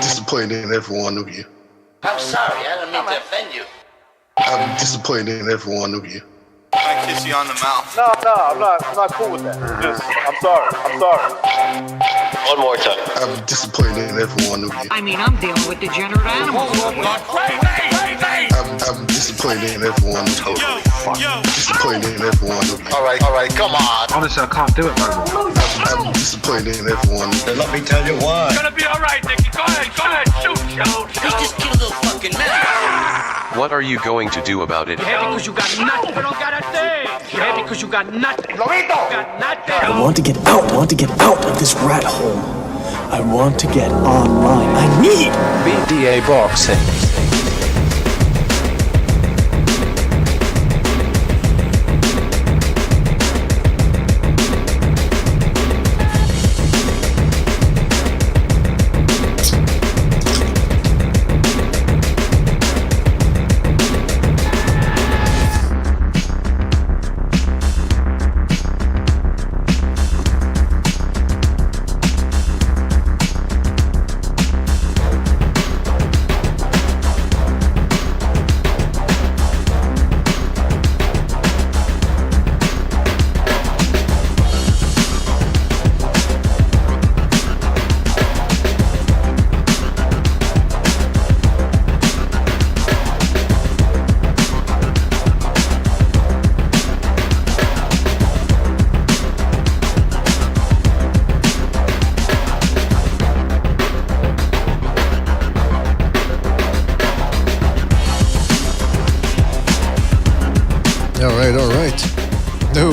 disappointed in every one of you. I'm sorry, I don't mean to offend you. I'm disappointed in every one of you. I kiss you on the mouth. No, I'm not cool with that. I'm sorry. One more time. I'm disappointed in every one of you. I mean, I'm dealing with degenerate animals. Wait! I'm disappointed in every one of you. Disappointed in every one of you. All right, come on. Honestly, I can't do it, man. I'm disappointed in every one of you. Let me tell you why. It's gonna be all right, Nicky. Go ahead, shoot. He just killed a fucking man. What are you going to do about it? Yeah, because you got nothing. You don't got a thing. Yeah, because you got nothing. You got nothing. I want to get out. I want to get out of this rat hole. I want to get online. I need BDA boxing.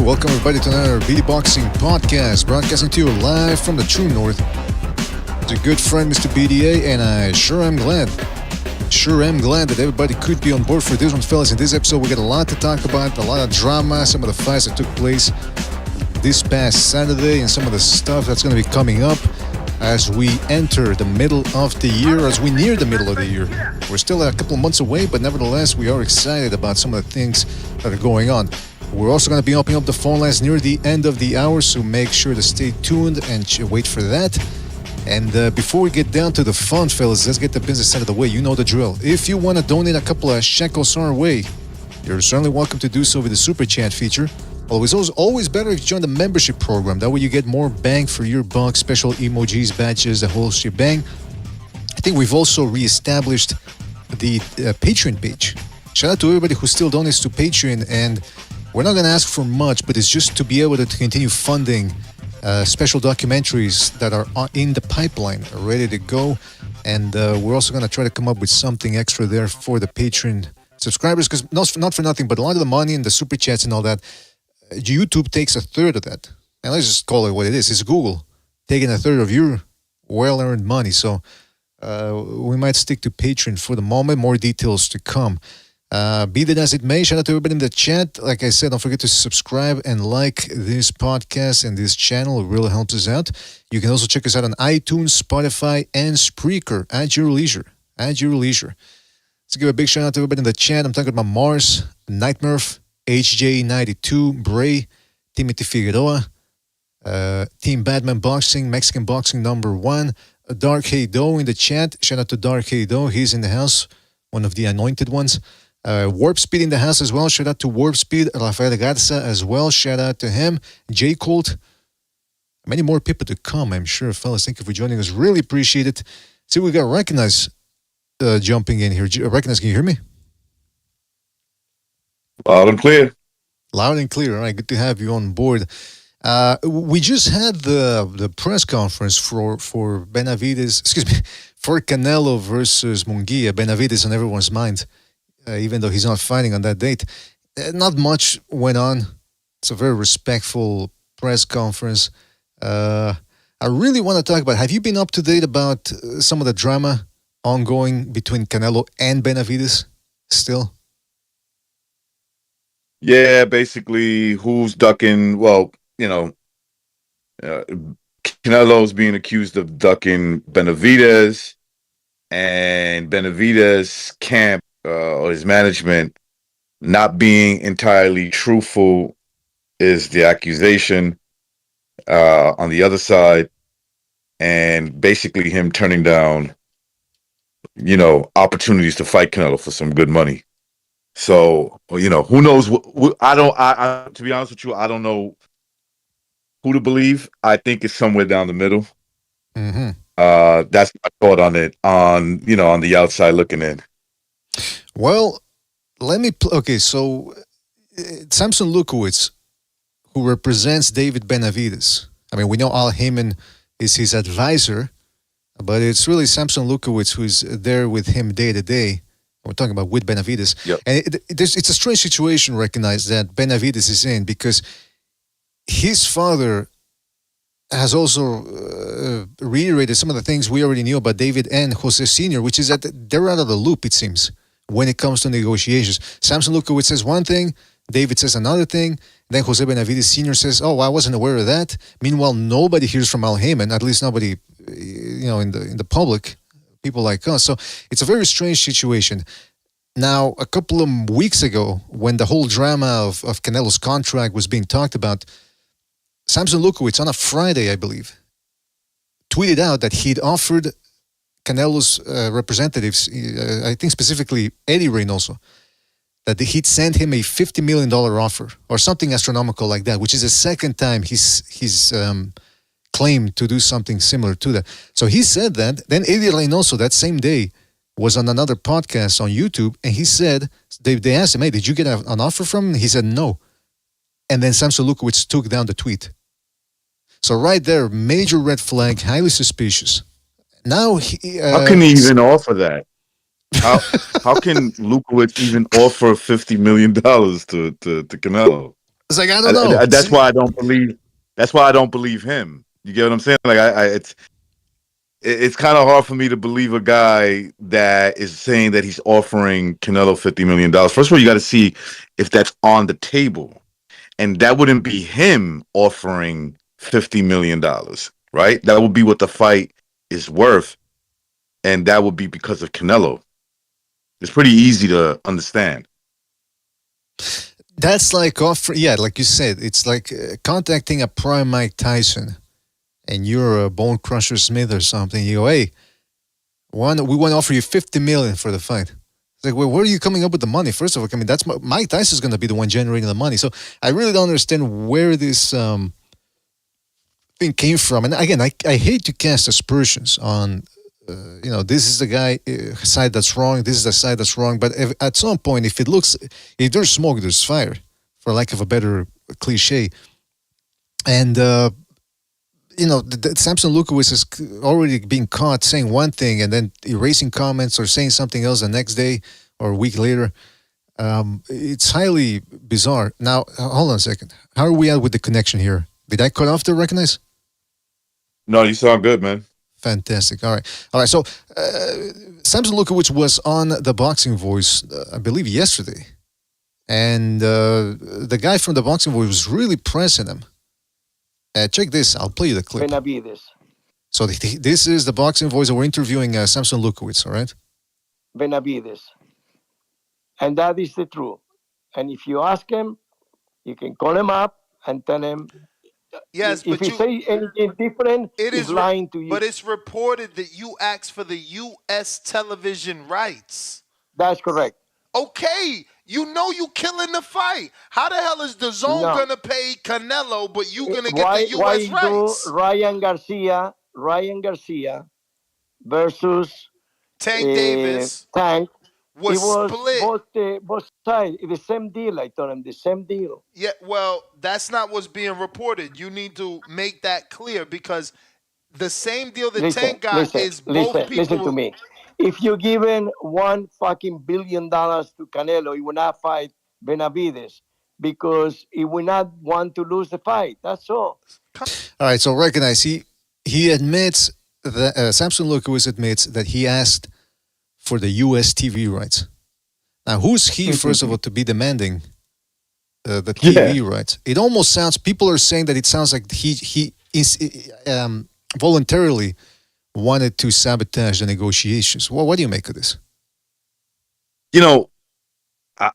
Welcome everybody to another BD Boxing podcast, broadcasting to you live from the true north. It's a good friend, Mr. BDA, and I sure am glad that everybody could be on board for this one, fellas. In this episode, we got a lot to talk about, a lot of drama, some of the fights that took place this past Saturday, and some of the stuff that's going to be coming up as we enter the middle of the year, as we near the middle of the year. We're still a couple of months away, but nevertheless, we are excited about some of the things that are going on. We're also going to be opening up the phone lines near the end of the hour, so make sure to stay tuned and wait for that. And before we get down to the fun, fellas, let's get the business out of the way. You know the drill. If you want to donate a couple of shekels our way, you're certainly welcome to do so with the Super Chat feature. Always better if you join the membership program. That way you get more bang for your buck, special emojis, badges, the whole shebang. I think we've also reestablished the Patreon page. Shout out to everybody who still donates to Patreon, and we're not going to ask for much, but it's just to be able to continue funding special documentaries that are in the pipeline, ready to go. And we're also going to try to come up with something extra there for the Patreon subscribers, because not for nothing, but a lot of the money and the super chats and all that, YouTube takes a third of that. And let's just call it what it is. It's Google taking a third of your well-earned money. So we might stick to Patreon for the moment. More details to come. Be that as it may, shout out to everybody in the chat. Like I said, don't forget to subscribe and like this podcast and this channel. It really helps us out. You can also check us out on iTunes, Spotify, and Spreaker at your leisure. Let's give a big shout out to everybody in the chat. I'm talking about Mars, Nightmurph, HJ92, Bray, Timothy Figueroa, Team Batman Boxing, Mexican Boxing #1, Dark Heido in the chat. Shout out to Dark Heido. He's in the house, one of the anointed ones. Warp Speed in the house as well. Shout out to Warp Speed. Rafael Garza as well. Shout out to him. J Colt. Many more people to come, I'm sure, fellas. Thank you for joining us. Really appreciate it. See, we got Recognize jumping in here. Recognize, can you hear me? Loud and clear. Loud and clear. All right, good to have you on board. We just had the press conference for Benavides, for Canelo versus Munguia. Benavides on everyone's mind. Even though he's not fighting on that date. Not much went on. It's a very respectful press conference. I really want to talk about, have you been up to date about some of the drama ongoing between Canelo and Benavides still? Yeah, basically who's ducking, Canelo's being accused of ducking Benavides, and Benavides' camp or his management not being entirely truthful is the accusation on the other side, and basically him turning down opportunities to fight Canelo for some good money. So, who knows? I to be honest with you, I don't know who to believe. I think it's somewhere down the middle. Mm-hmm. That's my thought on it. On the outside looking in. Well, let me. Okay, so Sampson Lewkowicz, who represents David Benavidez. I mean, we know Al Heyman is his advisor, but it's really Sampson Lewkowicz who's there with him day to day. We're talking about with Benavidez. Yep. And it's a strange situation, recognize that Benavidez is in, because his father has also reiterated some of the things we already knew about David and Jose Sr., which is that they're out of the loop, it seems, when it comes to negotiations. Sampson Lewkowicz says one thing, David says another thing, then Jose Benavidez Sr. says, oh, I wasn't aware of that. Meanwhile, nobody hears from Al Heyman, at least nobody, in the public, people like us. So it's a very strange situation. Now, a couple of weeks ago, when the whole drama of Canelo's contract was being talked about, Sampson Lewkowicz, on a Friday, I believe, tweeted out that he'd offered Canelo's representatives, I think specifically Eddie Reynoso, that he'd send him a $50 million offer or something astronomical like that, which is the second time he's claimed to do something similar to that. So he said that. Then Eddie Reynoso that same day was on another podcast on YouTube, and he said, they asked him, hey, did you get an offer from him? He said no. And then Sampson Lewkowicz took down the tweet. So right there, major red flag, highly suspicious. Now, how can he even offer that? How can Lewkowicz even offer $50 million to Canelo? It's like, I don't know. That's why I don't believe. That's why I don't believe him. You get what I'm saying? Like it's kind of hard for me to believe a guy that is saying that he's offering Canelo $50 million. First of all, you got to see if that's on the table. And that wouldn't be him offering $50 million, right? That would be what the fight is worth. And that would be because of Canelo. It's pretty easy to understand. That's like like you said, it's like contacting a prime Mike Tyson and you're a Bone Crusher Smith or something. You go, hey, we want to offer you $50 million for the fight. It's like, well, where are you coming up with the money? First of all, I mean, that's Mike Tyson's going to be the one generating the money. So I really don't understand where this thing came from. And again, I hate to cast aspersions on, this is the guy side that's wrong. This is the side that's wrong. But at some point, if there's smoke, there's fire, for lack of a better cliche. And Sampson Lewkowicz is already being caught saying one thing and then erasing comments or saying something else the next day or a week later. It's highly bizarre. Now, hold on a second. How are we at with the connection here? Did I cut off the recognize? No, you sound good, man. Fantastic. All right. So Sampson Lewkowicz was on the Boxing Voice, I believe, yesterday. And the guy from the Boxing Voice was really pressing him. Check this. I'll play you the clip. Benavidez. So this is the Boxing Voice, and we're interviewing Sampson Lewkowicz, all right? Benavidez. And that is the truth. And if you ask him, you can call him up and tell him. Yes, if he say anything different, he's lying to you. But it's reported that you asked for the U.S. television rights. That's correct. Okay, you killing the fight. How the hell is the zone gonna pay Canelo, but you gonna get the U.S. rights? Ryan Garcia versus Tank Davis. Tank. Was split. Both sides. The same deal, I told him. The same deal. Yeah, well, that's not what's being reported. You need to make that clear because the same deal that Tank got is both people. Listen to me. If you given $1 fucking billion to Canelo, he will not fight Benavidez because he will not want to lose the fight. That's all. All right, so recognize he admits that Sampson Lewkowicz admits that he asked for the U.S. TV rights. Now, who's he, first of all, to be demanding the TV rights? It almost sounds, people are saying that it sounds like he is voluntarily wanted to sabotage the negotiations. Well, what do you make of this?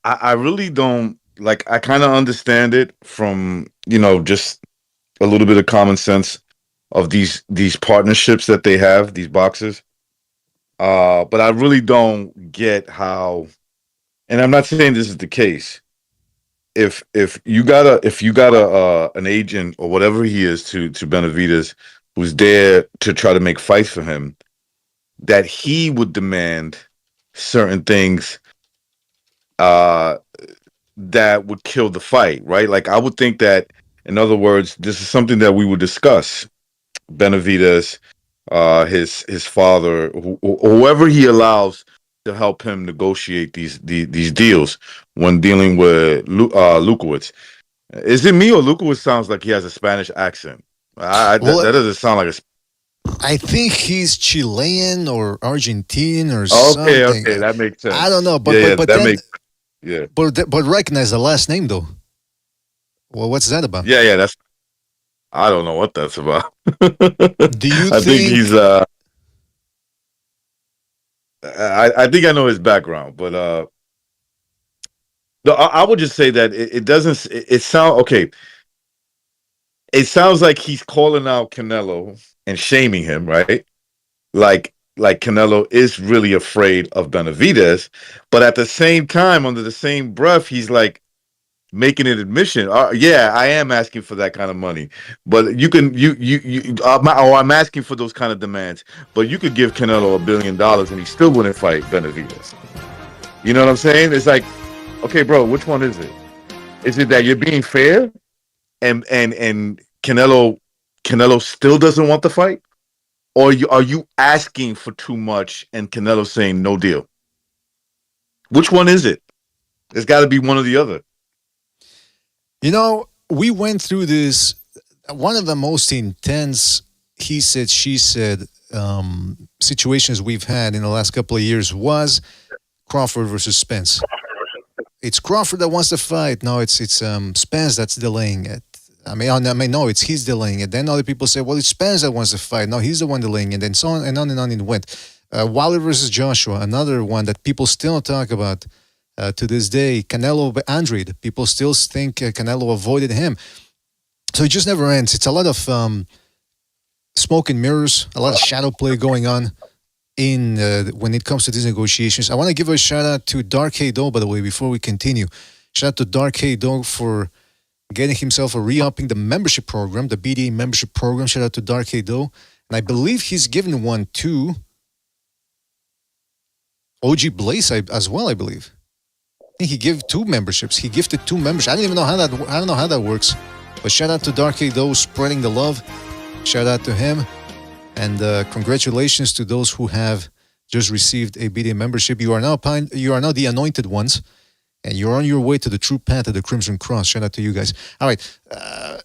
I really don't, I kind of understand it from, just a little bit of common sense of these partnerships that they have, these boxers. But I really don't get how. And I'm not saying this is the case. If you got an agent or whatever he is to Benavidez, who's there to try to make fights for him, that he would demand certain things that would kill the fight, right? Like I would think that, in other words, this is something that we would discuss. Benavidez, his father, whoever he allows to help him negotiate these deals when dealing with Lewkowicz. Is it me or Lewkowicz sounds like he has a Spanish accent? That doesn't sound like a. I think he's Chilean or Argentine or Okay, something. okay, that makes sense. I don't know, but yeah, but that then, makes yeah. But recognize the last name though. Well, what's that about? Yeah, that's. I don't know what that's about. Do you I think he's I think I know his background, but I would just say that it doesn't. It sound okay. It sounds like he's calling out Canelo and shaming him, right? Like Canelo is really afraid of Benavidez, but at the same time, under the same breath, he's like making an admission. Yeah, I am asking for that kind of money, but I'm asking for those kind of demands, but you could give Canelo $1 billion and he still wouldn't fight Benavidez. You know what I'm saying? It's like, okay, bro, which one is it? Is it that you're being fair and Canelo still doesn't want the fight? Or are you asking for too much and Canelo saying no deal? Which one is it? It's got to be one or the other. You know, we went through this. One of the most intense he said, she said situations we've had in the last couple of years was Crawford versus Spence. It's Crawford that wants to fight. No, it's Spence that's delaying it. I mean, no, it's he's delaying it. Then other people say, well, it's Spence that wants to fight. No, he's the one delaying it. And so on and on and on it went. Wilder versus Joshua, another one that people still talk about to this day. Canelo, Andrade, people still think Canelo avoided him. So it just never ends. It's a lot of smoke and mirrors, a lot of shadow play going on in when it comes to these negotiations. I want to give a shout out to Dark Hado, by the way, before we continue. Shout out to Dark Hado for getting himself a re-upping the membership program, the BDA membership program. Shout out to Dark Hado. And I believe he's given one to OG Blaze as well, I believe. I think he gave 2 memberships. He gifted 2 memberships. I don't know how that works. But shout out to Dark Hado spreading the love. Shout out to him. And congratulations to those who have just received a BDA membership. You are now the anointed ones. And you're on your way to the true path of the Crimson Cross. Shout out to you guys. All right.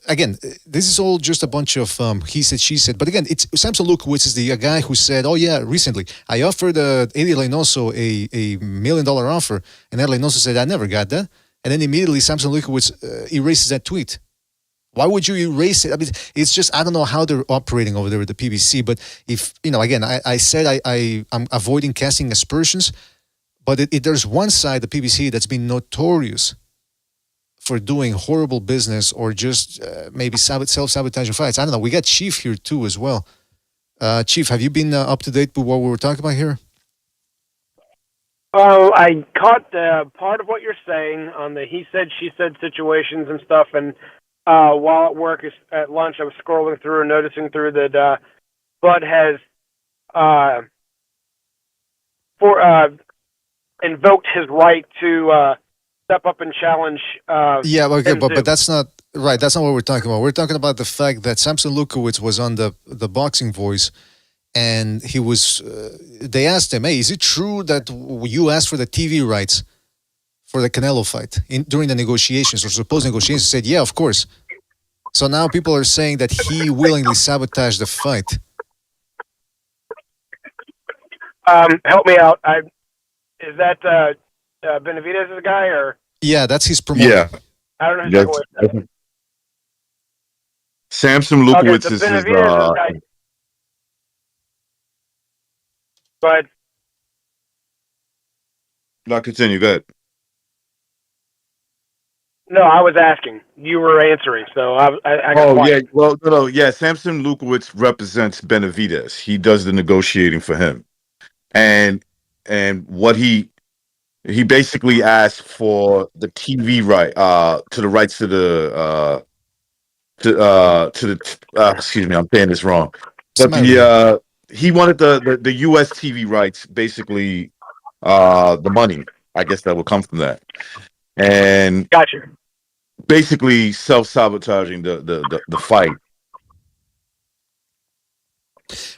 Again, this is all just a bunch of he said, she said. But again, it's Sampson Lewkowicz is the guy who said, oh, yeah, recently, I offered Eddie Reynoso a $1 million offer. And Eddie Reynoso said, I never got that. And then immediately Sampson Lewkowicz erases that tweet. Why would you erase it? I mean, it's just, I don't know how they're operating over there with the PBC. But if, again, I said I'm avoiding casting aspersions. But there's one side, the PBC, that's been notorious for doing horrible business or just maybe self-sabotaging fights. I don't know. We got Chief here too as well. Chief, have you been up to date with what we were talking about here? I caught part of what you're saying on the he said, she said situations and stuff. And while at work at lunch, I was scrolling through and noticing through that Bud has invoked his right to step up and challenge. Yeah, okay, but that's not right. That's not what we're talking about. We're talking about the fact that Sampson Lewkowicz was on the Boxing Voice, and he was. They asked him, "Hey, is it true that you asked for the TV rights for the Canelo fight during the negotiations or supposed negotiations?" He said, "Yeah, of course." So now people are saying that he willingly sabotaged the fight. Help me out. Is that Benavidez's guy or? Yeah, that's his promoter. Yeah, I don't know. That's Sampson Lewkowicz is his. But no, continue. Go ahead. No, I was asking. You were answering, so I oh quiet. Yeah, well, no, yeah. Sampson Lewkowicz represents Benavidez. He does the negotiating for him. and what he basically asked for the TV right to the rights to the excuse me, I'm saying this wrong, but he wanted the U.S. TV rights, basically the money, I guess, that would come from that, and gotcha. Basically self-sabotaging the fight.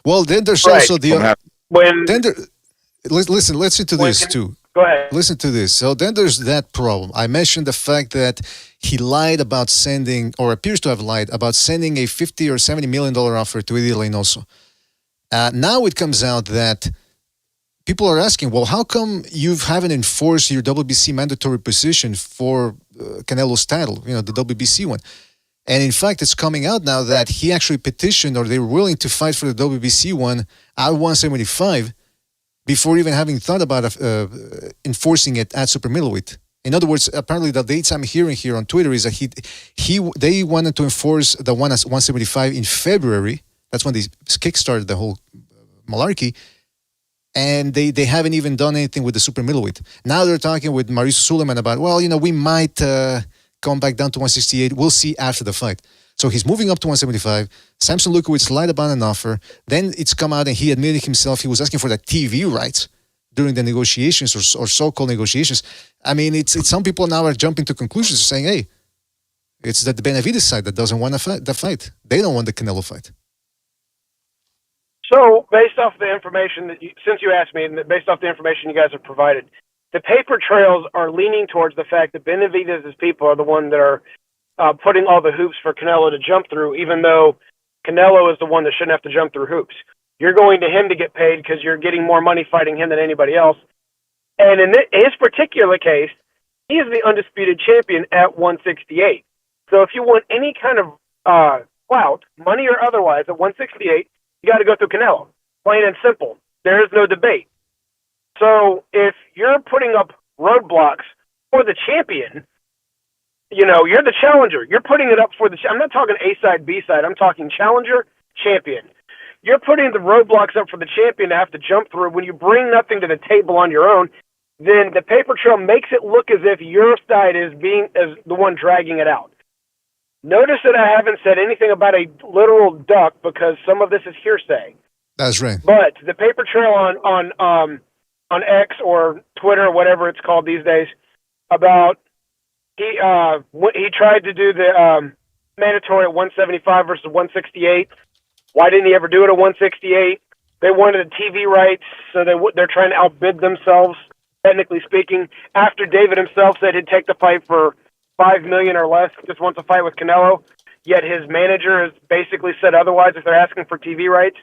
Well, then there's also listen to this too. Go ahead. Listen to this. So then there's that problem. I mentioned the fact that he lied about sending, or appears to have lied about sending a $50 or $70 million offer to Eddie Reynoso. Now it comes out that people are asking, well, how come you haven't enforced your WBC mandatory position for Canelo's title, the WBC one? And in fact, it's coming out now that he actually petitioned, or they were willing to fight for the WBC one at 175 before even having thought about enforcing it at super middleweight. In other words, apparently the dates I'm hearing here on Twitter is that they wanted to enforce the one at 175 in February. That's when they kickstarted the whole malarkey. And they haven't even done anything with the super middleweight. Now they're talking with Mauricio Suleiman about, well, we might come back down to 168. We'll see after the fight. So he's moving up to 175. Sampson Lewkowicz lied about an offer. Then it's come out and he admitted himself he was asking for the TV rights during the negotiations or so-called negotiations. I mean, it's some people now are jumping to conclusions saying, hey, it's the Benavidez side that doesn't want the fight. They don't want the Canelo fight. So, based off the information since you asked me, and based off the information you guys have provided, the paper trails are leaning towards the fact that Benavidez's people are the one that are putting all the hoops for Canelo to jump through, even though Canelo is the one that shouldn't have to jump through hoops. You're going to him to get paid because you're getting more money fighting him than anybody else. And in his particular case, he is the undisputed champion at 168. So if you want any kind of clout, money or otherwise, at 168, you got to go through Canelo. Plain and simple. There is no debate. So if you're putting up roadblocks for the champion, you're the challenger. You're putting it up for I'm not talking A side, B side. I'm talking challenger, champion. You're putting the roadblocks up for the champion to have to jump through. When you bring nothing to the table on your own, then the paper trail makes it look as if your side is the one dragging it out. Notice that I haven't said anything about a literal duck because some of this is hearsay. That's right. But the paper trail on X or Twitter or whatever it's called these days about he tried to do the mandatory at 175 versus 168. Why didn't he ever do it at 168? They wanted the TV rights, so they're trying to outbid themselves, technically speaking. After David himself said he'd take the fight for $5 million or less, just wants to fight with Canelo, yet his manager has basically said otherwise if they're asking for TV rights.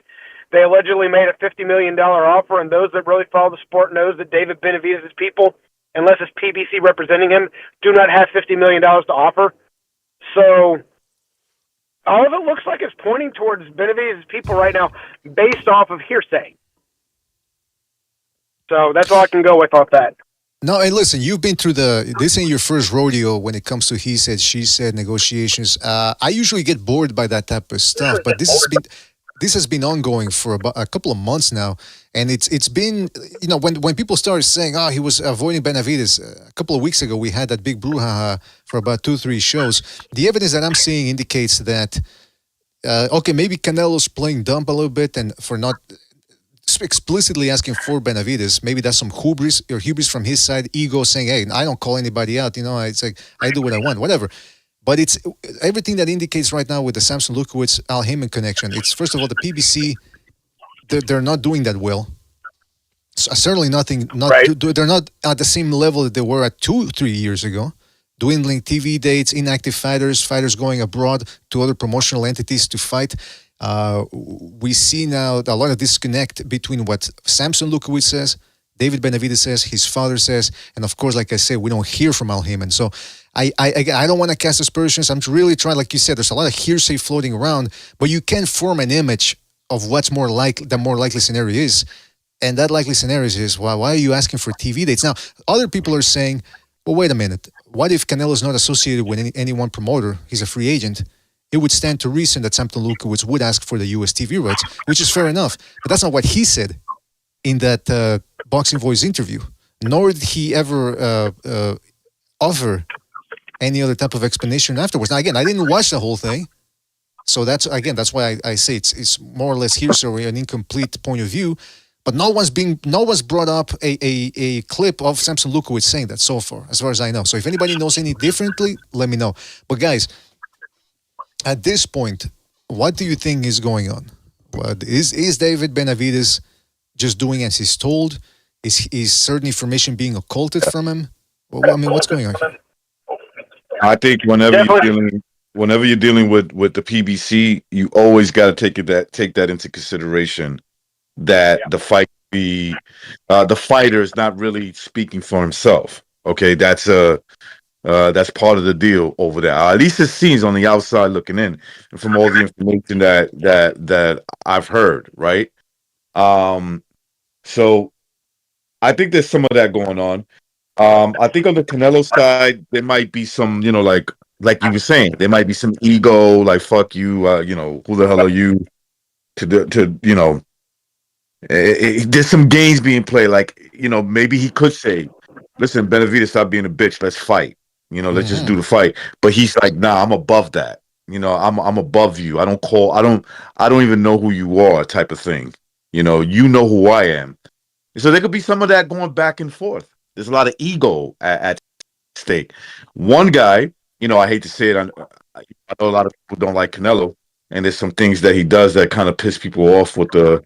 They allegedly made a $50 million offer, and those that really follow the sport knows that David Benavidez's people, unless it's PBC representing him, do not have $50 million to offer. So all of it looks like it's pointing towards Benavidez's people right now based off of hearsay. So that's all I can go with off that. No, and listen, you've been through this ain't your first rodeo when it comes to he said, she said negotiations. I usually get bored by that type of stuff, but this has been ongoing for about a couple of months now, and it's been, when people started saying, he was avoiding Benavidez a couple of weeks ago, we had that big brouhaha for about 2-3 shows. The evidence that I'm seeing indicates that maybe Canelo's playing dumb a little bit and for not explicitly asking for Benavidez. Maybe that's some hubris from his side, ego saying, hey, I don't call anybody out, it's like I do what I want, whatever. But it's everything that indicates right now with the Sampson Lewkowicz Al Heyman connection. It's first of all the PBC, they're not doing that well. Certainly nothing. They're not at the same level that they were at 2-3 years ago. Dwindling TV dates, inactive fighters going abroad to other promotional entities to fight. We see now a lot of disconnect between what Sampson Lewkowicz says, David Benavidez says, his father says, and of course, like I said, we don't hear from Al Heyman. So I don't want to cast aspersions. I'm really trying, like you said, there's a lot of hearsay floating around, but you can form an image of what's the more likely scenario is. And that likely scenario is, why are you asking for TV dates? Now, other people are saying, well, wait a minute. What if Canelo is not associated with any one promoter? He's a free agent. It would stand to reason that Sampson Lewkowicz would ask for the US TV rights, which is fair enough. But that's not what he said. in that Boxing Voice interview, nor did he ever offer any other type of explanation afterwards. Now, again, I didn't watch the whole thing, so that's why I say it's more or less hearsay, an incomplete point of view. But no one's brought up a clip of Sampson Lewkowicz saying that so far, as far as I know. So if anybody knows any differently, let me know. But guys, at this point, what do you think is going on? Is David Benavidez just doing as he's told? Is certain information being occulted from him? Well, I mean, what's going on here? I think whenever you're dealing with the PBC, you always got to take that into consideration. That the fighter is not really speaking for himself. Okay, that's part of the deal over there. At least it seems on the outside looking in, and from all the information that I've heard, right? So I think there's some of that going on. I think on the Canelo side, there might be some, like you were saying, there might be some ego, like fuck you, who the hell are you to there's some games being played. Like, maybe he could say, listen, Benavidez, stop being a bitch. Let's fight. Let's just do the fight. But he's like, nah, I'm above that. I'm above you. I don't even know who you are, type of thing. You know who I am. So there could be some of that going back and forth. There's a lot of ego at stake. One guy, I hate to say it, I know a lot of people don't like Canelo, and there's some things that he does that kind of piss people off with the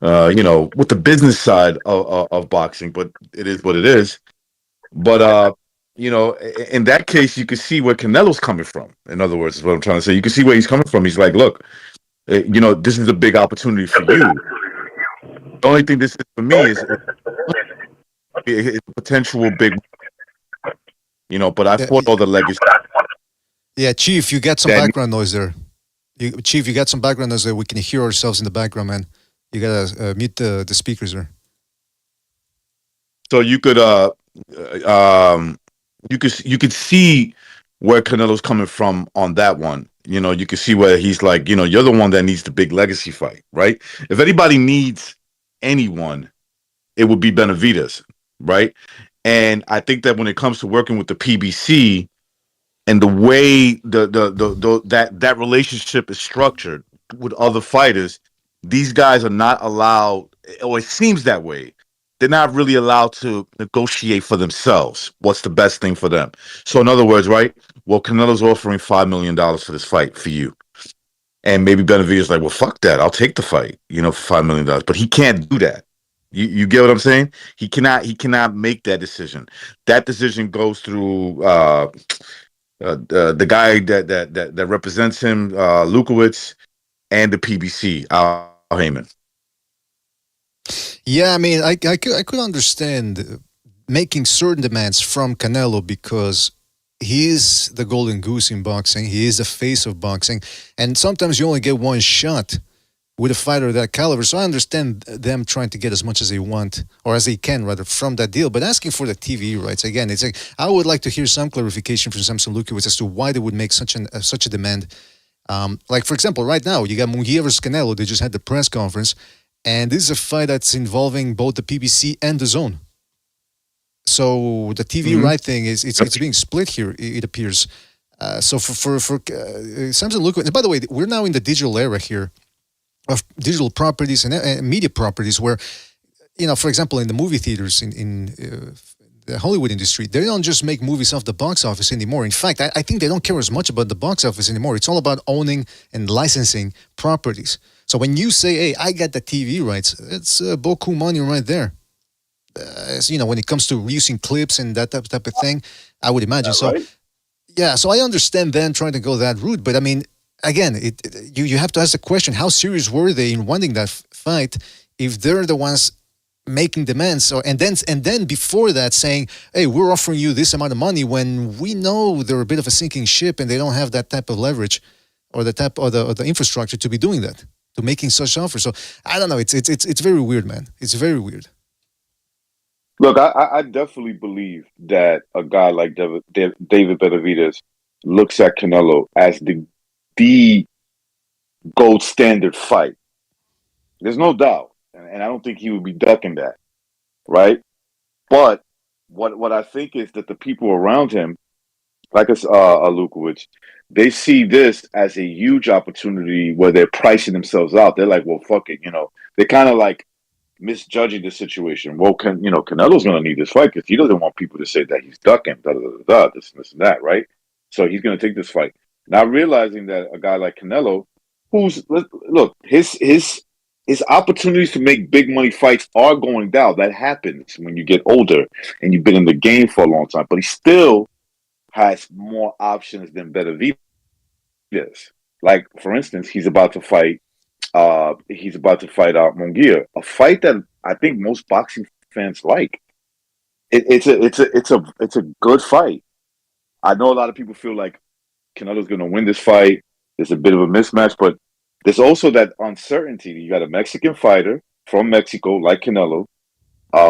with the business side of boxing, but it is what it is. But in that case, you can see where Canelo's coming from. In other words, is what I'm trying to say. You can see where he's coming from. He's like, look, this is a big opportunity for you. The only thing this is for me is it's a potential big, but I fought all the legacy. Yeah, Chief, you got some background noise there. Chief, you got some background noise there. We can hear ourselves in the background, man. You gotta mute the speakers there. So you could you could see where Canelo's coming from on that one. You can see where he's like, you're the one that needs the big legacy fight, right? If anybody needs anyone, it would be Benavidez, right? And I think that when it comes to working with the PBC and the way that relationship is structured with other fighters, these guys are not allowed, or it seems that way. They're not really allowed to negotiate for themselves what's the best thing for them. So in other words, right? Well, Canelo's offering $5 million for this fight for you. And maybe Benavidez is like, well, fuck that. I'll take the fight, for $5 million. But he can't do that. You get what I'm saying? He cannot make that decision. That decision goes through the guy that represents him, Lewkowicz, and the PBC, Al Heyman. Yeah, I mean, I could understand making certain demands from Canelo because he is the golden goose in boxing. He is the face of boxing. And sometimes you only get one shot with a fighter of that caliber. So I understand them trying to get as much as they want, or as they can, rather, from that deal. But asking for the TV rights, again, it's like, I would like to hear some clarification from Sampson Lewkowicz as to why they would make such a demand. Like, for example, right now, you got Munguia versus Canelo. They just had the press conference. And this is a fight that's involving both the PBC and the Zone. So the TV right thing it's being split here, it appears. So for Sampson Lewkowicz, and by the way, we're now in the digital era here of digital properties and media properties where, for example, in the movie theaters, in the Hollywood industry, they don't just make movies off the box office anymore. In fact, I think they don't care as much about the box office anymore. It's all about owning and licensing properties. So when you say, hey, I got the TV rights, it's beaucoup money right there. When it comes to reusing clips and that type of thing, I would imagine. So, right? Yeah, so I understand them trying to go that route. But I mean, again, you have to ask the question, how serious were they in wanting that fight if they're the ones making demands? And then before that saying, hey, we're offering you this amount of money when we know they're a bit of a sinking ship and they don't have that type of leverage or the infrastructure to be doing that, to making such offers. So I don't know. It's very weird, man. It's very weird. Look, I definitely believe that a guy like David Benavidez looks at Canelo as the gold standard fight. There's no doubt. and I don't think he would be ducking that, right? But what I think is that the people around him, like a Lewkowicz, they see this as a huge opportunity where they're pricing themselves out. They're like, well, fuck it, They're kind of like misjudging the situation. Well, Canelo's going to need this fight because he doesn't want people to say that he's ducking, this and that, right? So he's going to take this fight. Not realizing that a guy like Canelo, his opportunities to make big money fights are going down. That happens when you get older and you've been in the game for a long time. But he still has more options than Benavidez. Like, for instance, he's about to fight Munguia, a fight that I think most boxing fans like. It's a good fight. I know a lot of people feel like Canelo's going to win this fight. There's a bit of a mismatch, but there's also that uncertainty. You got a Mexican fighter from Mexico like Canelo,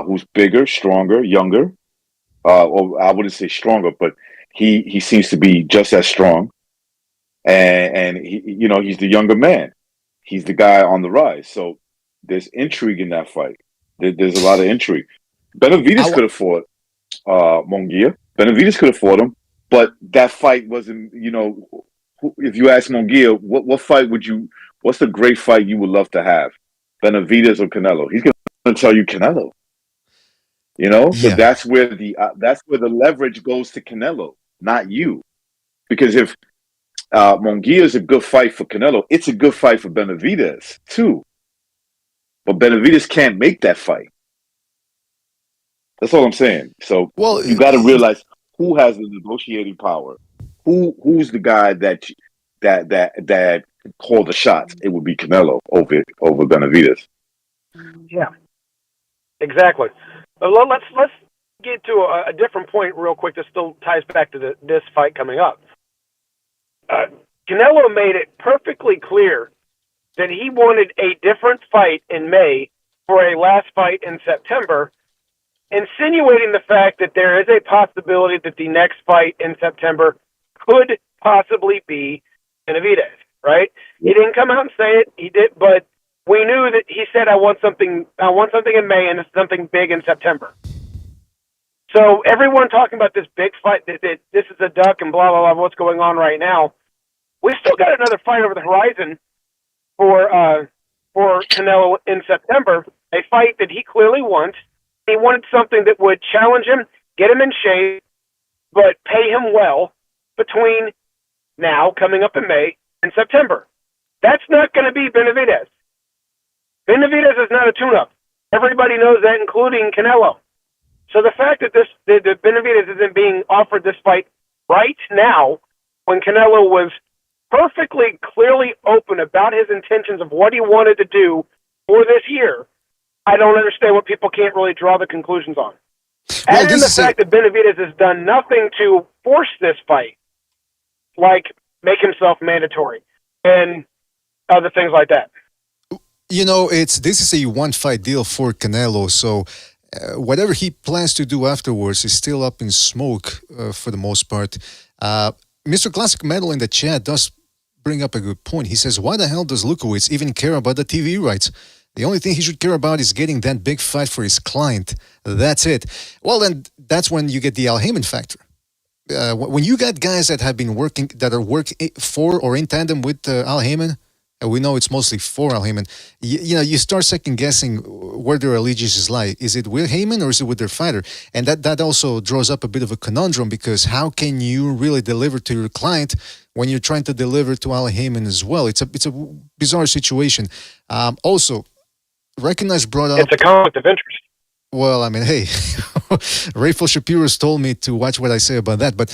who's bigger, stronger, younger. Or I wouldn't say stronger, but he seems to be just as strong. And he, he's the younger man. He's the guy on the rise. So there's intrigue in that fight. There's a lot of intrigue. Benavidez could have fought Munguia. Benavidez could have fought him, but that fight wasn't, if you ask Munguia, what fight what's the great fight you would love to have? Benavidez or Canelo? He's going to tell you Canelo. So that's where the leverage goes to Canelo, not you. Because if Munguia is a good fight for Canelo, it's a good fight for Benavidez too. But Benavidez can't make that fight. That's all I'm saying. So you got to realize who has the negotiating power. Who's the guy that called the shots? It would be Canelo over Benavidez. Yeah, exactly. Let's get to a different point real quick that still ties back to this fight coming up. Canelo made it perfectly clear that he wanted a different fight in May for a last fight in September, insinuating the fact that there is a possibility that the next fight in September could possibly be Benavidez, right? He didn't come out and say it. He did, but we knew that he said, I want something in May and something big in September. So everyone talking about this big fight, that this is a duck and blah, blah, blah, what's going on right now. We've still got another fight over the horizon for Canelo in September, a fight that he clearly wants. He wanted something that would challenge him, get him in shape, but pay him well between now, coming up in May, and September. That's not going to be Benavidez. Benavidez is not a tune-up. Everybody knows that, including Canelo. So the fact that that Benavidez isn't being offered this fight right now, when Canelo was perfectly clearly open about his intentions of what he wanted to do for this year, I don't understand what people can't really draw the conclusions on. And then the fact that Benavidez has done nothing to force this fight, like make himself mandatory and other things like that. This is a one-fight deal for Canelo, so whatever he plans to do afterwards is still up in smoke for the most part. Mr. Classic Metal in the chat does bring up a good point. He says, why the hell does Lewkowicz even care about the TV rights? The only thing he should care about is getting that big fight for his client. That's it. Well, then that's when you get the Al Heyman factor. When you got guys that are working for or in tandem with Al Heyman, we know it's mostly for Al Heyman, you start second guessing where their allegiances lie. Is it with Heyman or is it with their fighter? And that also draws up a bit of a conundrum, because how can you really deliver to your client when you're trying to deliver to Al Heyman as well? It's a bizarre situation. Also, Recognize brought up... It's a conflict of interest. Well, I mean, hey, Rayful Shapiro's told me to watch what I say about that, but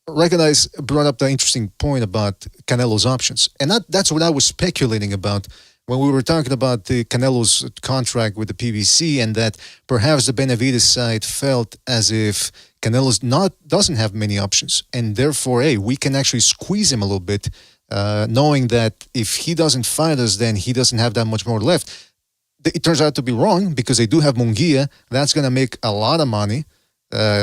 Recognize brought up the interesting point about Canelo's options. And that's what I was speculating about when we were talking about the Canelo's contract with the PBC, and that perhaps the Benavidez side felt as if Canelo's doesn't have many options, and therefore, hey, we can actually squeeze him a little bit, knowing that if he doesn't fight us, then he doesn't have that much more left. It turns out to be wrong, because they do have Munguia. That's going to make a lot of money.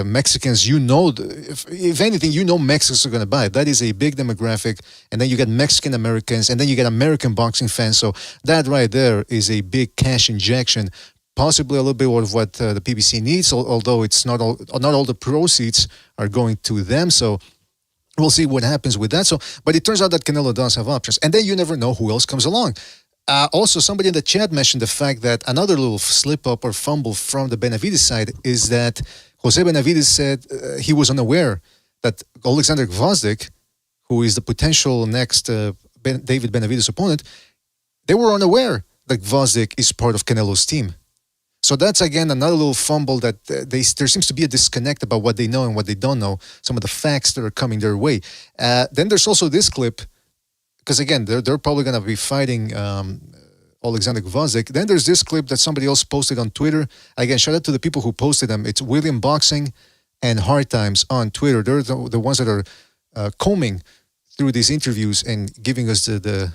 Mexicans, if anything, Mexicans are going to buy it. That is a big demographic. And then you get Mexican Americans, and then you get American boxing fans. So that right there is a big cash injection, possibly a little bit of what the PBC needs, although it's not all the proceeds are going to them. So we'll see what happens with that. So, but it turns out that Canelo does have options. And then you never know who else comes along. Also, somebody in the chat mentioned the fact that another little slip-up or fumble from the Benavidez side is that Jose Benavidez said he was unaware that Alexander Gvozdyk, who is the potential next David Benavidez opponent, they were unaware that Gvozdyk is part of Canelo's team. So that's, again, another little fumble that there seems to be a disconnect about what they know and what they don't know, some of the facts that are coming their way. Then there's also this clip, because, again, they're probably going to be fighting Alexander Gvozdyk. Then there's this clip that somebody else posted on Twitter. Again, shout out to the people who posted them. It's William Boxing and Hard Times on Twitter. They're the ones that are combing through these interviews and giving us the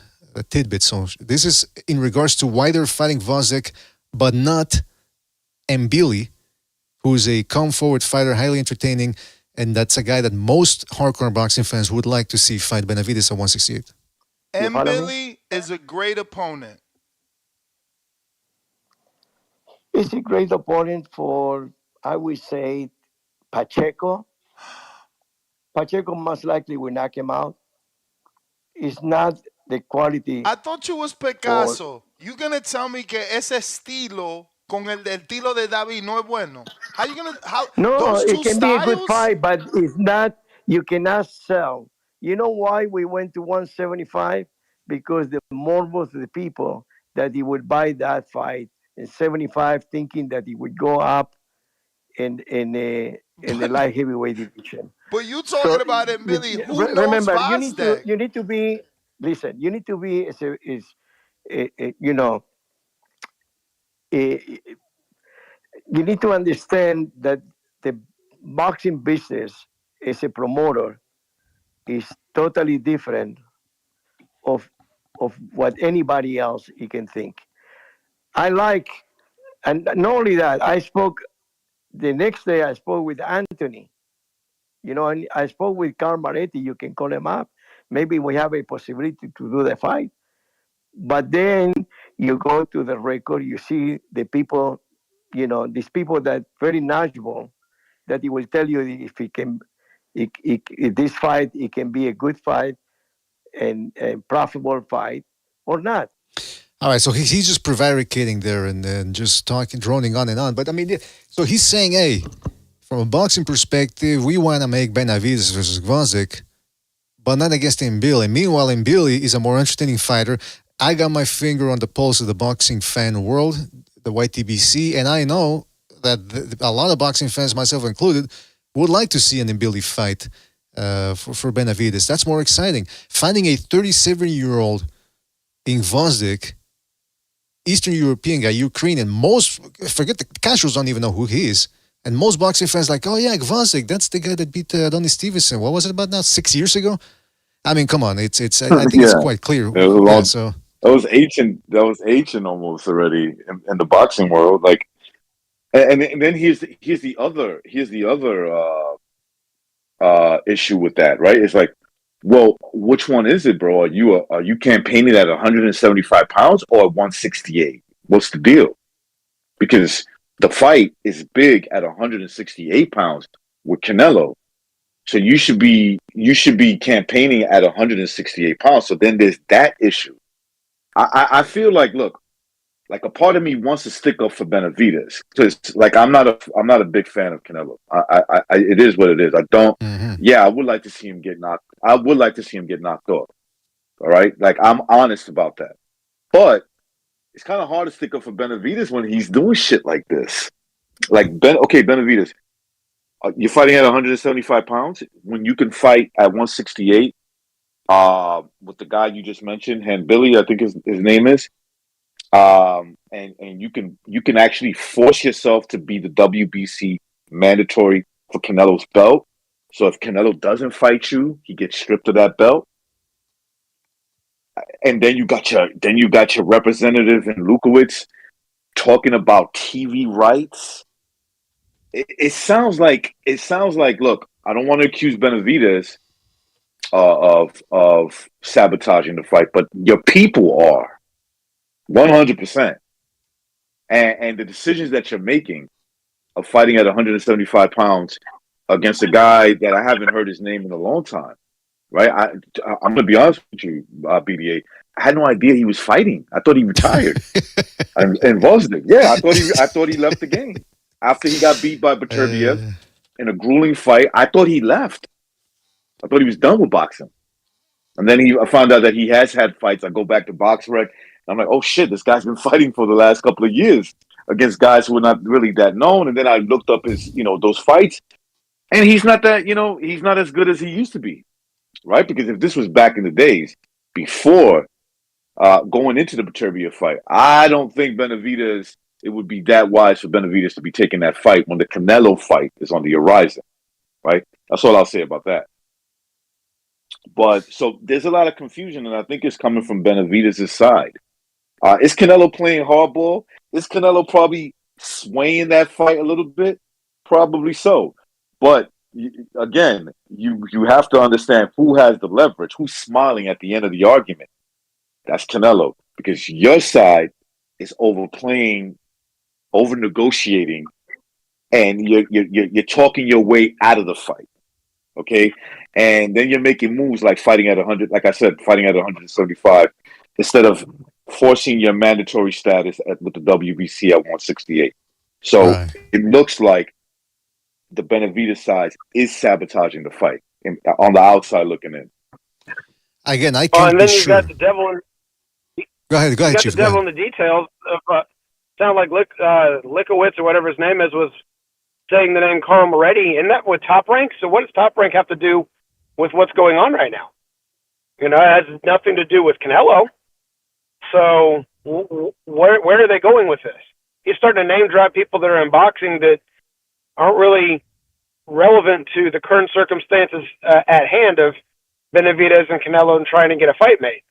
tidbits. So this is in regards to why they're fighting Gvozdyk, but not Mbili, who's a come-forward fighter, highly entertaining, and that's a guy that most hardcore boxing fans would like to see fight Benavidez at 168. Mbili is a great opponent. He's a great opponent for, I would say, Pacheco. Pacheco most likely will knock him out. It's not the quality. I thought you was Picasso. You gonna tell me que ese estilo con el estilo de David no es bueno? How you gonna? No, those it two can styles? be a good fight, but it's not. You cannot sell. You know why we went to 175? Because the most of the people that he would buy that fight in 75, thinking that he would go up in the light heavyweight division. But you talking about it, Billy? Who knows remember, Gvozdyk? you need to be. Listen, you need to be. You need to understand that the boxing business as a promoter is totally different of what anybody else you can think. And not only that, the next day I spoke with Anthony, and I spoke with Carl Maretti. You can call him up. Maybe we have a possibility to do the fight. But then you go to the record, you see the people, these people that very knowledgeable, that he will tell you if this fight, it can be a good fight and a profitable fight or not. All right, so he's just prevaricating there and then just droning on and on. But I mean, so he's saying, hey, from a boxing perspective, we want to make Benavidez versus Gvozdyk, but not against Mbili. And meanwhile, Mbili is a more entertaining fighter. I got my finger on the pulse of the boxing fan world, the YTBC, and I know that a lot of boxing fans, myself included, would like to see an Mbili fight for Benavidez. That's more exciting. Finding a 37-year-old in Gvozdyk, Eastern European guy, Ukrainian, forget the casuals don't even know who he is. And most boxing fans like, oh yeah, Gvozdyk, that's the guy that beat Adonis Stevenson. What was it about now? 6 years ago? I mean, come on, it's. I think it's quite clear. That was ancient almost already in the boxing world. Like, and then here's the other issue with that, right? It's like, well, which one is it, bro? Are you campaigning at 175 pounds or at 168? What's the deal? Because the fight is big at 168 pounds with Canelo. So you should be campaigning at 168 pounds. So then there's that issue. I feel like, look, like a part of me wants to stick up for Benavidez because, like, I'm not a big fan of Canelo. It is what it is. I don't. Mm-hmm. Yeah, I would like to see him get knocked. I would like to see him get knocked off. All right, like I'm honest about that. But it's kind of hard to stick up for Benavidez when he's doing shit like this. Like Benavidez, you're fighting at 175 pounds when you can fight at 168. With the guy you just mentioned, Billy, I think his name is. And you can actually force yourself to be the WBC mandatory for Canelo's belt. So if Canelo doesn't fight you, he gets stripped of that belt. And then you got your representative in Lewkowicz talking about TV rights. it sounds like look, I don't want to accuse Benavidez of sabotaging the fight, but your people are 100%, and the decisions that you're making of fighting at 175 pounds against a guy that I haven't heard his name in a long time, right? I'm gonna be honest with you, BDA. I had no idea he was fighting. I thought he retired and Vosnik. Yeah, I thought he left the game after he got beat by Beterbiev in a grueling fight. I thought he left. I thought he was done with boxing. And then I found out that he has had fights. I go back to BoxRec, and I'm like, oh shit, this guy's been fighting for the last couple of years against guys who are not really that known. And then I looked up his, those fights, and he's not that, he's not as good as he used to be, right? Because if this was back in the days before going into the Beterbiev fight, I don't think it would be that wise for Benavidez to be taking that fight when the Canelo fight is on the horizon, right? That's all I'll say about that. But so there's a lot of confusion, and I think it's coming from Benavidez' side. Is Canelo playing hardball? Is Canelo probably swaying that fight a little bit? Probably so. But again, you have to understand who has the leverage, who's smiling at the end of the argument. That's Canelo, because your side is overplaying, over negotiating, and you're talking your way out of the fight. Okay, and then you're making moves like fighting at 100, like I said, fighting at 175, instead of forcing your mandatory status with the WBC at 168. So It looks like the Benavidez side is sabotaging the fight on the outside looking in. Again, I can't and then be you've sure. got the devil in. Go ahead, Chief. The devil in the details of sound like Lewkowicz or whatever his name is was saying the name Carl Moretti. Isn't that with Top Rank? So what does Top Rank have to do with what's going on right now? It has nothing to do with Canelo. So where are they going with this? He's starting to name drop people that are in boxing that aren't really relevant to the current circumstances at hand of Benavidez and Canelo and trying to get a fight made.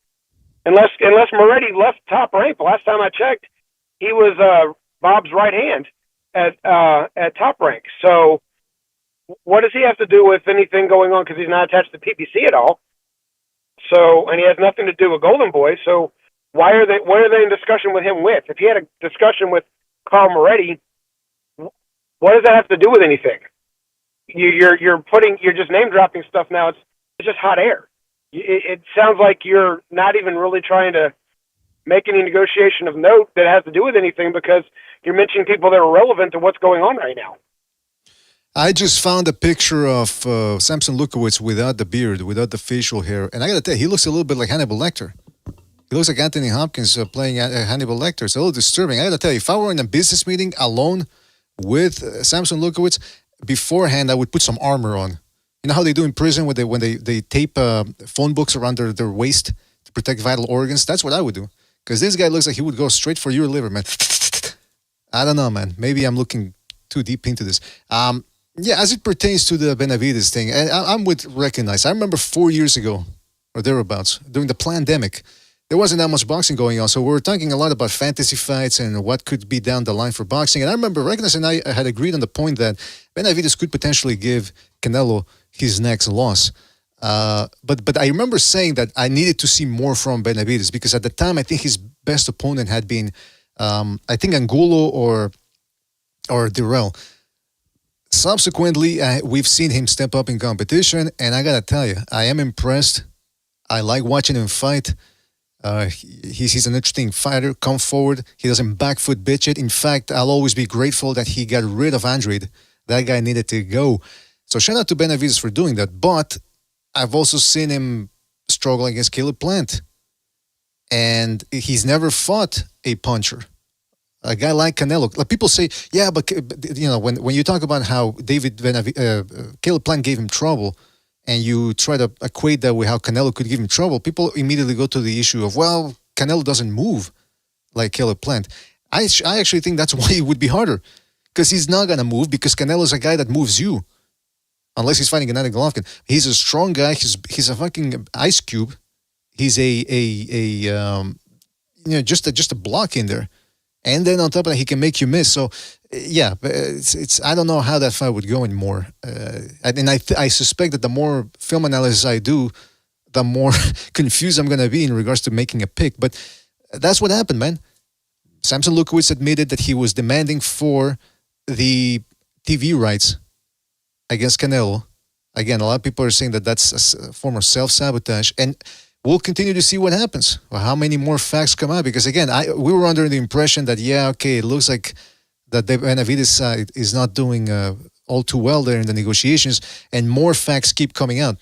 Unless Moretti left Top Rank, the last time I checked, he was Bob's right hand at Top Rank. So what does he have to do with anything going on? Because he's not attached to PBC at all. So, and he has nothing to do with Golden Boy. So why are they in discussion with him with? If he had a discussion with Carl Moretti, what does that have to do with anything? You're just name dropping stuff now. It's just hot air. It sounds like you're not even really trying to make any negotiation of note that has to do with anything, because you're mentioning people that are relevant to what's going on right now. I just found a picture of Sampson Lewkowicz without the beard, without the facial hair, and I gotta tell you, he looks a little bit like Hannibal Lecter. He looks like Anthony Hopkins playing Hannibal Lecter. It's a little disturbing. I gotta tell you, if I were in a business meeting alone with Sampson Lewkowicz, beforehand I would put some armor on. You know how they do in prison when they tape phone books around their waist to protect vital organs? That's what I would do. Because this guy looks like he would go straight for your liver, man. I don't know, man. Maybe I'm looking too deep into this. Yeah, as it pertains to the Benavidez thing, and I'm with Recognize. I remember 4 years ago, or thereabouts, during the pandemic, there wasn't that much boxing going on. So we were talking a lot about fantasy fights and what could be down the line for boxing. And I remember Recognize and I had agreed on the point that Benavidez could potentially give Canelo his next loss. But I remember saying that I needed to see more from Benavidez, because at the time I think his best opponent had been I think Angulo or Dirrell. Subsequently, we've seen him step up in competition, and I gotta tell you, I am impressed. I like watching him fight. He's an interesting fighter. Come forward. He doesn't back foot bitch it. In fact, I'll always be grateful that he got rid of Andrade. That guy needed to go. So shout out to Benavidez for doing that. But I've also seen him struggle against Caleb Plant. And he's never fought a puncher. A guy like Canelo. Like people say, yeah, but you know, when you talk about how Caleb Plant gave him trouble, and you try to equate that with how Canelo could give him trouble, people immediately go to the issue of, well, Canelo doesn't move like Caleb Plant. I actually think that's why it would be harder, because he's not gonna move, because Canelo's a guy that moves you, unless he's fighting Gennady Golovkin. He's a strong guy. He's a fucking ice cube. He's just a block in there. And then on top of that, he can make you miss. So, yeah, it's I don't know how that fight would go anymore. And I suspect that the more film analysis I do, the more confused I'm going to be in regards to making a pick. But that's what happened, man. Sampson Lewkowicz admitted that he was demanding for the TV rights against Canelo. Again, a lot of people are saying that that's a form of self-sabotage. And we'll continue to see what happens, or how many more facts come out. Because again, we were under the impression that, it looks like that the Benavidez side is not doing all too well there in the negotiations, and more facts keep coming out.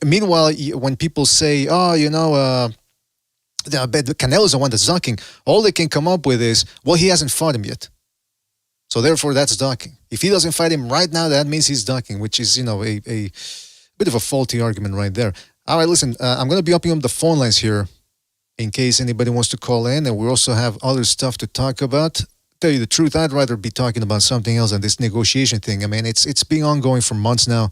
Meanwhile, when people say, Canelo's the one that's ducking, all they can come up with is, well, he hasn't fought him yet. So therefore, that's ducking. If he doesn't fight him right now, that means he's ducking, which is, a bit of a faulty argument right there. All right, listen, I'm going to be opening up the phone lines here in case anybody wants to call in, and we also have other stuff to talk about. Tell you the truth, I'd rather be talking about something else than this negotiation thing. I mean, it's been ongoing for months now.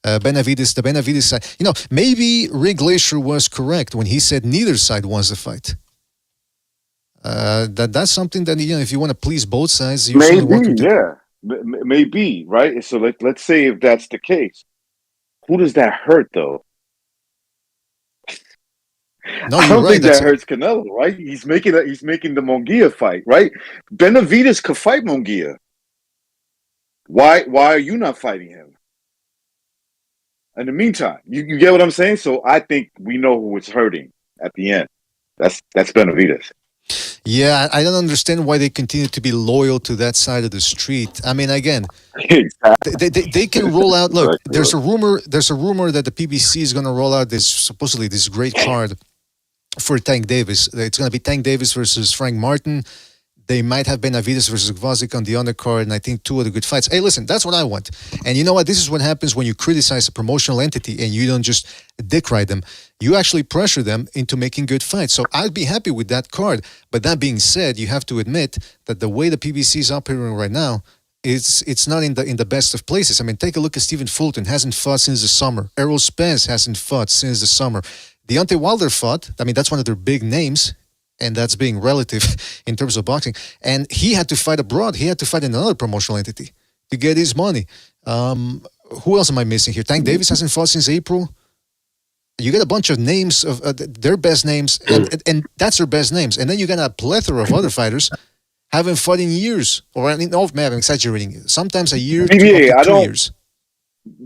The Benavidez side. Maybe Rick Glacier was correct when he said neither side wants the fight. That's something that, if you want to please both sides, you maybe, right? So let's say if that's the case, who does that hurt though? No, I don't think that hurts Canelo, right? He's making the Munguia fight, right? Benavidez could fight Munguia. Why are you not fighting him? In the meantime, you get what I'm saying? So I think we know who it's hurting at the end. That's Benavidez. Yeah, I don't understand why they continue to be loyal to that side of the street. I mean, again, they can roll out. Look, there's a rumor that the PBC is going to roll out supposedly this great card for Tank Davis. It's going to be Tank Davis versus Frank Martin. They might have Benavidez versus Gvozdyk on the undercard, and I think 2 other good fights. Hey, listen, that's what I want. And you know what? This is what happens when you criticize a promotional entity and you don't just dick ride them. You actually pressure them into making good fights. So I'd be happy with that card. But that being said, you have to admit that the way the PBC is operating right now, it's not in the best of places. I mean, take a look at Stephen Fulton. Hasn't fought since the summer. Errol Spence hasn't fought since the summer. Deontay Wilder fought. I mean, that's one of their big names. And that's being relative in terms of boxing. And he had to fight abroad. He had to fight in another promotional entity to get his money. Who else am I missing here? Tank Davis hasn't fought since April. You get a bunch of names of their best names, and that's their best names. And then you get a plethora of other fighters haven't fought in years. Or I'm exaggerating. Sometimes a year, BDA, to 2 years.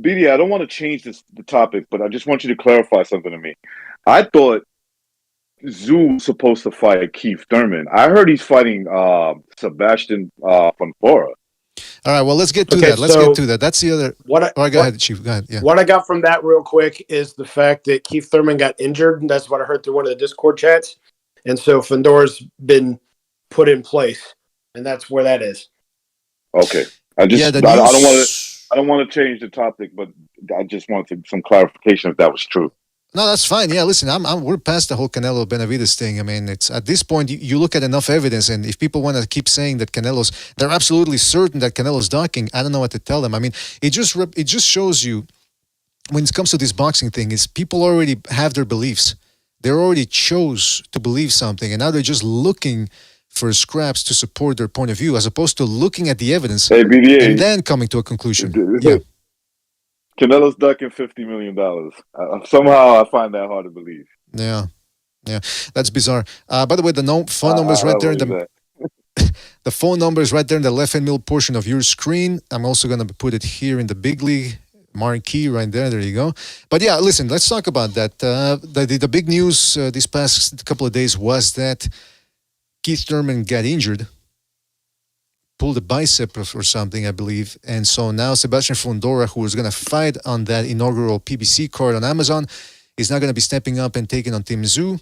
BDA, I don't want to change the topic, but I just want you to clarify something to me. I thought Tszyu was supposed to fight Keith Thurman. I heard he's fighting Sebastian Fundora. All right, well, let's get to that. Let's get to that. That's the other. Go ahead, Chief. Go ahead. Yeah. What I got from that real quick is the fact that Keith Thurman got injured. That's what I heard through one of the Discord chats. And so Fundora's been put in place, and that's where that is. Okay. I don't want to change the topic, but I just wanted some clarification if that was true. No, that's fine. Yeah, listen, we're past the whole Canelo Benavidez thing. I mean, it's at this point you look at enough evidence, and if people want to keep saying that they're absolutely certain that Canelo's ducking, I don't know what to tell them. I mean, it just shows you when it comes to this boxing thing is people already have their beliefs. They already chose to believe something, and now they're just looking for scraps to support their point of view, as opposed to looking at the evidence and then coming to a conclusion. Yeah. Canelo's ducking $50 million. Somehow I find that hard to believe. Yeah, that's bizarre. By the way, the phone number is right there. The phone number is right there in the left-hand middle portion of your screen. I'm also going to put it here in the big league marquee right there. There you go. But yeah, listen, let's talk about that. The big news these past couple of days was that Keith Thurman got injured. Pulled a bicep or something, I believe. And so now Sebastian Fundora, who was going to fight on that inaugural PBC card on Amazon, is now going to be stepping up and taking on Tszyu.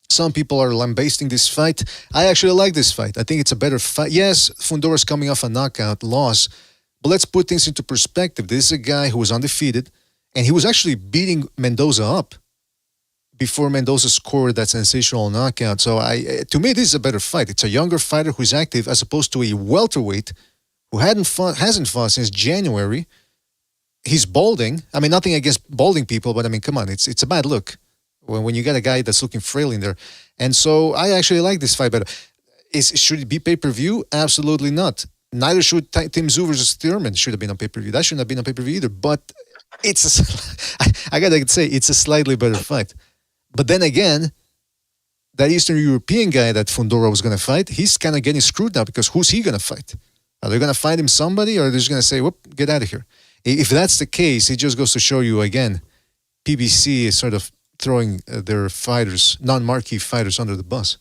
Some people are lambasting this fight. I actually like this fight. I think it's a better fight. Yes, Fundora's coming off a knockout loss, but let's put things into perspective. This is a guy who was undefeated, and he was actually beating Mendoza up before Mendoza scored that sensational knockout. So to me, this is a better fight. It's a younger fighter who's active as opposed to a welterweight who hasn't fought since January. He's balding. I mean, nothing against balding people, but I mean, come on, it's a bad look when you got a guy that's looking frail in there. And so I actually like this fight better. Should it be pay-per-view? Absolutely not. Neither should Tim Tszyu versus Thurman should have been on pay-per-view. That shouldn't have been on pay-per-view either. But I gotta say, it's a slightly better fight. But then again, that Eastern European guy that Fundora was going to fight, he's kind of getting screwed now because who's he going to fight? Are they going to fight him somebody, or are they just going to say, whoop, get out of here? If that's the case, it just goes to show you again, PBC is sort of throwing their fighters, non-marquee fighters, under the bus.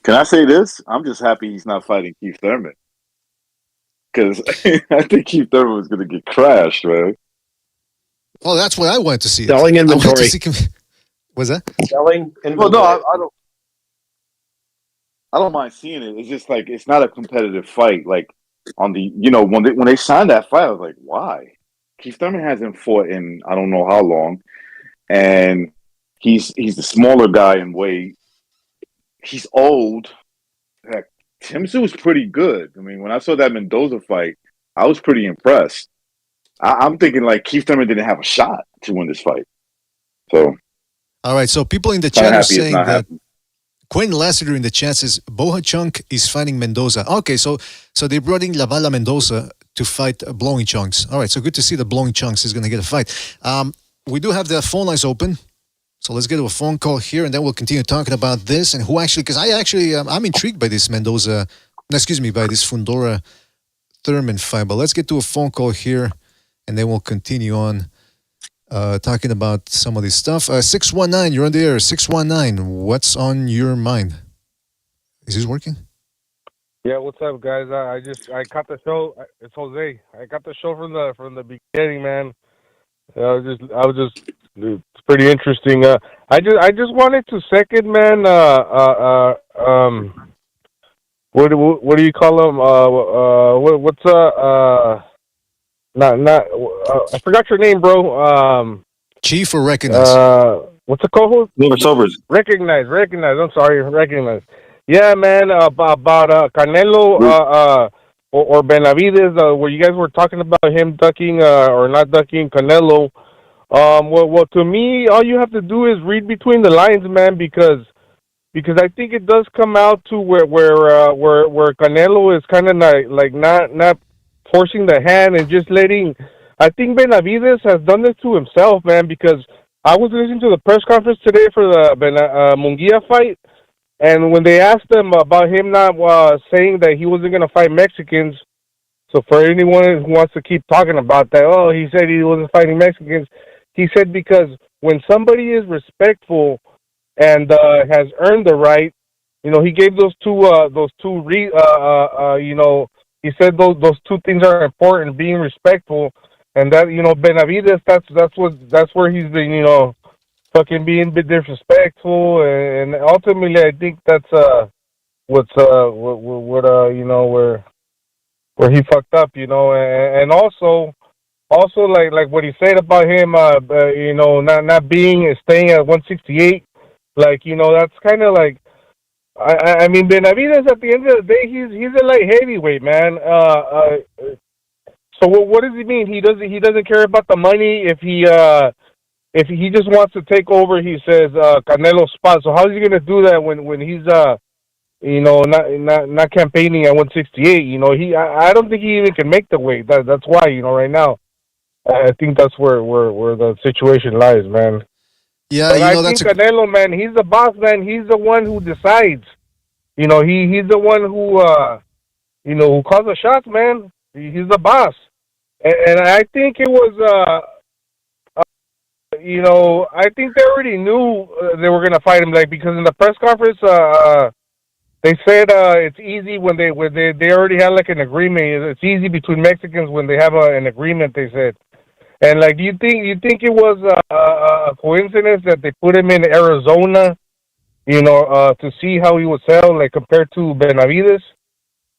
Can I say this? I'm just happy he's not fighting Keith Thurman. Because I think Keith Thurman was going to get crashed, man. Oh, that's what I wanted to see. Selling inventory. Was that? Selling inventory. Well, no, I don't mind seeing it. It's just like, it's not a competitive fight. Like, on the, when they signed that fight, I was like, why? Keith Thurman hasn't fought in I don't know how long. And he's the smaller guy in weight. He's old. Heck, Tim Tszyu was pretty good. I mean, when I saw that Mendoza fight, I was pretty impressed. I'm thinking like Keith Thurman didn't have a shot to win this fight. So, all right. So people in the chat are saying that Quentin Lassiter in the chat says Boha Chunk is fighting Mendoza. Okay, so they brought in Lavala Mendoza to fight Blowing Chunks. All right, so good to see that Blowing Chunks is going to get a fight. We do have the phone lines open. So let's get to a phone call here, and then we'll continue talking about this and who actually, because I'm intrigued by this by this Fundora Thurman fight. But let's get to a phone call here, and then we'll continue on talking about some of this stuff. 619, you're on the air. 619, what's on your mind? Is this working? Yeah, what's up, guys? I caught the show. It's Jose. I got the show from the beginning, man. I was just, dude, it's pretty interesting. I just wanted to second, man. What do you call them? I forgot your name, bro. Chief or Recognize? What's the co-host? Sobers. Recognize. I'm sorry, Recognize. Yeah, man. About Canelo or Benavidez, where you guys were talking about him ducking or not ducking Canelo. Well, to me, all you have to do is read between the lines, man, because I think it does come out to where Canelo is kind of not forcing the hand and just letting. I think Benavidez has done this to himself, man, because I was listening to the press conference today for the Munguia fight, and when they asked him about him not saying that he wasn't going to fight Mexicans, so for anyone who wants to keep talking about that, he said he wasn't fighting Mexicans, he said because when somebody is respectful and has earned the right, he gave those two he said those two things are important, being respectful, and that, Benavidez, that's where he's been, fucking being a bit disrespectful, and ultimately I think that's where he fucked up, and also like what he said about him, staying at 168, that's kind of like, I mean, Benavidez at the end of the day, he's a light heavyweight, man. So what does he mean? He doesn't care about the money. If he just wants to take over, he says Canelo's spot. So how is he going to do that when he's not campaigning at 168? I don't think he even can make the weight. That's why right now I think that's where the situation lies, man. Yeah, but I think Canelo, man, he's the boss, man. He's the one who decides. He's the one who who calls the shots, man. He's the boss, and I think it was I think they already knew they were gonna fight him, because in the press conference they said it's easy when they already had an agreement. It's easy between Mexicans when they have an agreement, they said. And do you think it was a coincidence that they put him in Arizona, to see how he would sell, compared to Benavidez?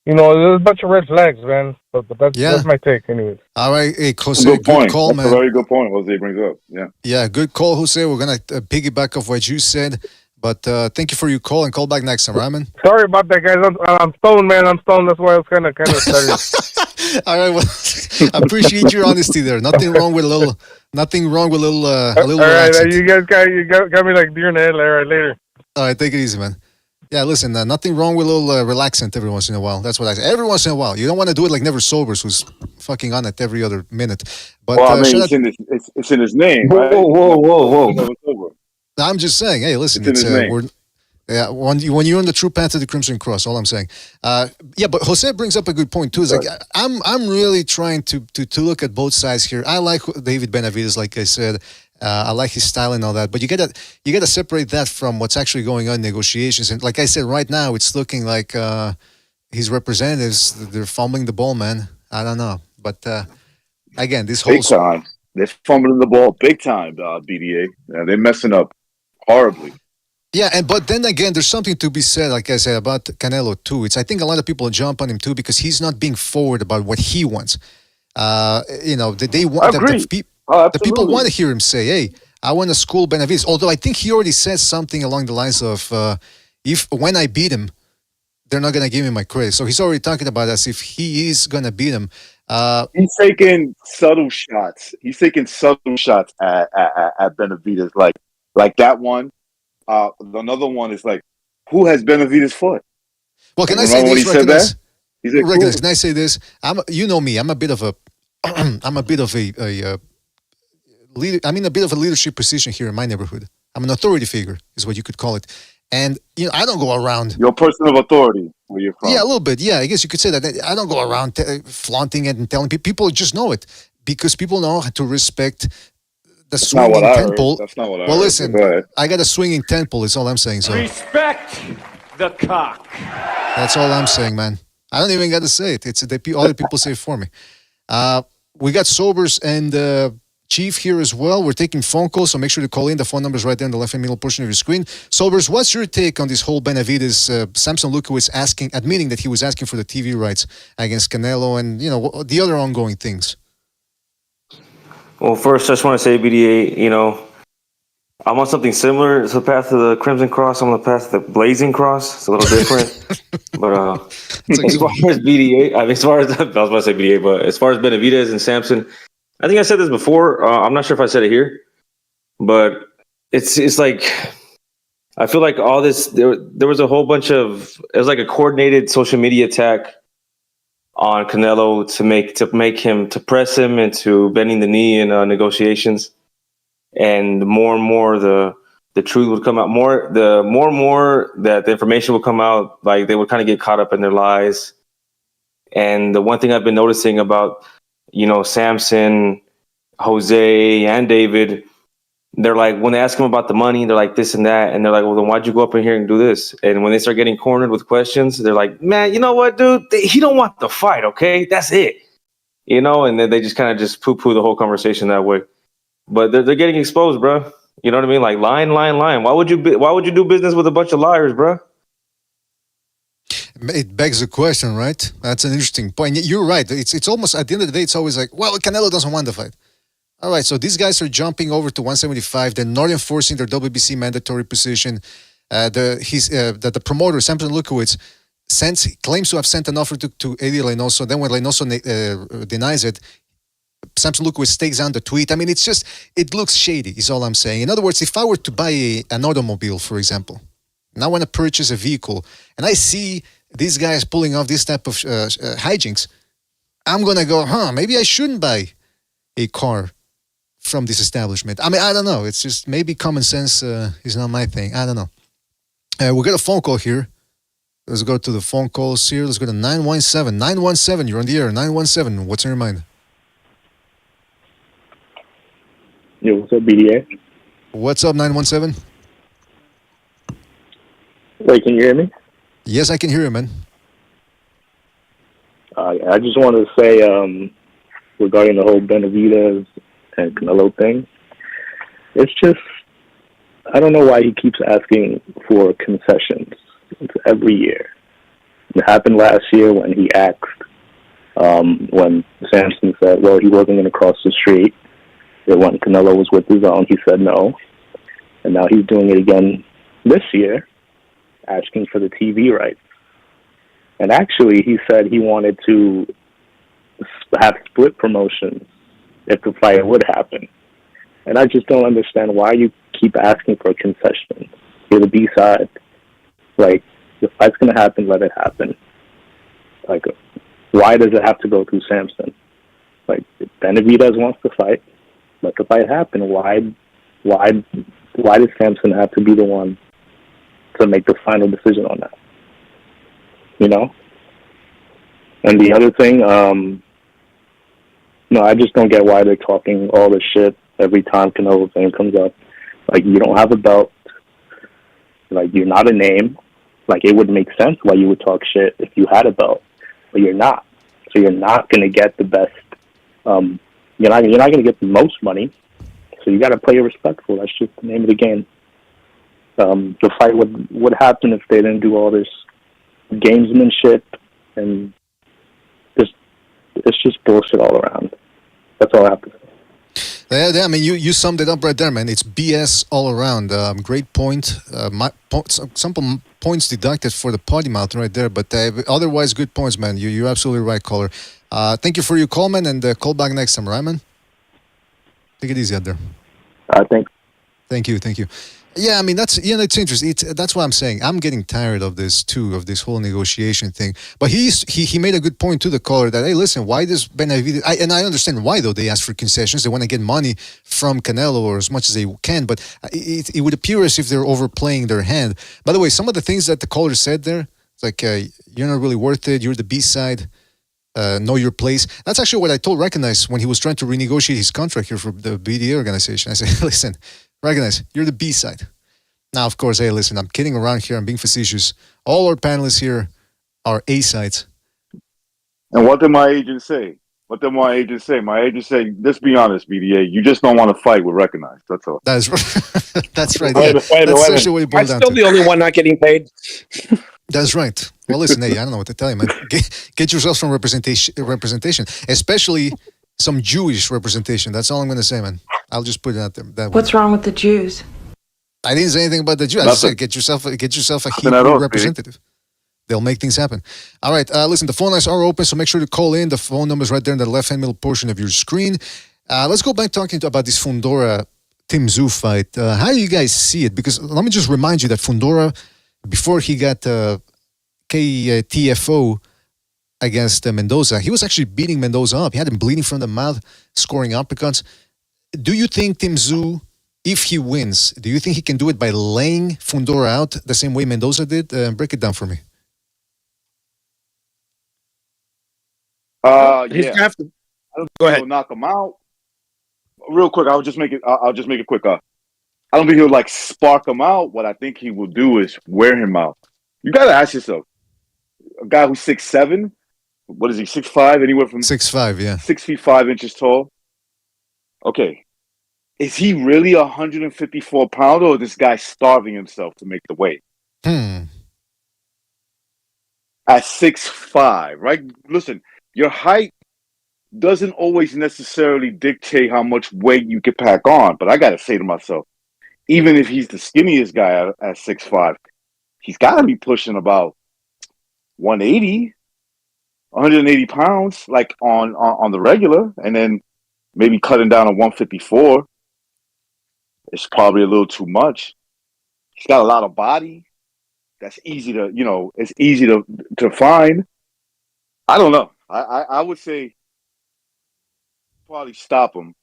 There's a bunch of red flags, man. But that's my take, anyways. All right, hey, Jose, good point. Call, that's man. a very good point Jose brings up. Yeah. Yeah, good call, Jose. We're gonna piggyback off what you said, but thank you for your call, and call back next time, right, man? Sorry about that, guys. I'm stoned, man. I'm stoned. That's why I was kind of started. All right, well, I appreciate your honesty there. Nothing wrong with a little. All right, accent. You guys got me like deer in the headlight. All right, later. All right, take it easy, man. Yeah, listen, nothing wrong with a little relaxant every once in a while. That's what I say. Every once in a while. You don't want to do it like Never Sobers, who's fucking on it every other minute. But well, I mean, it's in his name, right? Whoa. I'm just saying, hey, listen, it's in his name. When you're on the true path of the Crimson Cross, all I'm saying. Yeah, but Jose brings up a good point too. It's like I'm really trying to look at both sides here. I like David Benavidez, like I said. I like his style and all that, but you gotta separate that from what's actually going on in negotiations. And like I said, right now it's looking like his representatives, they're fumbling the ball, man. I don't know, but again, this whole big time, they're fumbling the ball big time, BDA. They're messing up horribly. Yeah, but then again, there's something to be said, like I said, about Canelo too. I think a lot of people jump on him too because he's not being forward about what he wants. They want the people want to hear him say, "Hey, I want to school Benavidez." Although I think he already said something along the lines of, when I beat him, they're not gonna give me my credit." So he's already talking about as if he is gonna beat him. He's taking subtle shots. At Benavidez, like that one. Another one is like, who has Benavidez fought? Well, can I say this? Regulus, can I say this? You know me. I'm a bit of a leadership position here in my neighborhood. I'm an authority figure, is what you could call it. And I don't go around. You're a person of authority where you're from. Yeah, a little bit. Yeah, I guess you could say that. I don't go around flaunting it and telling people. People just know it because people know how to respect the swinging temple. That's not what I heard. Well, listen, I got a swinging temple. Is all I'm saying. So respect the cock. That's all I'm saying, man. I don't even got to say it. It's other people say it for me. We got Sobers and Chief here as well. We're taking phone calls, so make sure to call in. The phone number is right there in the left-hand middle portion of your screen. Sobers, what's your take on this whole Benavidez, Sampson Lewkowicz admitting that he was asking for the TV rights against Canelo and, the other ongoing things? Well, first, I just want to say, BDA, I'm on something similar. It's the path of the Crimson Cross. I'm on the path of the Blazing Cross. It's a little different. But as far as BDA, I was about to say BDA, but as far as Benavidez and Sampson, I think I said this before. I'm not sure if I said it here, but it's like, I feel like all this, there was a whole bunch of, it was like a coordinated social media attack on Canelo to press him into bending the knee in negotiations. And the more and more the truth would come out, the more and more that the information would come out, like they would kind of get caught up in their lies. And the one thing I've been noticing about, Sampson, Jose, and David, they're like, when they ask them about the money, they're like this and that. And they're like, well, then why'd you go up in here and do this? And when they start getting cornered with questions, they're like, man, you know what, dude? He don't want the fight, okay? That's it. And then they just kind of just poo-poo the whole conversation that way. But they're getting exposed, bro. You know what I mean? Like lying. Why would you do business with a bunch of liars, bro? It begs the question, right? That's an interesting point. You're right. It's almost at the end of the day, it's always like, well, Canelo doesn't want the fight. All right, so these guys are jumping over to 175. They're not enforcing their WBC mandatory position. The promoter, Sampson Lewkowicz, claims to have sent an offer to Eddie Reynoso. Then when Reynoso denies it, Sampson Lewkowicz takes down the tweet. I mean, it looks shady, is all I'm saying. In other words, if I were to buy an automobile, for example, and I want to purchase a vehicle, and I see these guys pulling off this type of hijinks, I'm going to go, maybe I shouldn't buy a car from this establishment. I mean, I don't know. It's just maybe common sense is not my thing. I don't know. We got a phone call here. Let's go to the phone calls here. Let's go to 917. 917, you're on the air. 917, what's in your mind? Yo, what's up, BDA? What's up, 917? Wait, can you hear me? Yes, I can hear you, man. I just wanted to say regarding the whole Benavidez and Canelo thing, it's just, I don't know why he keeps asking for concessions. It's every year. It happened last year when he asked, when Sampson said, well, he wasn't going to cross the street. That when Canelo was with his own, he said no. And now he's doing it again this year, asking for the TV rights. And actually, he said he wanted to have split promotions if the fight would happen. And I just don't understand why you keep asking for concessions. You're the B side. Like, the fight's gonna happen, let it happen. Like, why does it have to go through Sampson? Like, if Benavidez wants to fight, let the fight happen. Why does Sampson have to be the one to make the final decision on that? You know? And the other thing, no, I just don't get why they're talking all this shit every time Canelo's name comes up. Like, you don't have a belt. Like, you're not a name. Like, it would make sense why you would talk shit if you had a belt, but you're not. So you're not going to get the best. You're not going to get the most money. So you got to play it respectful. That's just the name of the game. The fight would happen if they didn't do all this gamesmanship, and it's just bullshit all around. That's all I have to say. Yeah, I mean, you summed it up right there, man. It's BS all around. Great point. Some points deducted for the potty mouth right there, but otherwise good points, man. You're absolutely right, caller. Thank you for your call, man, and call back next time, right, man? Take it easy out there. Thank you. Yeah, I mean, it's interesting. That's what I'm saying. I'm getting tired of this too, of this whole negotiation thing. But he made a good point to the caller that, hey, listen, why does Benavidez? And I understand why, though. They ask for concessions. They want to get money from Canelo, or as much as they can. But it would appear as if they're overplaying their hand. By the way, some of the things that the caller said there, it's like, you're not really worth it. You're the B side. Know your place. That's actually what I told Recognize when he was trying to renegotiate his contract here for the BDA organization. I said, listen, Recognize, you're the B side. Now, of course, hey, listen, I'm kidding around here. I'm being facetious. All our panelists here are A sides. And what did my agent say? My agent said, let's be honest, BDA, you just don't want to fight with Recognize. That's all. That's right. That's right. Wait a minute. I'm still the only one not getting paid. That's right. Well, listen, hey, I don't know what to tell you, man. Get yourself some representation, especially some Jewish representation. That's all I'm going to say, man. I'll just put it out there. What's wrong with the Jews? I didn't say anything about the Jews. I just said get yourself a Hebrew representative. They'll make things happen. All right, listen, the phone lines are open, so make sure to call in. The phone number is right there in the left-hand middle portion of your screen. Let's go back talking about this Fundora Tszyu fight. How do you guys see it? Because let me just remind you that Fundora, before he got KTFO against Mendoza, he was actually beating Mendoza up. He had him bleeding from the mouth, scoring uppercuts. Do you think Tszyu, if he wins, do you think he can do it by laying Fundora out the same way Mendoza did? Break it down for me. Yeah. Go ahead. Knock him out real quick. I'll just make it quick. I don't think he'll like spark him out. What I think he will do is wear him out. You got to ask yourself, a guy who's 6'7", what is he, 6'5", anywhere from 6'5", yeah, 6 feet 5 inches tall. Okay, is he really 154 pounder, or this guy starving himself to make the weight? At 6'5", right? Listen, your height doesn't always necessarily dictate how much weight you can pack on. But I got to say to myself, even if he's the skinniest guy at 6'5", he's got to be pushing about 180 pounds, like on the regular, and then maybe cutting down to 154. It's probably a little too much. He's got a lot of body. That's easy to, it's easy to find. I don't know. I would say probably stop him.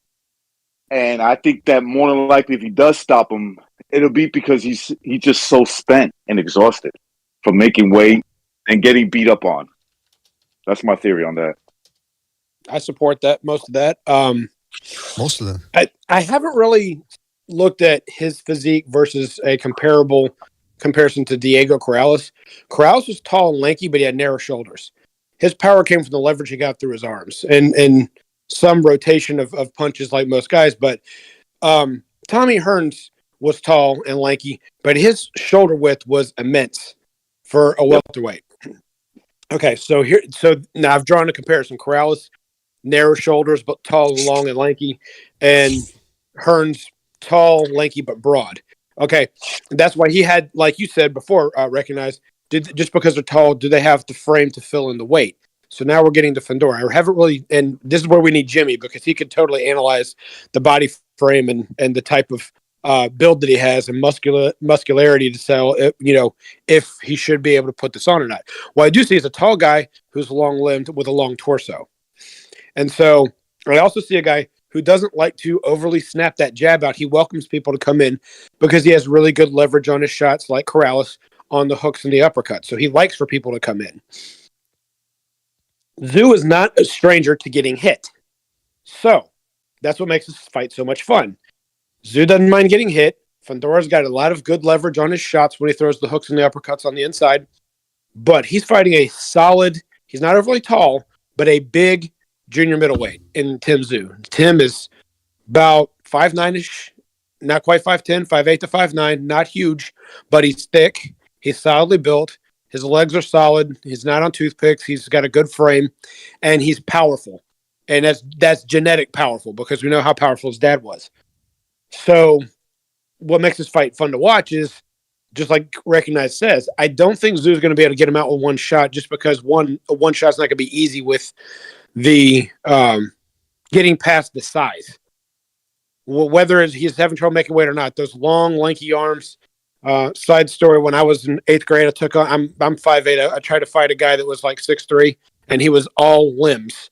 And I think that more than likely, if he does stop him, it'll be because he's just so spent and exhausted from making weight and getting beat up on. That's my theory on that. I support that. Most of that. Most of them. I haven't really looked at his physique versus a comparison to Diego Corrales. Corrales was tall and lanky, but he had narrow shoulders. His power came from the leverage he got through his arms and some rotation of punches like most guys. But Tommy Hearns was tall and lanky, but his shoulder width was immense for a welterweight. Okay, so now I've drawn a comparison. Corrales, narrow shoulders, but tall and long and lanky, and Hearns, tall, lanky, but broad. Okay, that's why he had, like you said before, recognized, just because they're tall, do they have the frame to fill in the weight? So now we're getting to Fundora. I haven't really, and this is where we need Jimmy, because he could totally analyze the body frame and the type of build that he has and muscularity to sell, if he should be able to put this on or not. What I do see is a tall guy who's long-limbed with a long torso. And so I also see a guy who doesn't like to overly snap that jab out. He welcomes people to come in because he has really good leverage on his shots, like Corrales, on the hooks and the uppercuts. So he likes for people to come in. Tszyu is not a stranger to getting hit. So that's what makes this fight so much fun. Tszyu doesn't mind getting hit. Fundora's got a lot of good leverage on his shots when he throws the hooks and the uppercuts on the inside. But he's fighting a solid, he's not overly tall, but a big junior middleweight in Tim Tszyu. Tim is about 5'9"-ish, not quite 5'10", 5'8" to 5'9", not huge, but he's thick. He's solidly built. His legs are solid. He's not on toothpicks. He's got a good frame, and he's powerful. And that's genetic powerful because we know how powerful his dad was. So what makes this fight fun to watch is, just like Recognize says, I don't think Tszyu is going to be able to get him out with one shot just because one shot's not going to be easy with the getting past the size. Whether he's having trouble making weight or not, those long, lanky arms. Side story, when I was in 8th grade, I'm 5'8". I tried to fight a guy that was like 6'3", and he was all limbs.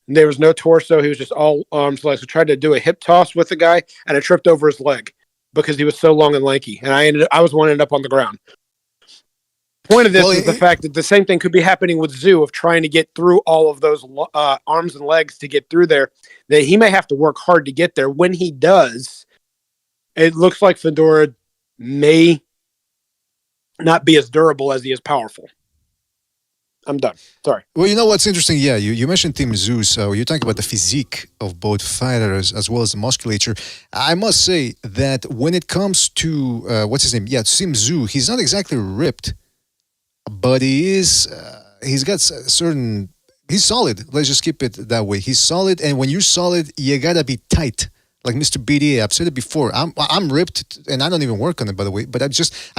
There was no torso. He was just all arms, legs. I tried to do a hip toss with the guy, and I tripped over his leg because he was so long and lanky, and I was one end up on the ground. Point of this is the fact that the same thing could be happening with Tszyu of trying to get through all of those arms and legs to get through there. That he may have to work hard to get there. When he does, it looks like Fundora may not be as durable as he is powerful. I'm done. Sorry. Well, you know what's interesting? Yeah, you mentioned Tim Tszyu, so you're talking about the physique of both fighters as well as the musculature. I must say that when it comes to, what's his name? Yeah, Tim Tszyu, he's not exactly ripped, but he is, he's got certain, he's solid. Let's just keep it that way. He's solid, and when you're solid, you gotta be tight. Like Mr. BDA, I've said it before. I'm ripped, and I don't even work on it, by the way. But I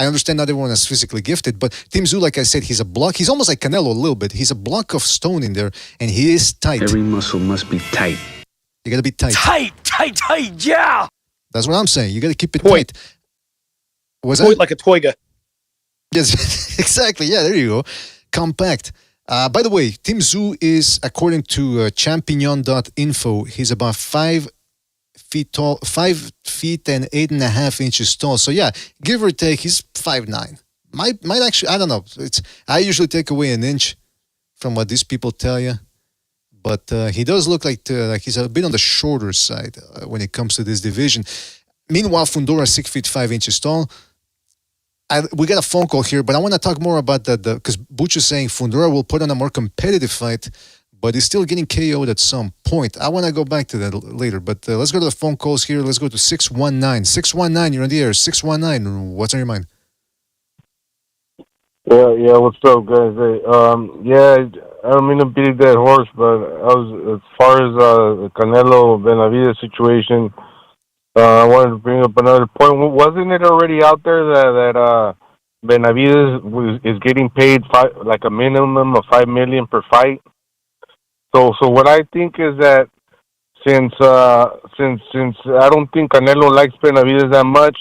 understand not everyone is physically gifted. But Tim Tszyu, like I said, he's a block. He's almost like Canelo a little bit. He's a block of stone in there, and he is tight. Every muscle must be tight. You gotta be tight. Tight, yeah. That's what I'm saying. You gotta keep it tight. Was that like a toiga? Yes, exactly. Yeah, there you go. Compact. By the way, Tim Tszyu is, according to Champignon.info, he's about 5 feet tall, 5 feet and 8.5 inches tall. So yeah, give or take, he's 5'9". Might actually, I don't know. I usually take away an inch from what these people tell you, but he does look like he's a bit on the shorter side when it comes to this division. Meanwhile, Fundora 6 feet 5 inches tall. We got a phone call here, but I want to talk more about that because Butch is saying Fundora will put on a more competitive fight, but he's still getting KO'd at some point. I want to go back to that later, but let's go to the phone calls here. Let's go to 619. 619, you're on the air. 619, what's on your mind? Yeah, what's up, guys? Hey, I don't mean to beat a dead horse, but as far as the Canelo Benavidez situation, I wanted to bring up another point. Wasn't it already out there that Benavidez is getting paid like a minimum of $5 million per fight? So what I think is that since I don't think Canelo likes Benavidez that much,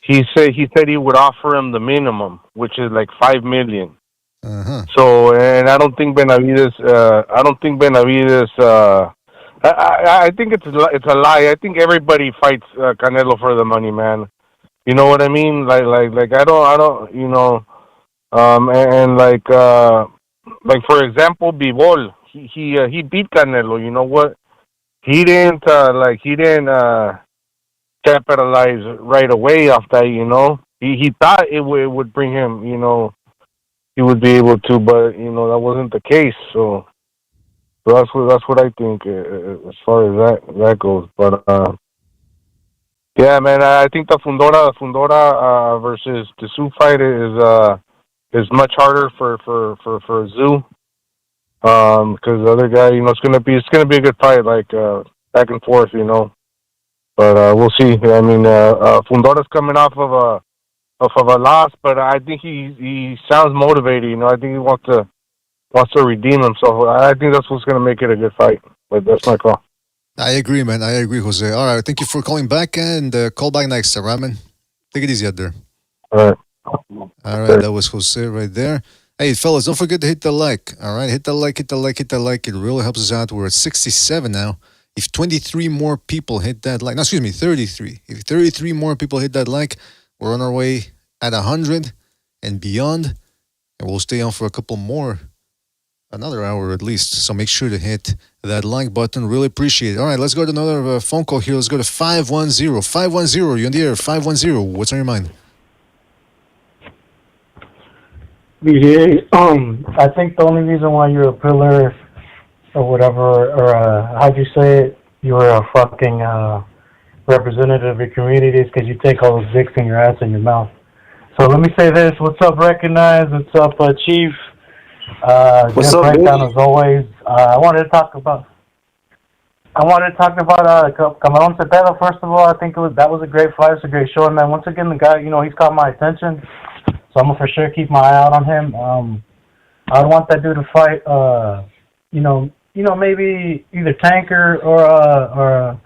he said he would offer him the minimum, which is like $5 million. Uh-huh. So, and I don't think Benavidez. I think it's a lie. I think everybody fights Canelo for the money, man. You know what I mean? Like I don't, you know, and like for example, Bivol, he beat Canelo. You know what? He didn't capitalize right away off that. You know, he thought it would bring him. You know, he would be able to, but you know that wasn't the case. So that's what I think as far as that goes. But yeah, man, I think the Fundora versus the Tszyu fight is much harder for Tszyu. Because the other guy, you know, it's gonna be a good fight, like back and forth, you know. But we'll see. I mean, Fundora's coming off of a loss, but I think he sounds motivated. You know, I think he wants to redeem himself. I think that's what's gonna make it a good fight. But that's my call. I agree, man. I agree, Jose. All right, thank you for calling back and call back next time, right, man? Take it easy out there. All right. All right, that was Jose right there. Hey, fellas, don't forget to hit the like. All right, hit the like, hit the like, hit the like. It really helps us out. We're at 67 now. If 23 more people hit that like, no, excuse me, 33. If 33 more people hit that like, we're on our way at 100 and beyond. And we'll stay on for a couple more, another hour at least. So make sure to hit that like button. Really appreciate it. All right, let's go to another phone call here. Let's go to 510. 510, you're on the air. 510, what's on your mind? BDA, I think the only reason why you're a pillar or whatever, or how'd you say it? You're a fucking representative of your community is because you take all those dicks in your ass and your mouth. So let me say this. What's up, Recognize? What's up, Chief? What's up, breakdown as always. I wanted to talk about Cameron Zepeda. First of all, I think that was a great fight. It's a great show, man. Once again, the guy, he's caught my attention. So I'm gonna for sure keep my eye out on him. I'd want that dude to fight. Maybe either Tanker or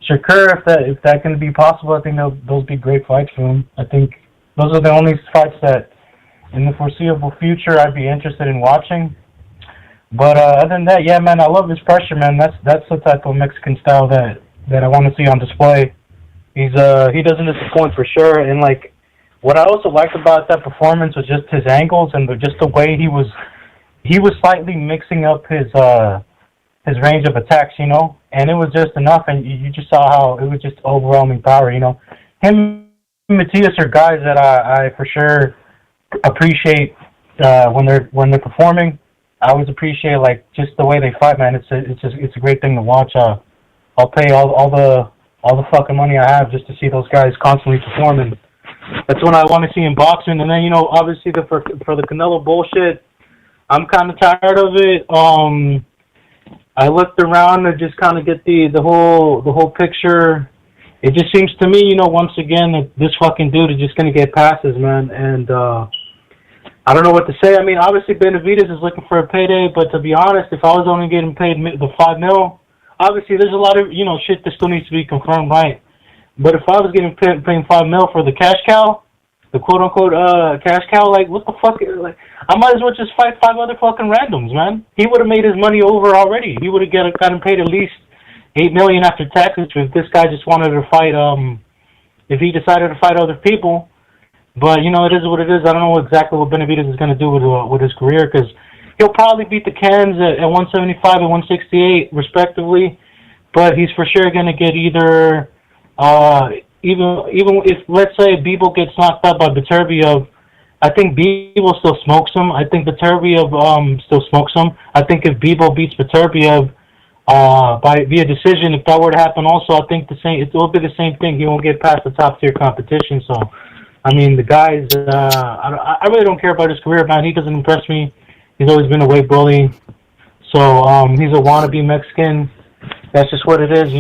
Shakur if that can be possible. I think those be great fights for him. I think those are the only fights that in the foreseeable future I'd be interested in watching. But other than that, yeah, man, I love his pressure, man. That's the type of Mexican style that I want to see on display. He doesn't disappoint for sure, and like. What I also liked about that performance was just his angles and just the way he was slightly mixing up his range of attacks, and it was just enough, and you just saw how it was just overwhelming power, Him and Matias are guys that I for sure appreciate when they're performing. I always appreciate like just the way they fight, man. It's a great thing to watch. I'll pay all the fucking money I have just to see those guys constantly performing. That's what I want to see in boxing. And then, obviously for the Canelo bullshit, I'm kind of tired of it. I looked around to just kind of get the whole picture. It just seems to me, once again, that this fucking dude is just going to get passes, man. And I don't know what to say. I mean, obviously Benavidez is looking for a payday, but to be honest, if I was only getting paid the $5 million, obviously there's a lot of, shit that still needs to be confirmed, right? But if I was getting paid $5 million for the cash cow, the quote-unquote cash cow, like, what the fuck? Like, I might as well just fight 5 other fucking randoms, man. He would have made his money over already. He would have gotten paid at least $8 million after taxes if this guy just wanted to fight, if he decided to fight other people. But, it is what it is. I don't know exactly what Benavidez is going to do with his career, because he'll probably beat the Cans at 175 and 168, respectively. But he's for sure going to get either... even if, let's say, Bebo gets knocked out by Beterbiev, I think Bebo still smokes him. I think Beterbiev still smokes him. I think if Bebo beats Beterbiev via decision, if that were to happen also, I think it will be the same thing. He won't get past the top tier competition. So, I mean, the guys, I really don't care about his career, man. He doesn't impress me. He's always been a weight bully. So, he's a wannabe Mexican. That's just what it is,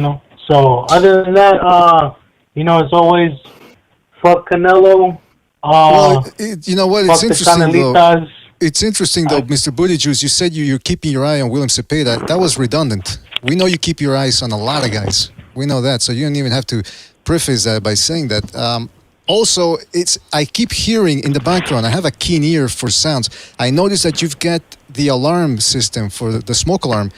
So, other than that, as always, fuck Canelo. You know what? It's interesting, though. It's interesting, though, Mr. Buttigieg. You said you're keeping your eye on William Zepeda. That was redundant. We know you keep your eyes on a lot of guys. We know that. So you don't even have to preface that by saying that. Also, I keep hearing in the background, I have a keen ear for sounds. I noticed that you've got the alarm system for the smoke alarm.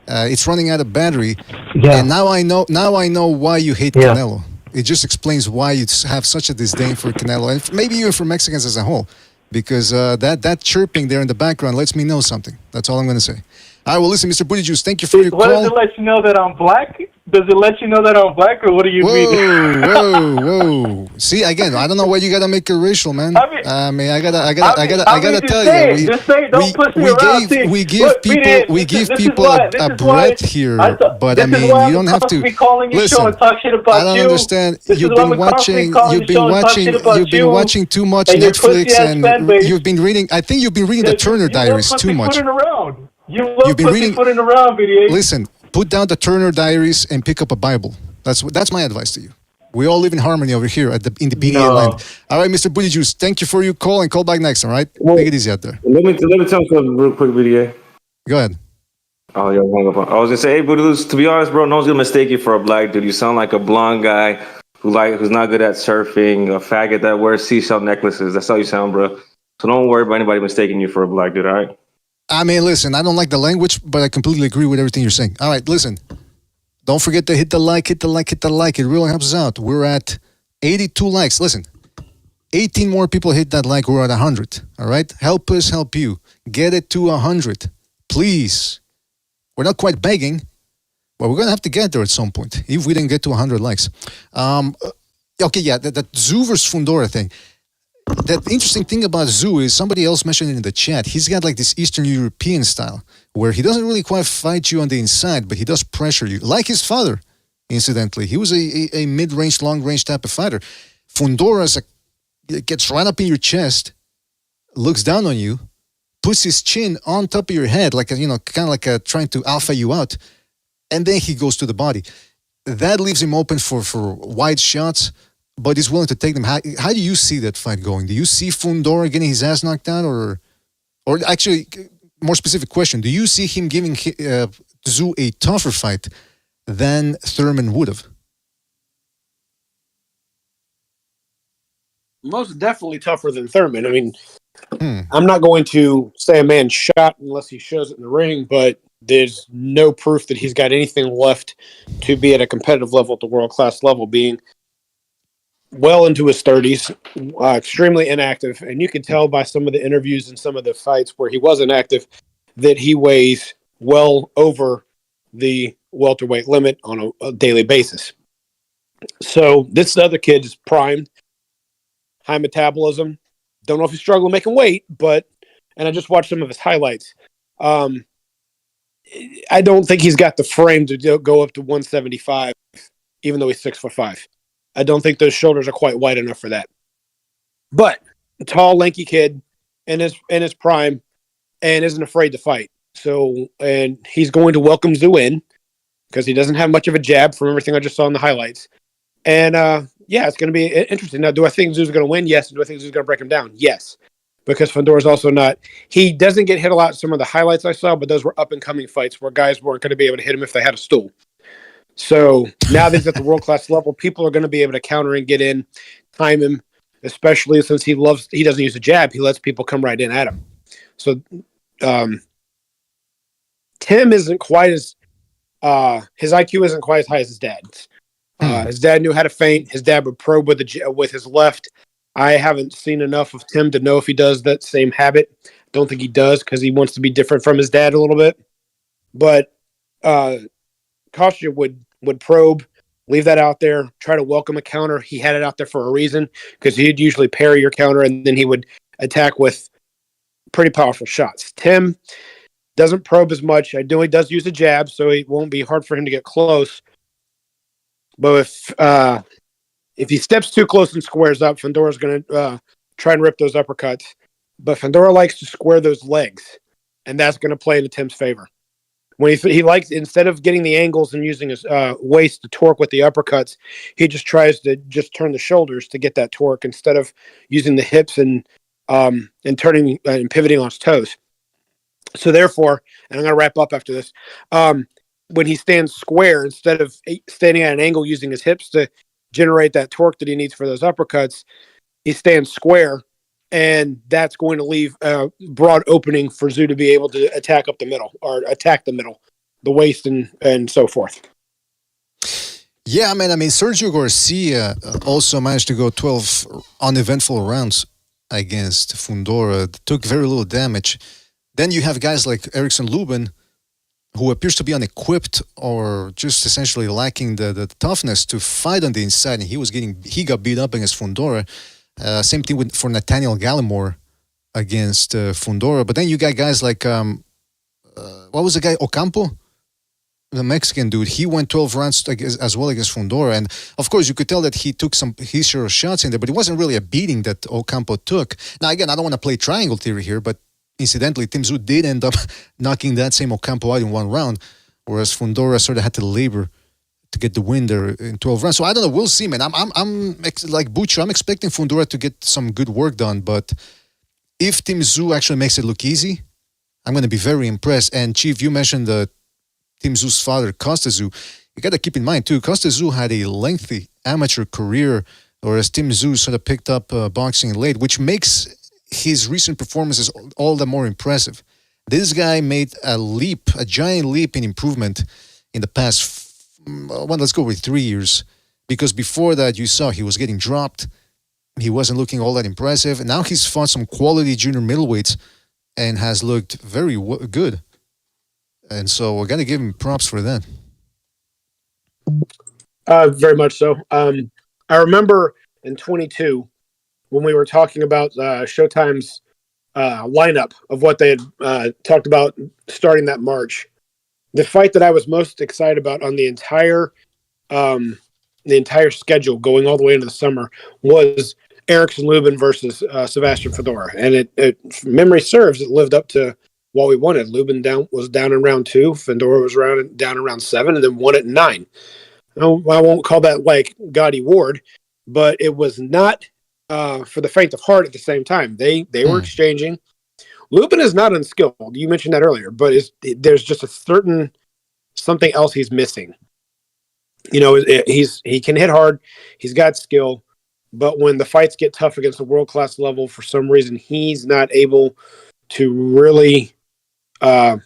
It's running out of battery. Yeah. And now I know why you hate Canelo. It just explains why you have such a disdain for Canelo, and maybe even for Mexicans as a whole, because that chirping there in the background lets me know something. That's all I'm going to say. All right, well, listen, Mr. Buttigieg, thank you for your call. What does it let you know that I'm black? Does it let you know that I'm black, or what do you mean? Whoa! See, again, I don't know why you gotta make it racial, man. I mean, I gotta tell you, we give people a breath here, but I mean, you don't have to listen. I don't understand. You've been watching too much Netflix, and you've been reading. I think you've been reading the Turner Diaries too much. You've been reading. Listen. Put down the Turner Diaries and pick up a Bible. That's my advice to you. We all live in harmony over here in the BDA land. All right, Mr. Buttigieg, thank you for your call, and call back next, all right? Take it easy out there. Let me tell you something real quick, BDA. Go ahead. Oh, yeah, I was gonna say, hey, Voodoo, to be honest, bro, no one's gonna mistake you for a black dude. You sound like a blonde guy who's not good at surfing, a faggot that wears seashell necklaces. That's how you sound, bro. So don't worry about anybody mistaking you for a black dude, all right? I mean, listen, I don't like the language, but I completely agree with everything you're saying. All right, listen. Don't forget to hit the like. It really helps us out. We're at 82 likes. Listen, 18 more people hit that like. We're at 100. All right? Help us help you. Get it to 100. Please. We're not quite begging, but we're going to have to get there at some point if we didn't get to 100 likes. Okay, yeah, that Tszyu versus Fundora thing. The interesting thing about Tszyu is somebody else mentioned it in the chat. He's got like this Eastern European style where he doesn't really quite fight you on the inside, but he does pressure you. Like his father, incidentally. He was a mid-range, long-range type of fighter. Fundora gets right up in your chest, looks down on you, puts his chin on top of your head, like kind of like trying to alpha you out, and then he goes to the body. That leaves him open for wide shots, but he's willing to take them. How do you see that fight going? Do you see Fundora getting his ass knocked out, or actually, more specific question: do you see him giving Tszyu a tougher fight than Thurman would have? Most definitely tougher than Thurman. I mean, I'm not going to say a man's shot unless he shows it in the ring, but there's no proof that he's got anything left to be at a competitive level at the world-class level, being well into his 30s, extremely inactive. And you can tell by some of the interviews and some of the fights where he was inactive that he weighs well over the welterweight limit on a daily basis. So this other kid is primed, high metabolism. Don't know if he's struggling making weight, and I just watched some of his highlights. I don't think he's got the frame to go up to 175, even though he's 6'5". I don't think those shoulders are quite wide enough for that. But a tall, lanky kid in his prime and isn't afraid to fight. So, and he's going to welcome Tszyu in because he doesn't have much of a jab from everything I just saw in the highlights. And yeah, it's going to be interesting. Now, do I think Tszyu's going to win? Yes. Do I think Tszyu's going to break him down? Yes. Because Fundora's also not. He doesn't get hit a lot. Some of the highlights I saw, but those were up and coming fights where guys weren't going to be able to hit him if they had a stool. So now that he's at the world class level, people are going to be able to counter and get in, time him, especially since he doesn't use a jab. He lets people come right in at him. So Tim isn't quite as his IQ isn't quite as high as his dad's. His dad knew how to feint. His dad would probe with his left. I haven't seen enough of Tim to know if he does that same habit. Don't think he does because he wants to be different from his dad a little bit. But Kostya would probe, leave that out there, try to welcome a counter. He had it out there for a reason because he'd usually parry your counter and then he would attack with pretty powerful shots. Tim doesn't probe as much. I know he does use a jab, so it won't be hard for him to get close. But if he steps too close and squares up, Fundora's going to try and rip those uppercuts. But Fundora likes to square those legs, and that's going to play into Tim's favor. When he likes, instead of getting the angles and using his waist to torque with the uppercuts, he just tries to just turn the shoulders to get that torque instead of using the hips and turning and pivoting on his toes. So therefore, and I'm going to wrap up after this, when he stands square, instead of standing at an angle using his hips to generate that torque that he needs for those uppercuts, he stands square, and that's going to leave a broad opening for Tszyu to be able to attack up the middle or attack the middle, the waist, and so forth. Yeah, man. I mean, Sergio Garcia also managed to go 12 uneventful rounds against Fundora. Took very little damage. Then you have guys like Erickson Lubin, who appears to be unequipped or just essentially lacking the toughness to fight on the inside, and he got beat up against Fundora. Same thing for Nathaniel Gallimore against Fundora. But then you got guys like what was the guy, Ocampo, the Mexican dude. He went 12 rounds as well against Fundora, and of course you could tell that he took his share of shots in there, but it wasn't really a beating that Ocampo took. Now again, I don't want to play triangle theory here, but incidentally, Tim Tszyu did end up knocking that same Ocampo out in one round, whereas Fundora sort of had to labor to get the win there in 12 rounds. So I don't know. We'll see, man. I'm like Butcher. I'm expecting Fundora to get some good work done, but if Tim Tszyu actually makes it look easy, I'm going to be very impressed. And Chief, you mentioned the Tim Tszyu's father, Costa Tszyu. You got to keep in mind, too, Costa Tszyu had a lengthy amateur career, whereas Tim Tszyu sort of picked up boxing late, which makes his recent performances all the more impressive. This guy made a giant leap in improvement in the past, let's go with 3 years. Because before that, you saw he was getting dropped. He wasn't looking all that impressive. Now he's fought some quality junior middleweights and has looked very good. And so we're going to give him props for that. Very much so. I remember in 22 when we were talking about Showtime's lineup of what they had talked about starting that March. The fight that I was most excited about on the entire schedule going all the way into the summer was Erickson Lubin versus Sebastian Fundora. And it, if memory serves, it lived up to what we wanted. Lubin was down in round 2. Fundora was down in round 7 and then won it in 9. I won't call that like gaudy ward, but it was not for the faint of heart at the same time. They were exchanging. Lubin is not unskilled. You mentioned that earlier, but there's just a certain something else he's missing. You know, he can hit hard. He's got skill. But when the fights get tough against the world-class level, for some reason, he's not able to really to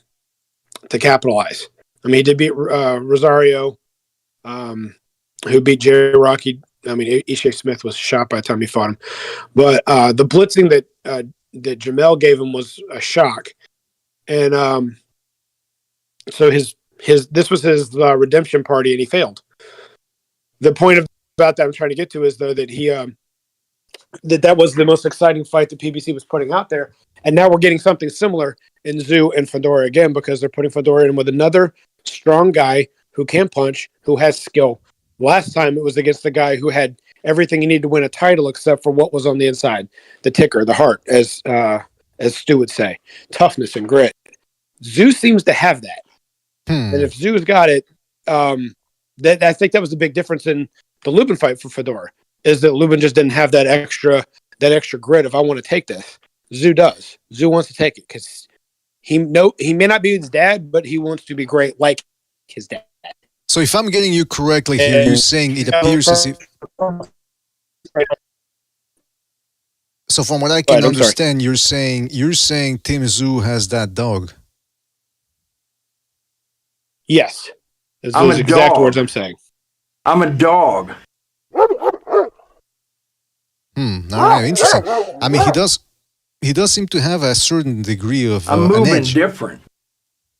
capitalize. I mean, he did beat Rosario, who beat Jerry Rocky. I mean, Ishe Smith was shot by the time he fought him. But the blitzing that Jamel gave him was a shock. And so this was his redemption party, and he failed. The point about that I'm trying to get to is, though, that he that was the most exciting fight that PBC was putting out there. And now we're getting something similar in Tszyu and Fundora again, because they're putting Fundora in with another strong guy who can punch, who has skill. Last time it was against the guy who had everything he needed to win a title except for what was on the inside, the ticker, the heart, as Stu would say, toughness and grit. Tszyu seems to have that. And if Tzew's got it, I think that was the big difference in the Lubin fight for Fundora, is that Lubin just didn't have that extra grit. If I want to take this, Tszyu does. Tszyu wants to take it because he may not be his dad, but he wants to be great like his dad. So if I'm getting you correctly here, you're saying it appears as if... So from what I can understand, you're saying Tim Tszyu has that dog. Yes. Those are the exact words I'm saying. I'm a dog. All right, interesting. I mean, he does seem to have a certain degree of I'm moving an edge. different.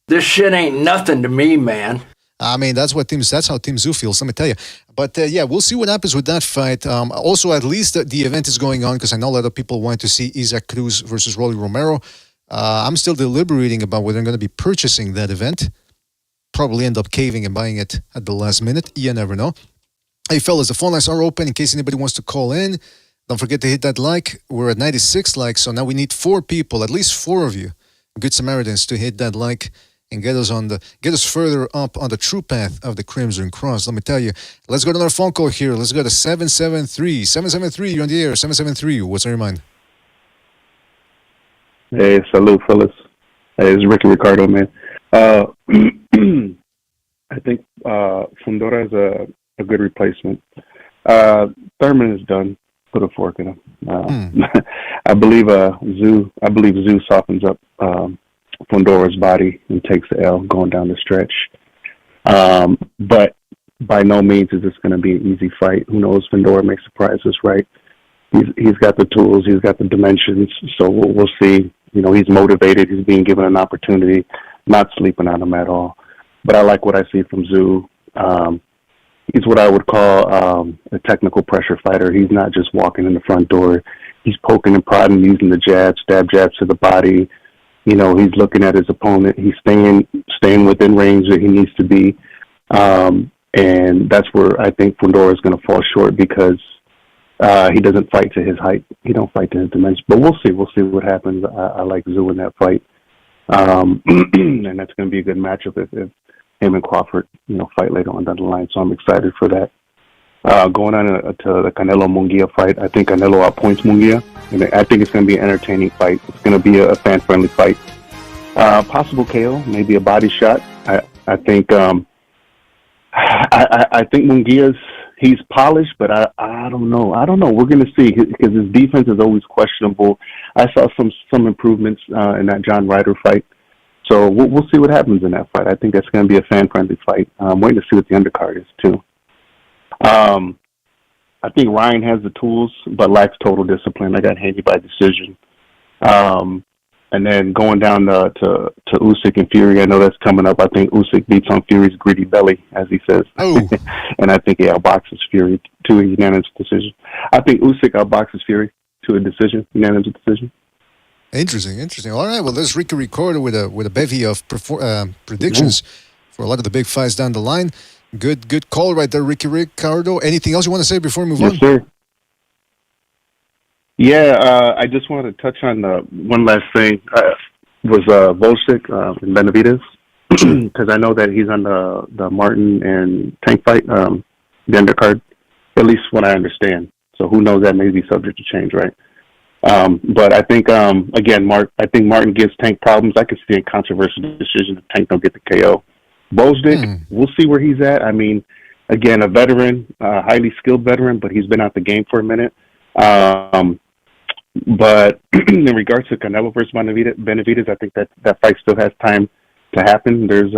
This shit ain't nothing to me, man. I mean, that's how Tim Tszyu feels, let me tell you. But yeah, we'll see what happens with that fight. Also, at least the event is going on, because I know a lot of people want to see Isaac Cruz versus Rolly Romero. I'm still deliberating about whether I'm going to be purchasing that event. Probably end up caving and buying it at the last minute. You never know. Hey, fellas, the phone lines are open in case anybody wants to call in. Don't forget to hit that like. We're at 96 likes, so now we need 4 people, at least 4 of you, good Samaritans, to hit that like and get us further up on the true path of the Crimson Cross. Let me tell you. Let's go to another phone call here. Let's go to 773. 773, you're on the air. 773, what's on your mind? Hey, salute, fellas. Hey, it's Ricky Ricardo, man. I think Fundora is a good replacement. Thurman is done. Put a fork in him. I believe Tszyu softens up Fundora's body and takes the L going down the stretch. But by no means is this going to be an easy fight. Who knows? Fundora may surprise us, right? He's got the tools. He's got the dimensions. So we'll see. You know, he's motivated. He's being given an opportunity. Not sleeping on him at all. But I like what I see from Tszyu. He's what I would call a technical pressure fighter. He's not just walking in the front door. He's poking and prodding, using the jabs to the body. You know, he's looking at his opponent. He's staying within range that he needs to be. And that's where I think Fundora is going to fall short, because he doesn't fight to his height. He don't fight to his dimension. But we'll see. We'll see what happens. I like Tszyu in that fight. And that's going to be a good matchup if him and Crawford, fight later on down the line. So I'm excited for that. Going on to the Canelo Munguia fight, I think Canelo outpoints Munguia, and I think it's going to be an entertaining fight. It's going to be a fan-friendly fight. Possible KO, maybe a body shot. I think I think Munguia's he's polished, but I don't know. We're gonna see because his defense is always questionable. I saw some improvements in that John Ryder fight, so we'll see what happens in that fight. I think that's gonna be a fan friendly fight. I'm waiting to see what the undercard is too. I think Ryan has the tools, but lacks total discipline. I got Haney by decision. And then going down to Usyk and Fury, I know that's coming up. I think Usyk beats on Fury's greedy belly, as he says. Oh. And I think he outboxes Fury to a unanimous decision. I think Usyk outboxes Fury to a decision, unanimous decision. Interesting. All right, well, there's Ricky Ricardo with a bevy of predictions for a lot of the big fights down the line. Good call right there, Ricky Ricardo. Anything else you want to say before we move on? Yes, sir. Yeah, I just wanted to touch on one last thing. Was Volchik and Benavidez, because I know that he's on the Martin and Tank fight, the undercard, at least what I understand. So who knows, that may be subject to change, right? But I think, again, I think Martin gives Tank problems. I could see a controversial decision if Tank don't get the KO. Bozdik, we'll see where he's at. I mean, again, a veteran, highly skilled veteran, but he's been out the game for a minute. But in regards to Canelo versus Benavidez, I think that fight still has time to happen. There's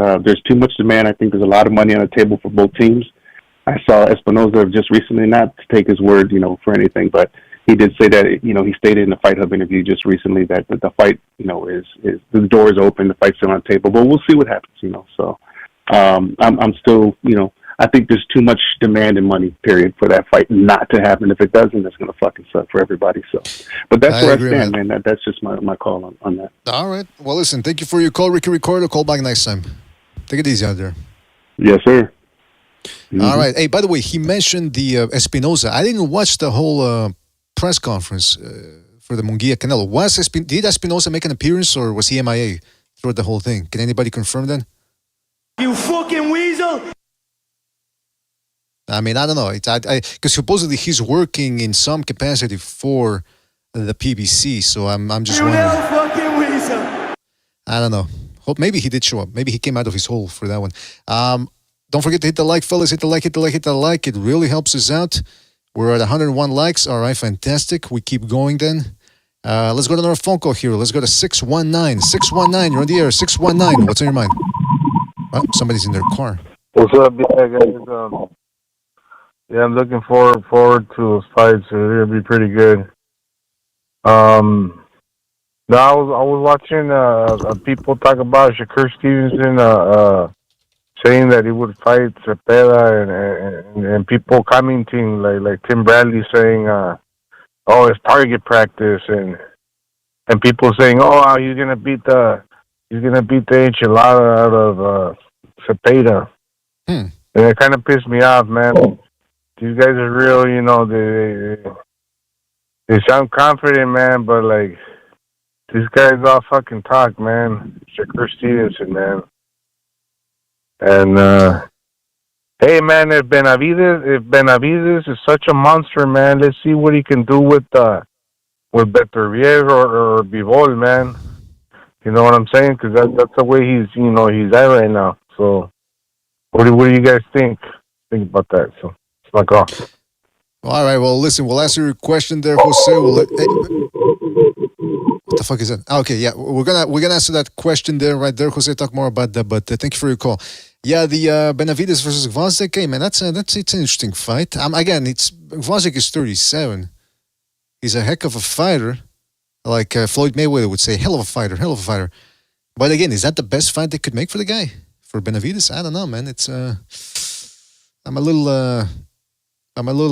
too much demand. I think there's a lot of money on the table for both teams. I saw Espinosa just recently, not to take his word, for anything, but he did say that, he stated in the Fight Hub interview just recently that the fight, is the door is open, the fight's still on the table, but we'll see what happens, So, I'm still, I think there's too much demand and money, period, for that fight not to happen. If it doesn't, it's going to fucking suck for everybody. So, but that's where I stand, man. That's just my call on that. All right. Well, listen, thank you for your call, Ricky Ricardo. Call back next time. Take it easy out there. Yes, sir. Mm-hmm. All right. Hey, by the way, he mentioned the Espinosa. I didn't watch the whole press conference for the Munguia Canelo. Did Espinosa make an appearance, or was he MIA throughout the whole thing? Can anybody confirm that? You fucking weasel! I mean, I don't know. Because supposedly he's working in some capacity for the PBC, so I'm just wondering. You fucking weasel! I don't know. Hope maybe he did show up. Maybe he came out of his hole for that one. Don't forget to hit the like, fellas. Hit the like. It really helps us out. We're at 101 likes. All right, fantastic. We keep going then. Let's go to another phone call here. Let's go to 619. 619, you're on the air. 619, what's on your mind? Oh, somebody's in their car. What's up, guys? Yeah, I'm looking forward to those fights. It'll be pretty good. No, I was watching people talk about Shakur Stevenson saying that he would fight Zepeda, and people commenting like Tim Bradley saying, "Oh, it's target practice," and people saying, "Oh, he's gonna beat the enchilada out of Zepeda," and it kind of pissed me off, man. These guys are real, they sound confident, man, but like these guys all fucking talk, man. Shakur Stevenson, man. And hey, man, if Benavidez is such a monster, man, let's see what he can do with Beterbiev or Bivol, man. You know what I'm saying? Because that's the way he's at right now. So, what do you guys think about that? So, it's my call. All right. Well, listen, we'll answer your question there, Jose. What the fuck is that? Okay, yeah, we're gonna answer that question there, right there, Jose. Talk more about that, but thank you for your call. Yeah, the Benavidez versus Gvozdyk. Hey, man, it's an interesting fight. Again, Gvozdyk is 37. He's a heck of a fighter, like Floyd Mayweather would say, hell of a fighter. But again, is that the best fight they could make for the guy? For Benavidez? I don't know, man. It's I'm a little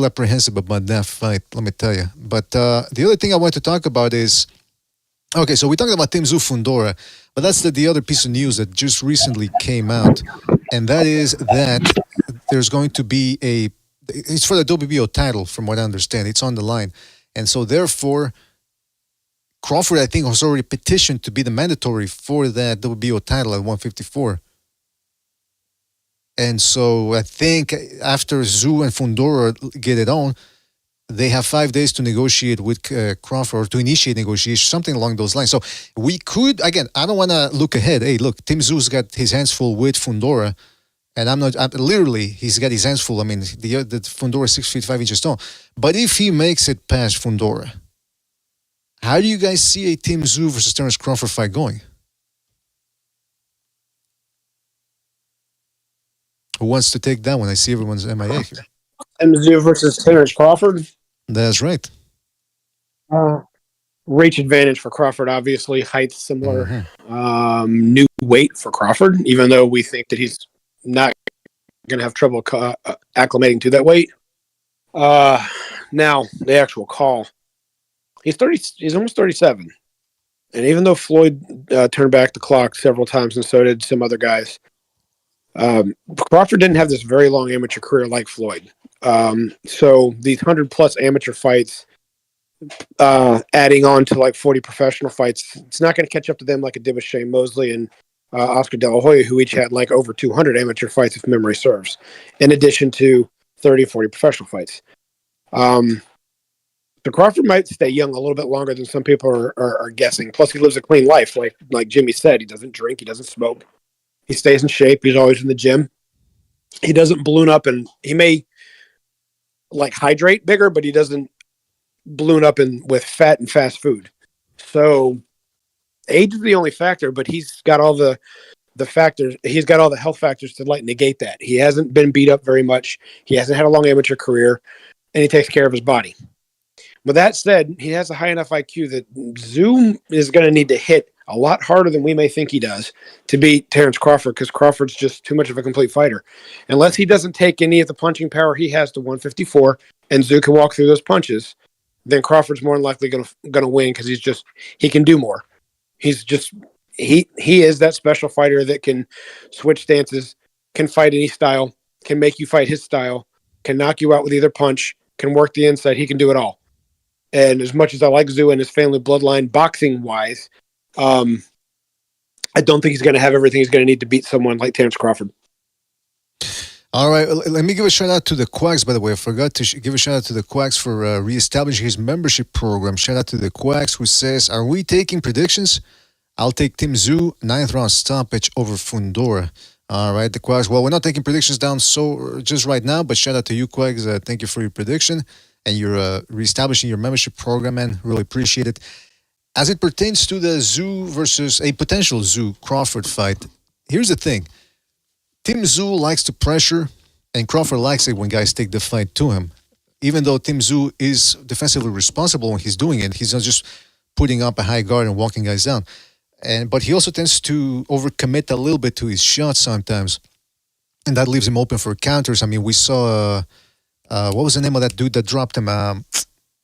apprehensive about that fight, let me tell you. But the other thing I want to talk about is, okay, so we talked about Tszyu Fundora, but that's the other piece of news that just recently came out, and that is that there's going to be it's for the WBO title, from what I understand. It's on the line. And so therefore, Crawford, I think, has already petitioned to be the mandatory for that WBO title at 154. And so I think after Tszyu and Fundora get it on, they have 5 days to negotiate with Crawford, or to initiate negotiations, something along those lines. So we could, again, I don't want to look ahead. Hey, look, Tim Tszyu's got his hands full with Fundora, and literally, he's got his hands full. I mean, the Fundora is 6 feet 5 inches tall. But if he makes it past Fundora, how do you guys see a Tim Tszyu versus Terence Crawford fight going? Who wants to take that one? I see everyone's MIA here. Tszyu versus Terence Crawford. That's right. Reach advantage for Crawford, obviously. Height similar. New weight for Crawford, even though we think that he's not going to have trouble acclimating to that weight. Now, the actual call. He's almost 37. And even though Floyd turned back the clock several times, and so did some other guys, Crawford didn't have this very long amateur career like Floyd. So these 100-plus amateur fights, adding on to like 40 professional fights, it's not going to catch up to them like it did with Shane Mosley and Oscar De La Hoya, who each had like over 200 amateur fights, if memory serves, in addition to 30, 40 professional fights. So Crawford might stay young a little bit longer than some people are guessing. Plus, he lives a clean life. Like Jimmy said, he doesn't drink, he doesn't smoke. He stays in shape. He's always in the gym. He doesn't balloon up, and he may like hydrate bigger, but he doesn't balloon up with fat and fast food. So age is the only factor, but he's got all the factors. He's got all the health factors to like negate that. He hasn't been beat up very much. He hasn't had a long amateur career, and he takes care of his body. With that said, he has a high enough IQ that Tszyu is going to need to hit a lot harder than we may think he does to beat Terence Crawford, because Crawford's just too much of a complete fighter. Unless he doesn't take any of the punching power he has to 154, and Tszyu can walk through those punches, then Crawford's more than likely going to win, because he can do more. He is that special fighter that can switch stances, can fight any style, can make you fight his style, can knock you out with either punch, can work the inside. He can do it all. And as much as I like Tszyu and his family bloodline boxing-wise, I don't think he's going to have everything he's going to need to beat someone like Terence Crawford. All right, let me give a shout-out to the Quacks, by the way. I forgot to give a shout-out to the Quacks for reestablishing his membership program. Shout-out to the Quacks, who says, are we taking predictions? I'll take Tim Tszyu, 9th round stoppage over Fundora. All right, the Quacks. Well, we're not taking predictions down just right now, but shout-out to you, Quacks. Thank you for your prediction. And you're reestablishing your membership program, man. Really appreciate it. As it pertains to the Tszyu versus a potential Tszyu Crawford fight, here's the thing. Tim Tszyu likes to pressure, and Crawford likes it when guys take the fight to him. Even though Tim Tszyu is defensively responsible when he's doing it, he's not just putting up a high guard and walking guys down. But he also tends to overcommit a little bit to his shots sometimes, and that leaves him open for counters. I mean, we saw... what was the name of that dude that dropped him?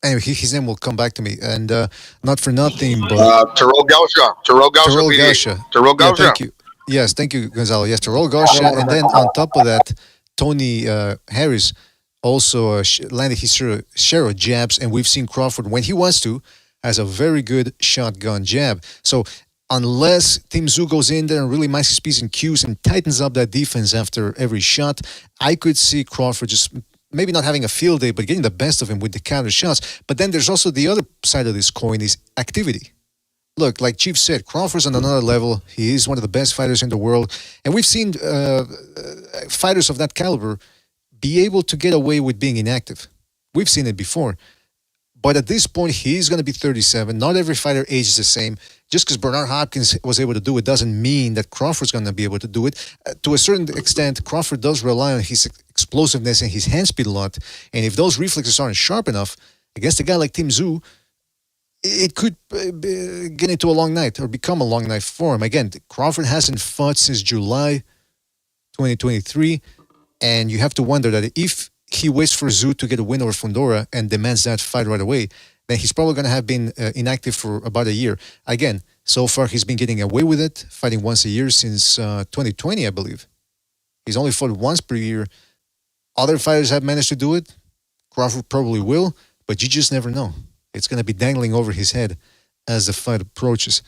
Anyway, his name will come back to me. And not for nothing, but... Terrell Gausha. Terrell Gausha. Yeah, thank you. Yes, thank you, Gonzalo. Yes, Terrell Gausha. And then on top of that, Tony Harris also landed his share of jabs. And we've seen Crawford, when he wants to, has a very good shotgun jab. So unless Tim Tszyu goes in there and really minds his P's and Q's and tightens up that defense after every shot, I could see Crawford just... maybe not having a field day, but getting the best of him with the counter shots. But then there's also the other side of this coin is activity. Look, like Chief said, Crawford's on another level. He is one of the best fighters in the world. And we've seen fighters of that caliber be able to get away with being inactive. We've seen it before. But at this point, he's going to be 37. Not every fighter ages the same. Just because Bernard Hopkins was able to do it doesn't mean that Crawford's going to be able to do it. To a certain extent, Crawford does rely on his explosiveness and his hand speed a lot. And if those reflexes aren't sharp enough, against a guy like Tim Tszyu, it could get into a long night or become a long night for him. Again, Crawford hasn't fought since July 2023. And you have to wonder that if he waits for Tszyu to get a win over Fundora and demands that fight right away, then he's probably going to have been inactive for about a year. Again, so far he's been getting away with it, fighting once a year since 2020, I believe. He's only fought once per year. Other fighters have managed to do it. Crawford probably will, but you just never know. It's going to be dangling over his head as the fight approaches.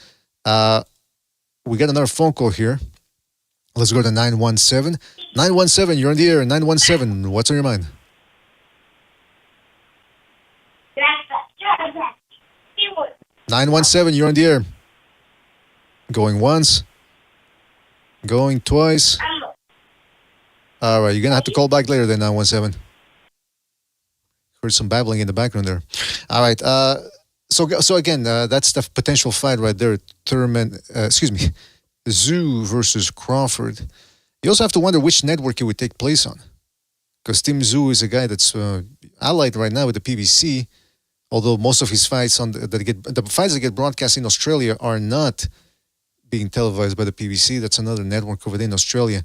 We got another phone call here. Let's go to 917. 917, you're on the air. 917, what's on your mind? 917, you're on the air. Going once. Going twice. All right, you're going to have to call back later then, 917. Heard some babbling in the background there. All right. So again, that's the potential fight right there. Tszyu versus Crawford. You also have to wonder which network it would take place on. Because Tim Tszyu is a guy that's allied right now with the PBC, although most of his fights the fights that get broadcast in Australia are not being televised by the PBC. That's another network over there in Australia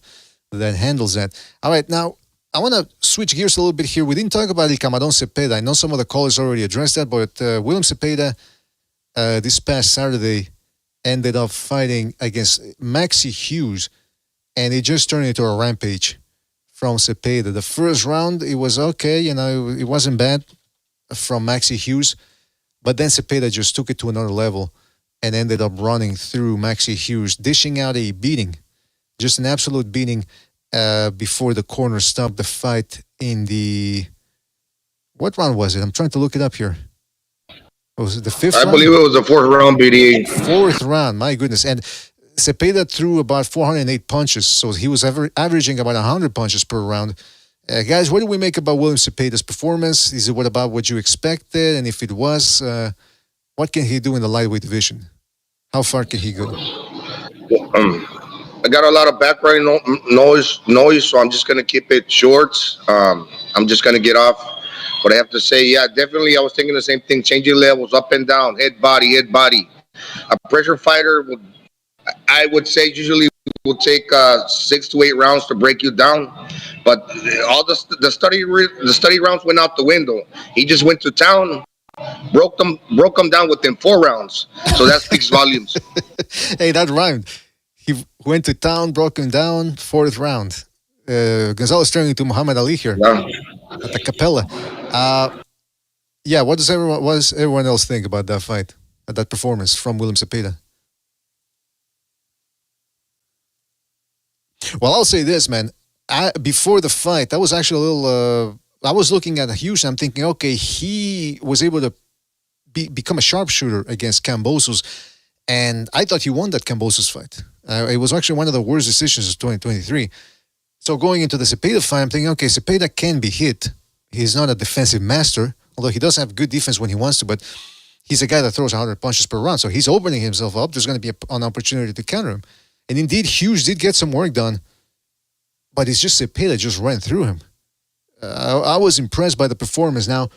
that handles that. All right, now I want to switch gears a little bit here. We didn't talk about El Camarón Zepeda. I know some of the callers already addressed that, but William Zepeda this past Saturday ended up fighting against Maxi Hughes, and it just turned into a rampage from Zepeda. The first round, it was okay, it wasn't bad from Maxi Hughes, but then Zepeda just took it to another level and ended up running through Maxi Hughes, dishing out a beating, just an absolute beating before the corner stopped the fight in the... What round was it? I'm trying to look it up here. Was it the fifth round? I believe it was the fourth round, BDA. Fourth round, my goodness. And Zepeda threw about 408 punches, so he was averaging about 100 punches per round. Guys, what do we make about William Zepeda's performance? Is it about what you expected? And if it was, what can he do in the lightweight division? How far can he go? I got a lot of background noise, so I'm just going to keep it short. I'm just going to get off what I have to say. Yeah, definitely, I was thinking the same thing. Changing levels, up and down, head, body. A pressure fighter, I would say, usually will take 6 to 8 rounds to break you down. But all the study rounds went out the window. He just went to town, broke them down within 4 rounds. So that speaks volumes. Hey, that rhymed. He went to town, broke him down, 4th round. Gonzalez turning to Muhammad Ali here at the Capella. What does everyone else think about that fight, that performance from William Zepeda? Well, I'll say this, man. Before the fight, I was actually a little... I was looking at Hughes, I'm thinking, okay, he was able to become a sharpshooter against Kambosos, and I thought he won that Kambosos fight. It was actually one of the worst decisions of 2023. So going into the Zepeda fight, I'm thinking, okay, Zepeda can be hit. He's not a defensive master, although he does have good defense when he wants to, but he's a guy that throws 100 punches per round, so he's opening himself up. There's going to be an opportunity to counter him. And indeed, Hughes did get some work done, but it's just Zepeda just ran through him. I was impressed by the performance. Now,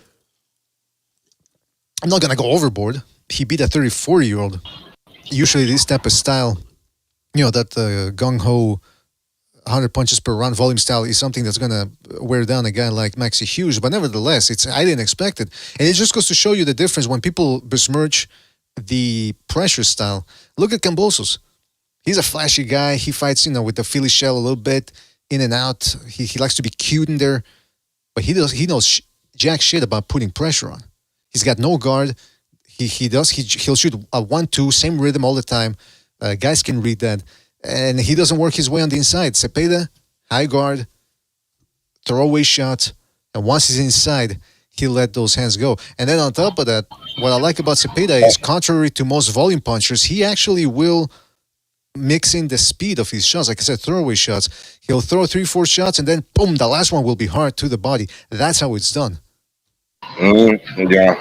I'm not going to go overboard. He beat a 34-year-old. Usually this type of style, that gung-ho 100 punches per round volume style is something that's going to wear down a guy like Maxi Hughes. But nevertheless, I didn't expect it. And it just goes to show you the difference when people besmirch the pressure style. Look at Kambosos. He's a flashy guy. He fights, with the Philly shell a little bit, in and out. He likes to be cute in there. But he knows jack shit about putting pressure on. He's got no guard. He'll shoot a 1-2, same rhythm all the time. Guys can read that. And he doesn't work his way on the inside. Zepeda, high guard, throwaway shots. And once he's inside, he'll let those hands go. And then on top of that, what I like about Zepeda is, contrary to most volume punchers, he actually will mix in the speed of his shots. Like I said, throwaway shots. He'll throw 3-4 shots, and then boom, the last one will be hard to the body. That's how it's done. Yeah.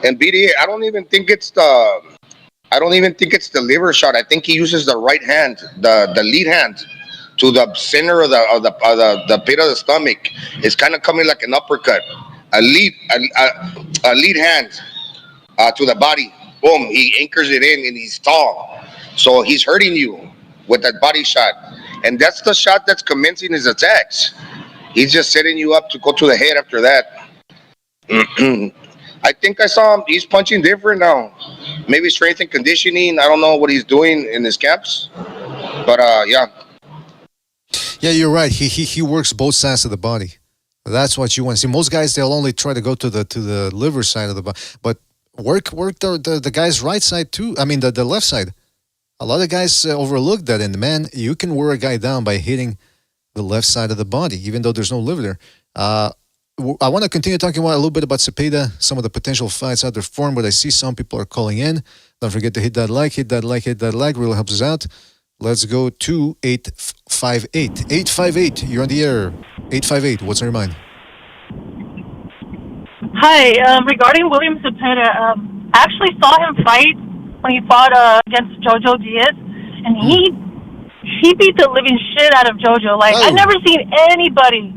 And BDA, I don't even think it's the liver shot. I think he uses the right hand, the lead hand, to the center of the pit of the stomach. It's kind of coming like an uppercut. A lead hand to the body. Boom, he anchors it in, and he's tall. So he's hurting you with that body shot. And that's the shot that's commencing his attacks. He's just setting you up to go to the head after that. I think I saw him. He's punching different now. Maybe strength and conditioning. I don't know what he's doing in his camps. But, yeah. Yeah, you're right. He works both sides of the body. That's what you want. See, most guys, they'll only try to go to the liver side of the body. But work the guy's right side too. I mean, the left side. A lot of guys overlook that. And, man, you can wear a guy down by hitting the left side of the body, even though there's no liver there. I want to continue talking about a little bit about Zepeda, some of the potential fights out there for him, but I see some people are calling in. Don't forget to hit that like, really helps us out. Let's go to 858. 858, you're on the air. 858, what's on your mind? Hi, regarding William Zepeda, I actually saw him fight when he fought against Jojo Diaz, and he beat the living shit out of Jojo. Like, I've never seen anybody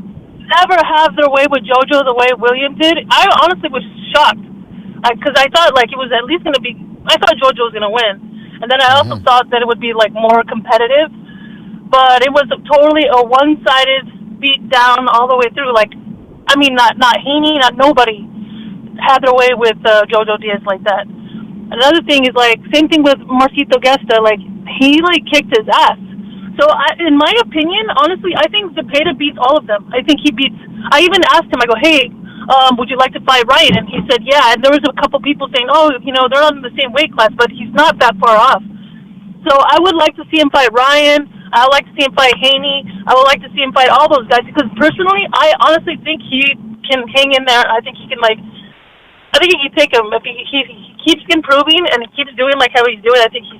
ever have their way with Jojo the way William did. I honestly was shocked, because I thought, like, it was at least going to be, I thought Jojo was going to win. And then I also thought that it would be, like, more competitive, but it was totally a one-sided beat down all the way through. Like, I mean, not Haney, not nobody had their way with Jojo Diaz like that. Another thing is, like, same thing with Marcito Gesta. Like, he, like, kicked his ass. So, in my opinion, honestly, I think Zepeda beats all of them. I think he beats... I even asked him, I go, hey, would you like to fight Ryan? And he said, yeah. And there was a couple people saying, oh, you know, they're not in the same weight class, but he's not that far off. So, I would like to see him fight Ryan. I would like to see him fight Haney. I would like to see him fight all those guys, because personally, I honestly think he can hang in there. I think he can, like... I think he can take him. If he keeps improving and he keeps doing like how he's doing, I think he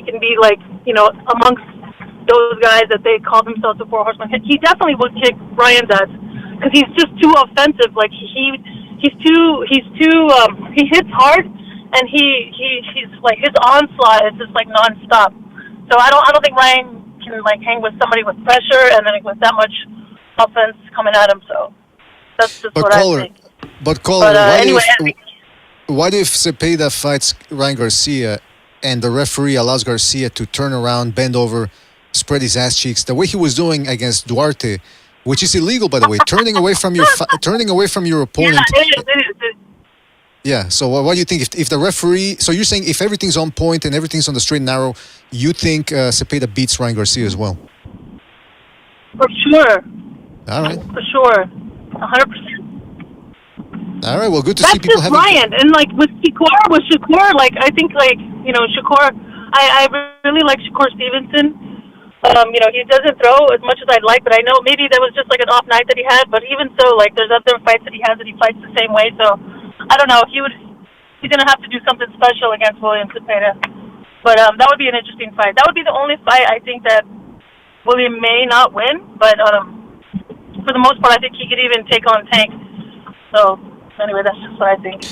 can be like, you know, amongst those guys that they call themselves the Four Horsemen. He definitely would kick Ryan's ass, because he's just too offensive. Like he hits hard, and he's like, his onslaught is just like nonstop. So I don't think Ryan can like hang with somebody with pressure and then with that much offense coming at him. So that's just what I think. But what if Zepeda fights Ryan Garcia and the referee allows Garcia to turn around, bend over, spread his ass cheeks the way he was doing against Duarte, which is illegal, by the way, turning away from your opponent. Yeah, it is. Yeah. So what do you think if the referee? So you're saying if everything's on point and everything's on the straight and narrow, you think Zepeda beats Ryan Garcia as well? For sure. All right. For sure. 100%. All right, well, good to see people having... That's just Ryan. And, like, with Shakur, like, I think, like, you know, Shakur, I really like Shakur Stevenson. You know, he doesn't throw as much as I'd like, but I know maybe that was just, like, an off night that he had. But even so, like, there's other fights that he has that he fights the same way. So, I don't know. He's going to have to do something special against William Zepeda. But that would be an interesting fight. That would be the only fight I think that William may not win. But for the most part, I think he could even take on Tank. So... Anyway, that's just what I think.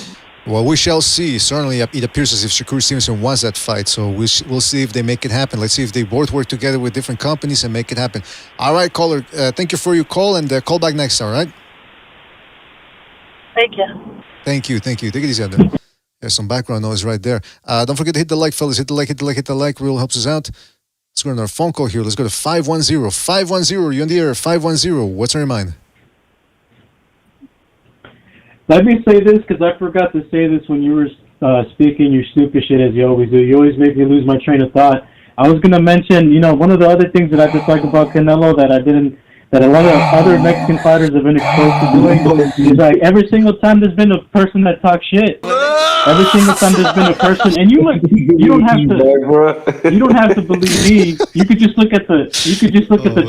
Well, we shall see. Certainly, it appears as if Shakur Stevenson wants that fight. So we'll see if they make it happen. Let's see if they both work together with different companies and make it happen. All right, caller. Thank you for your call, and call back next. All right. Thank you. Thank you. Take it easy out there. There's some background noise right there. Don't forget to hit the like, fellas. Hit the like. Really helps us out. Let's go on our phone call here. Let's go to 510. 510. You're on the air. 510. What's on your mind? Let me say this, because I forgot to say this when you were speaking your stupid shit, as you always do. You always make me lose my train of thought. I was going to mention, you know, one of the other things that I dislike about Canelo that a lot of other Mexican fighters have been exposed to doing is, like, every single time there's been a person that talks shit, every single time there's been a person, and you don't have to believe me. You could just look at the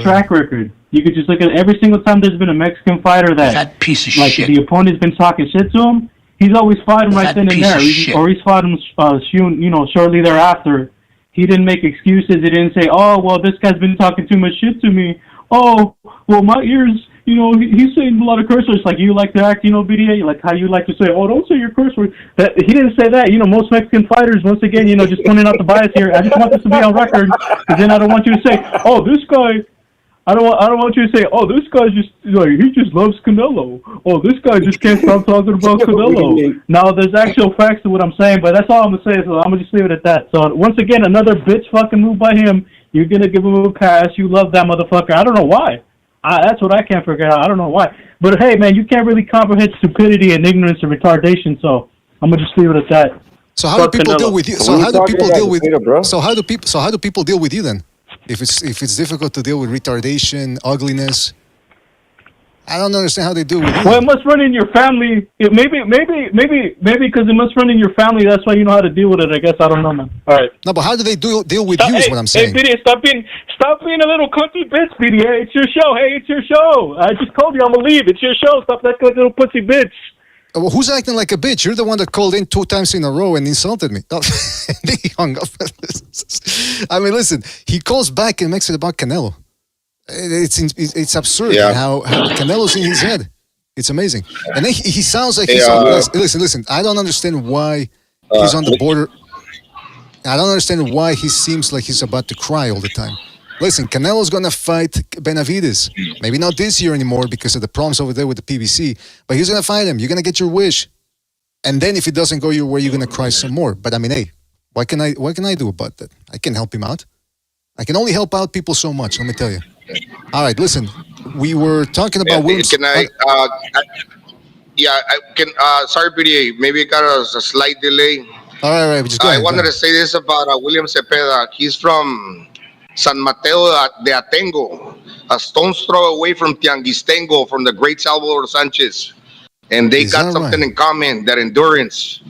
track record. You could just look at every single time there's been a Mexican fighter that piece of like shit. The opponent's been talking shit to him. He's always fought him right then and there, or he's fought him, shortly thereafter. He didn't make excuses. He didn't say, "Oh, well, this guy's been talking too much shit to me. Oh, well, my ears, you know, he's saying a lot of curse words." Like you like to act, you know, BDA, like how you like to say, "Oh, don't say your curse words." That he didn't say that. You know, most Mexican fighters, once again, you know, just pointing out the bias here. I just want this to be on record, because then I don't want you to say, "Oh, this guy." I don't want you to say, "Oh, this guy just he just loves Canelo. Oh, this guy just can't stop talking about Canelo." Now, there's actual facts to what I'm saying, but that's all I'm gonna say. So I'm gonna just leave it at that. So once again, another bitch fucking move by him. You're gonna give him a pass. You love that motherfucker. I don't know why. That's what I can't figure out. I don't know why. But hey, man, you can't really comprehend stupidity and ignorance and retardation. So I'm gonna just leave it at that. So how do people deal with you? So how do people deal with? So how do people deal with you then? If it's difficult to deal with retardation, ugliness, I don't understand how they do it. Well, it must run in your family. Maybe because it must run in your family. That's why you know how to deal with it. I guess I don't know, man. All right. No, but how do they deal with you? Is what I'm saying. Hey, BDA, stop being a little cunty bitch, BDA. It's your show. Hey, it's your show. I just told you I'm gonna leave. It's your show. Stop acting like a little pussy bitch. Well, who's acting like a bitch? You're the one that called in 2 times in a row and insulted me. He hung up. I mean, listen. He calls back and makes it about Canelo. It's absurd how Canelo's in his head. It's amazing. And then he sounds like he's on, listen. I don't understand why he's on the border. I don't understand why he seems like he's about to cry all the time. Listen, Canelo's going to fight Benavidez. Maybe not this year anymore because of the problems over there with the PBC, but he's going to fight him. You're going to get your wish. And then if it doesn't go your way, you're going to cry some more. But I mean, hey, what can I do about that? I can help him out. I can only help out people so much, let me tell you. All right, listen. We were talking about Williams. Can I can. Sorry, PDA. Maybe I got a slight delay. All right. Just go ahead. I wanted to say this about William Zepeda. He's from San Mateo de Atengo, a stone's throw away from Tianguistengo, from the great Salvador Sanchez. And they got something in common, that endurance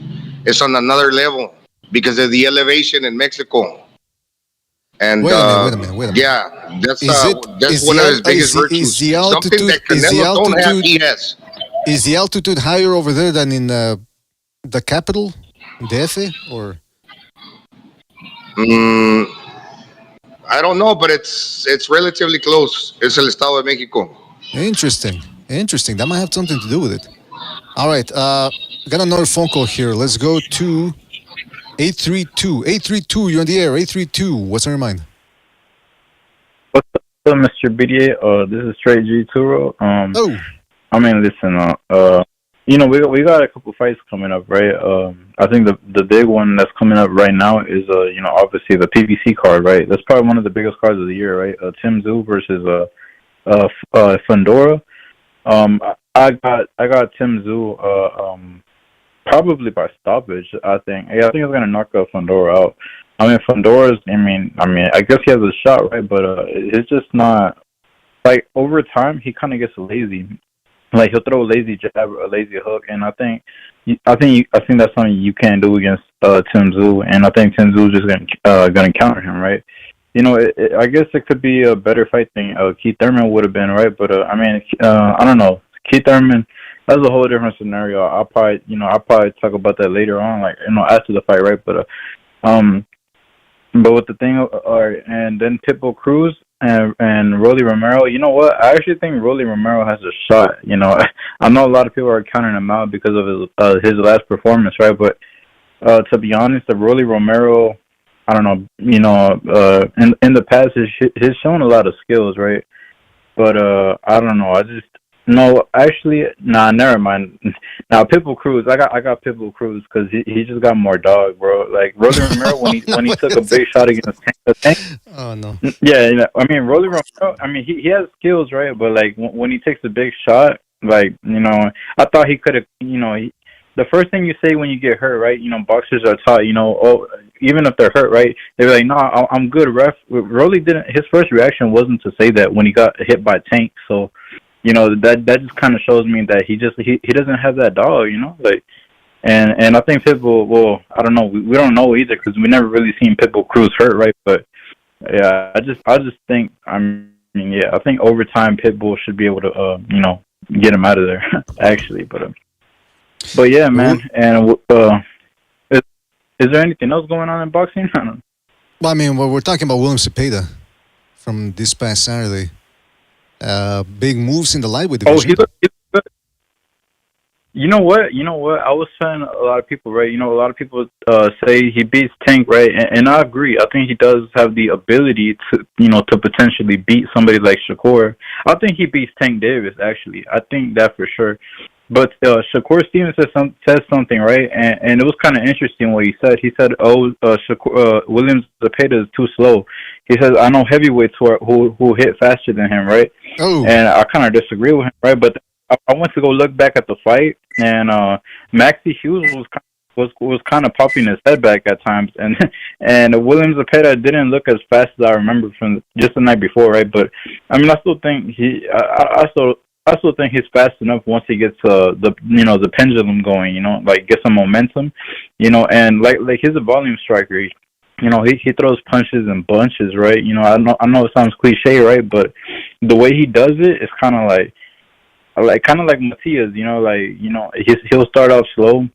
is on another level because of the elevation in Mexico. And wait a minute. Yeah, that's one of his biggest virtues. Something that Canelo don't have, he has. Is the altitude higher over there than in the capital, DF, or? I don't know, but it's relatively close. It's el Estado de Mexico. Interesting. That might have something to do with it. All right, got another phone call here. Let's go to 832. 832, you're on the air. 832, what's on your mind? What's up, Mr. BDA? This is Trey G. Turo. I mean, listen, we got a couple fights coming up, right? I think the big one that's coming up right now is, obviously the PBC card, right? That's probably one of the biggest cards of the year, right? Tszyu versus Fundora. I got Tszyu probably by stoppage. I think it's gonna knock Fundora out. I mean, Fundora's. I guess he has a shot, right? But it's just not like over time. He kind of gets lazy. Like he'll throw a lazy jab, a lazy hook, and I think that's something you can't do against Tszyu. And I think Tszyu is just gonna counter him, right? I guess it could be a better fight thing. Keith Thurman would have been, right? But I don't know. Keith Thurman. That's a whole different scenario. I'll probably talk about that later on, after the fight, right? But with the thing, and then Pitbull Cruz and Rolly Romero. You know what? I actually think Rolly Romero has a shot. I know a lot of people are counting him out because of his last performance, right? But to be honest, the Rolly Romero, I don't know. In the past, he's shown a lot of skills, right? But I don't know. Never mind. Now Pitbull Cruz, I got Pitbull Cruz because he just got more dog, bro. Like Rolly Romero when he took a big shot against Tank. Oh no. Yeah, I mean Rolly Romero. I mean he has skills, right? But like when he takes a big shot, I thought he could have. The first thing you say when you get hurt, right? Boxers are taught, even if they're hurt, right? They're like, no, I'm good, ref. Rolly didn't. His first reaction wasn't to say that when he got hit by Tank. So. That just kind of shows me that he doesn't have that dog, and I think Pitbull. Well, I don't know. We don't know either because we never really seen Pitbull Cruz hurt, right? But yeah, I just think I think over time Pitbull should be able to get him out of there actually, but yeah, man. And is there anything else going on in boxing? I don't know. Well, I mean, we're talking about William Zepeda from this past Saturday. Big moves in the lightweight division. He's good. You know what? I was telling a lot of people, right? A lot of people say he beats Tank, right? And I agree. I think he does have the ability to, to potentially beat somebody like Shakur. I think he beats Tank Davis, actually. I think that for sure. But Shakur Stevens said something, right? And it was kind of interesting what he said. He said, William Zepeda is too slow. He says, I know heavyweights who hit faster than him, right? Oh. And I kind of disagree with him, right? But I went to go look back at the fight, and Maxie Hughes was kind of popping his head back at times, and William Zepeda didn't look as fast as I remember from just the night before, right? But I mean, I still think I still think he's fast enough once he gets the pendulum going. Like get some momentum. And like he's a volume striker. He throws punches in bunches, right? I know it sounds cliche, right? But the way he does it is kind of like Matias. He'll start off slow,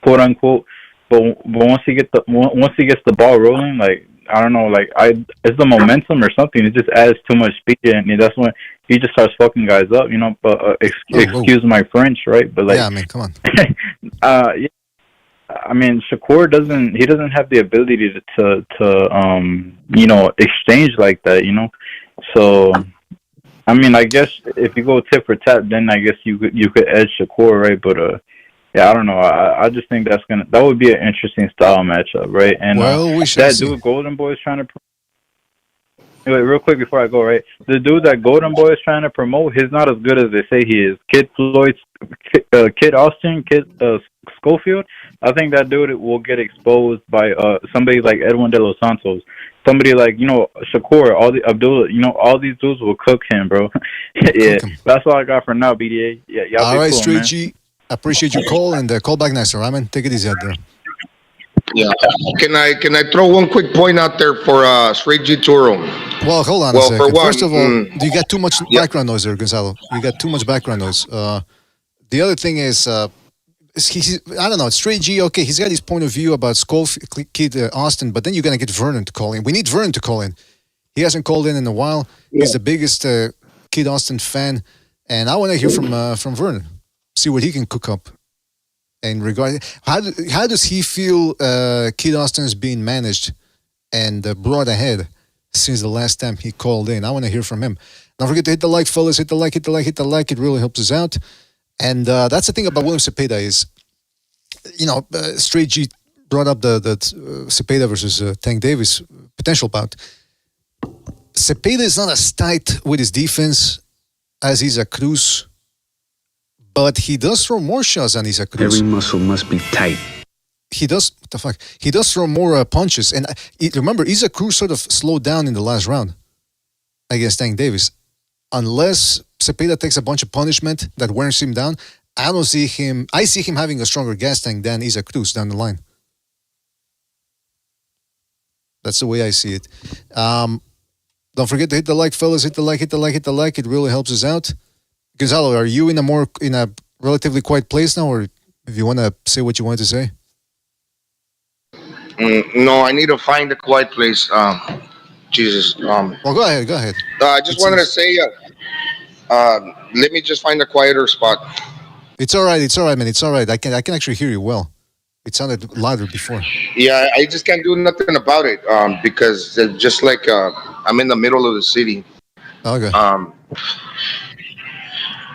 quote unquote, but once he gets the ball rolling, like I don't know, it's the momentum or something. It just adds too much speed, and that's when he just starts fucking guys up. But excuse my French, right? But yeah, I mean, come on. Yeah. I mean, Shakur doesn't have the ability to exchange like that. So. I mean, I guess if you go tit for tat, then I guess you could edge Shakur, right? But yeah, I don't know. I just think that would be an interesting style matchup, right? And that dude Golden Boy is trying to. Wait, real quick before I go, right? The dude that Golden Boy is trying to promote, he's not as good as they say he is. Kid Austin, Schofield. I think that dude will get exposed by somebody like Edwin De Los Santos. Somebody like, Shakur, Abdullah, all these dudes will cook him, bro. Yeah, that's all I got for now, BDA. Yeah, y'all all right, cool, Straight man. G. Appreciate your call and call back next, all right, man? Take it easy out there. Yeah. Can I throw one quick point out there for Straight G Turo? Well, hold on a Well, second. for one, First of all, you got too much background noise there, Gonzalo. You got too much background noise. The other thing is, I don't know, Straight G, okay, he's got his point of view about Kid Austin, but then you're going to get Vernon to call in. We need Vernon to call in. He hasn't called in a while. Yeah. He's the biggest Kid Austin fan, and I want to hear from Vernon, see what he can cook up. And regarding how does he feel Kid Austin is being managed and brought ahead since the last time he called in? I want to hear from him. Don't forget to hit the like, fellas. Hit the like. It really helps us out. And that's the thing about William Zepeda is, Straight G brought up the Zepeda versus Tank Davis potential bout. Zepeda is not as tight with his defense as Isaac Cruz, but he does throw more shots than Isaac Cruz. Every muscle must be tight. He does, what the fuck? He does throw more punches. And remember, Isaac Cruz sort of slowed down in the last round against Tank Davis. Unless Zepeda takes a bunch of punishment that wears him down, I see him having a stronger gas tank than Isaac Cruz down the line. That's the way I see it. Don't forget to hit the like, fellas. Hit the like. It really helps us out. Gonzalo, are you in a relatively quiet place now, or if you want to say what you want to say? No, I need to find a quiet place. Jesus. Well, go ahead. I just wanted to say, let me just find a quieter spot. It's all right, man. It's all right. I can actually hear you well. It sounded louder before. Yeah, I just can't do nothing about it because just like I'm in the middle of the city. Okay.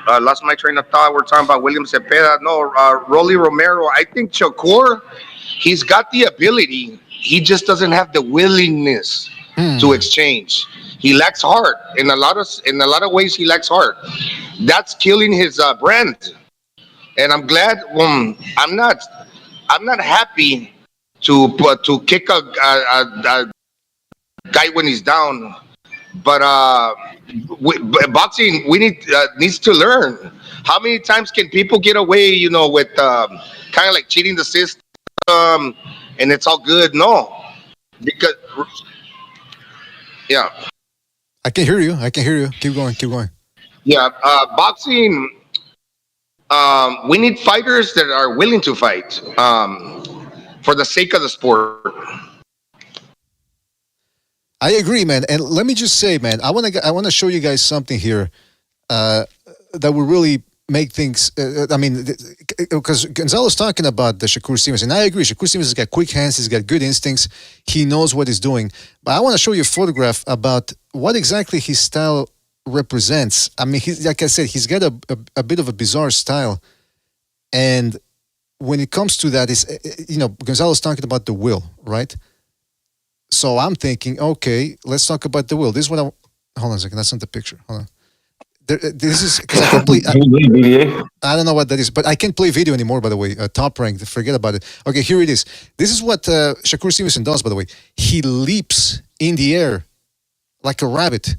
Lost my train of thought. We're talking about William Zepeda. No, Rolly Romero. I think Shakur, he's got the ability. He just doesn't have the willingness to exchange. He lacks heart. In a lot of ways, he lacks heart. That's killing his brand. And I'm glad. I'm not happy to kick a guy when he's down. But boxing, needs to learn. How many times can people get away, with kind of like cheating the system, and it's all good? No, because yeah, I can hear you. Keep going. Yeah, boxing. We need fighters that are willing to fight for the sake of the sport. I agree, man. And let me just say, man, I want to show you guys something here that will really make things. Because Gonzalo's talking about the Shakur Stevens, and I agree. Shakur Stevens has got quick hands. He's got good instincts. He knows what he's doing. But I want to show you a photograph about what exactly his style represents. I mean, like I said, he's got a bit of a bizarre style, and when it comes to that, is Gonzalo's talking about the will, right? So I'm thinking, okay, let's talk about the will. This is what hold on a second. That's not the picture. Hold on. This is because I can play. I don't know what that is, but I can't play video anymore. By the way, Top Rank. Forget about it. Okay, here it is. This is what Shakur Stevenson does. By the way, he leaps in the air like a rabbit.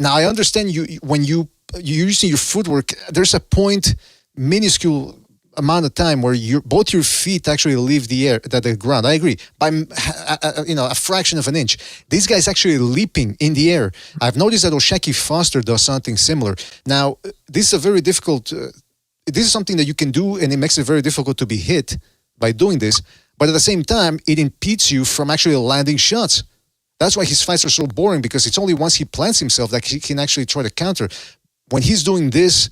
Now I understand you when you you're using your footwork, there's a point, minuscule amount of time where both your feet actually leave the ground. I agree, by a fraction of an inch. This guy's actually leaping in the air. I've noticed that O'Shaquie Foster does something similar. Now, this is a very difficult. This is something that you can do, and it makes it very difficult to be hit by doing this. But at the same time, it impedes you from actually landing shots. That's why his fights are so boring, because it's only once he plants himself that he can actually try to counter. When he's doing this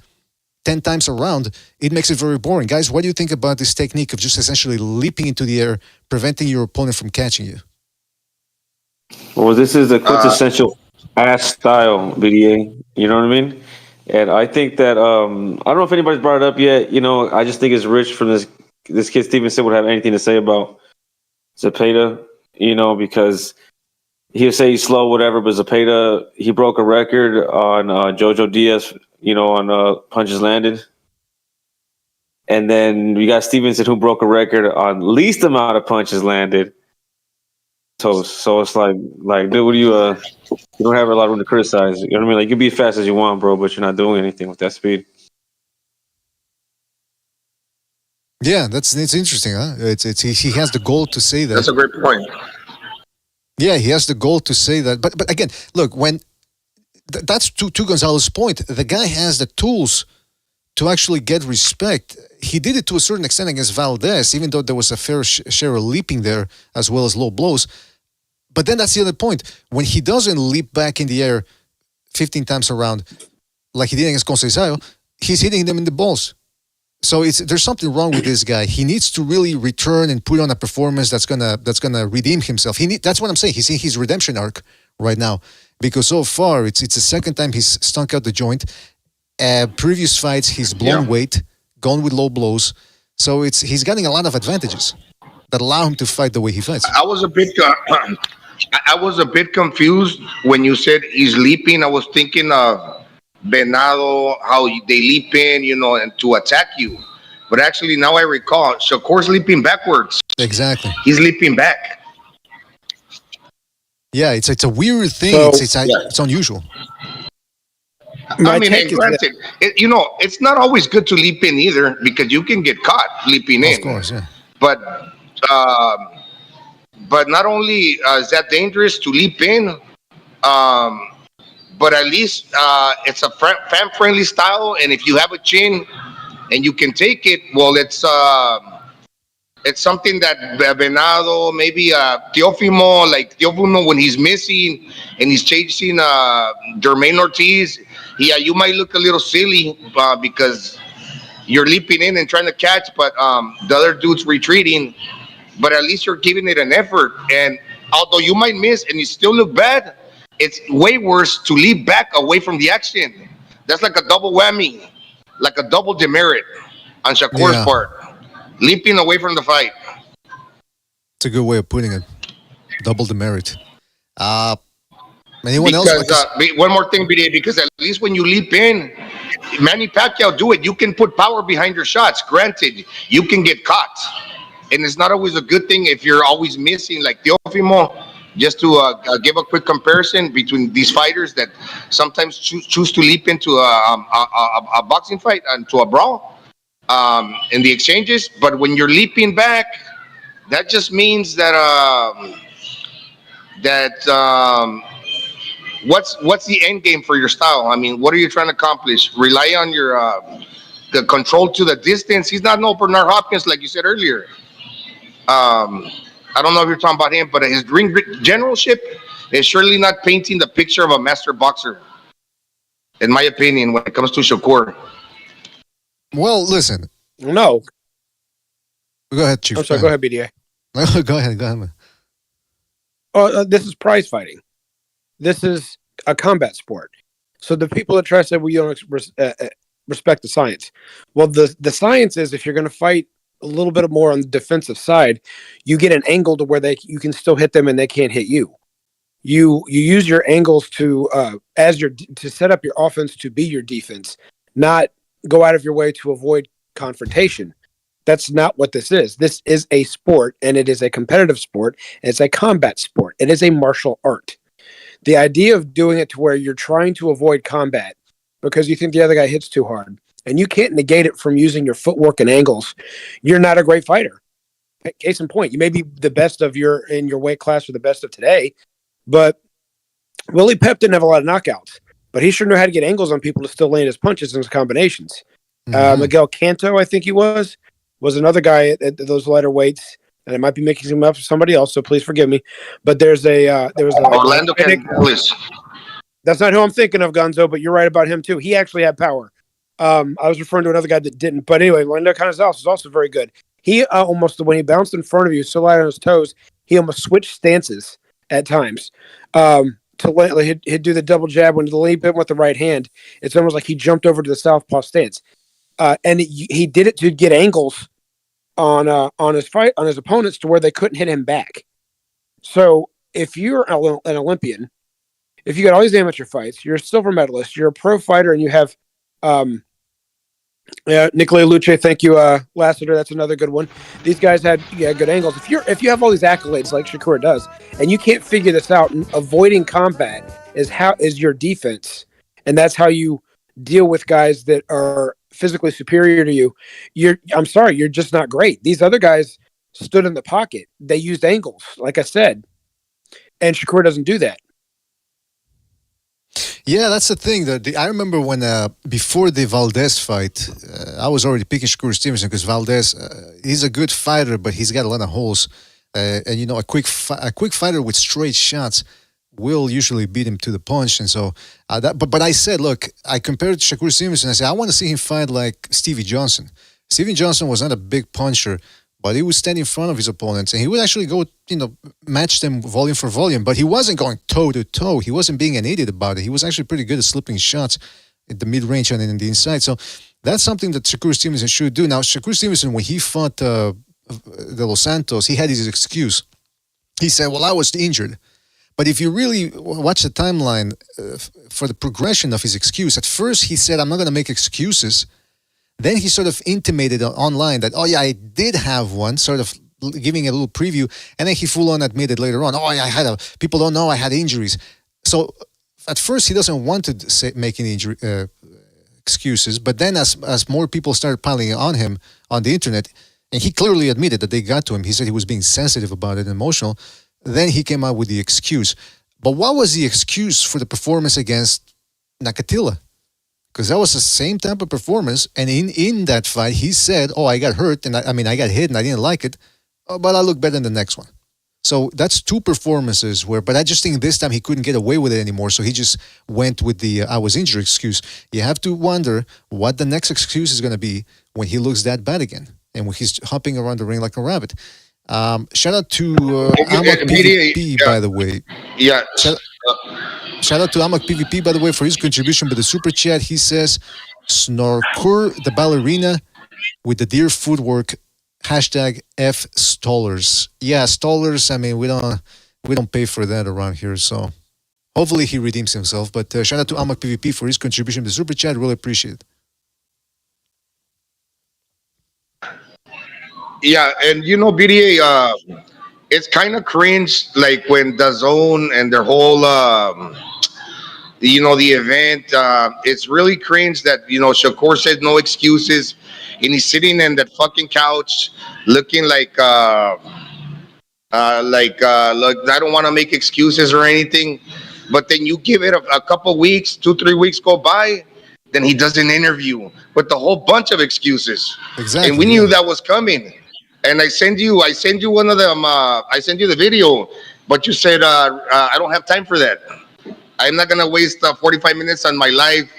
10 times around, it makes it very boring. Guys, what do you think about this technique of just essentially leaping into the air, preventing your opponent from catching you? Well, this is a quintessential ass style, BDA. You know what I mean? And I think that, I don't know if anybody's brought it up yet. I just think it's rich from this kid Stevenson would have anything to say about Zepeda, because he'll say he's slow, whatever, but Zepeda, he broke a record on Jojo Diaz, on punches landed. And then we got Stevenson, who broke a record on least amount of punches landed. So it's like, dude, what do you don't have a lot of room to criticize. You know what I mean? Like, you can be as fast as you want, bro, but you're not doing anything with that speed. Yeah, it's interesting, huh? He has the goal to say that. That's a great point. Yeah, he has the goal to say that. But again, look, when that's to Gonzalo's point, the guy has the tools to actually get respect. He did it to a certain extent against Valdez, even though there was a fair share of leaping there as well as low blows. But then that's the other point. When he doesn't leap back in the air 15 times around, like he did against Conceição, he's hitting them in the balls. So there's something wrong with this guy. He needs to really return and put on a performance that's gonna redeem himself. That's what I'm saying. He's in his redemption arc right now, because so far it's the second time he's stunk out the joint. Previous fights he's blown weight, gone with low blows. So he's getting a lot of advantages that allow him to fight the way he fights. I was a bit confused when you said he's leaping. I was thinking of Venado, how they leap in, and to attack you. But actually, now I recall, Shakur's leaping backwards. Exactly. He's leaping back. Yeah, it's a weird thing. So, it's unusual. I mean, and granted, it's not always good to leap in either, because you can get caught leaping in. Of course, yeah. But not only is that dangerous to leap in, but at least it's a fan-friendly style, and if you have a chin and you can take it, well, it's something that Venado, maybe Teofimo, when he's missing and he's chasing Jermaine Ortiz, you might look a little silly because you're leaping in and trying to catch, but the other dude's retreating, but at least you're giving it an effort. And although you might miss and you still look bad, it's way worse to leap back away from the action. That's like a double whammy, like a double demerit on Shakur's part. Leaping away from the fight. It's a good way of putting it. Double demerit. Anyone else? One more thing, BDA, because at least when you leap in, Manny Pacquiao do it. You can put power behind your shots. Granted, you can get caught. And it's not always a good thing if you're always missing, like Teofimo. Just to give a quick comparison between these fighters that sometimes choose to leap into a boxing fight and to a brawl in the exchanges. But when you're leaping back, that just means that what's the end game for your style? I mean, what are you trying to accomplish? Rely on your the control to the distance. He's not no Bernard Hopkins, like you said earlier. I don't know if you're talking about him, but his ring generalship is surely not painting the picture of a master boxer, in my opinion, when it comes to Shakur. Well, listen. No. Go ahead, Chief. I'm sorry, go ahead, BDA. Go ahead, man. Oh, this is prize fighting. This is a combat sport. So the people that try to say, well, you don't respect the science. Well, the science is, if you're going to fight a little bit more on the defensive side, you get an angle to where you can still hit them and they can't hit you. You use your angles to set up your offense to be your defense, not go out of your way to avoid confrontation. That's not what this is. This is a sport, and it is a competitive sport. It's a combat sport. It is a martial art. The idea of doing it to where you're trying to avoid combat because you think the other guy hits too hard. And you can't negate it from using your footwork and angles. You're not a great fighter. Case in point, you may be the best in your weight class or the best of today, but Willie Pep didn't have a lot of knockouts, but he sure knew how to get angles on people to still land his punches and his combinations. Miguel Canto, I think he was another guy at those lighter weights, and I might be mixing him up with somebody else, so please forgive me. But there was Orlando Canales. That's not who I'm thinking of, Gonzo, but you're right about him too. He actually had power. I was referring to another guy that didn't. But anyway, Orlando Canales is also very good. He almost, when he bounced in front of you, so light on his toes, he almost switched stances at times. He'd do the double jab when the leap in with the right hand. It's almost like he jumped over to the southpaw stance. And he did it to get angles on his opponents to where they couldn't hit him back. So if you're an Olympian, if you got all these amateur fights, you're a silver medalist, you're a pro fighter, and you have Nicolai Luce, thank you, Lassiter, that's another good one. These guys had good angles. If you have all these accolades like Shakur does, and you can't figure this out, and avoiding combat is your defense, and that's how you deal with guys that are physically superior to you. I'm sorry, you're just not great. These other guys stood in the pocket. They used angles, like I said, and Shakur doesn't do that. Yeah, that's the thing. I remember when before the Valdez fight, I was already picking Shakur Stevenson because Valdez, he's a good fighter, but he's got a lot of holes. And a quick fighter with straight shots will usually beat him to the punch. And so, but I said, look, I compared Shakur Stevenson. I said I want to see him fight like Stevie Johnson. Stevie Johnson was not a big puncher, but he would stand in front of his opponents and he would actually go, match them volume for volume. But he wasn't going toe to toe. He wasn't being an idiot about it. He was actually pretty good at slipping shots at the mid range and in the inside. So that's something that Shakur Stevenson should do. Now, Shakur Stevenson, when he fought De Los Santos, he had his excuse. He said, well, I was injured. But if you really watch the timeline for the progression of his excuse, at first he said, I'm not going to make excuses. Then he sort of intimated online that, oh, yeah, I did have one, sort of giving a little preview. And then he full on admitted later on, oh, people don't know I had injuries. So at first he doesn't want to make any excuses. But then as more people started piling on him on the internet, and he clearly admitted that they got to him, he said he was being sensitive about it and emotional. Then he came out with the excuse. But what was the excuse for the performance against Nakatila? Because that was the same type of performance. And in that fight, he said, oh, I got hurt. And I got hit and I didn't like it. But I look better in the next one. So that's two performances but I just think this time he couldn't get away with it anymore. So he just went with the I was injured excuse. You have to wonder what the next excuse is going to be when he looks that bad again. And when he's hopping around the ring like a rabbit. Shout out to Amok PvP, by the way. Yeah. Shout out to Amok PvP, by the way, for his contribution with the super chat. He says, Snorkur the ballerina with the deer footwork, #F Stallers. Yeah, Stallers, I mean, we don't pay for that around here, so hopefully he redeems himself. But shout out to Amok PvP for his contribution to the super chat. Really appreciate it. Yeah, and BDA, it's kind of cringe, like when DAZN and their whole, the event, it's really cringe that, Shakur said no excuses, and he's sitting in that fucking couch looking like I don't want to make excuses or anything, but then you give it a couple weeks, 2-3 weeks go by, then he does an interview with a whole bunch of excuses. Exactly. And we knew that was coming. And I send you one of them. I send you the video, but you said I don't have time for that. I'm not gonna waste 45 minutes on my life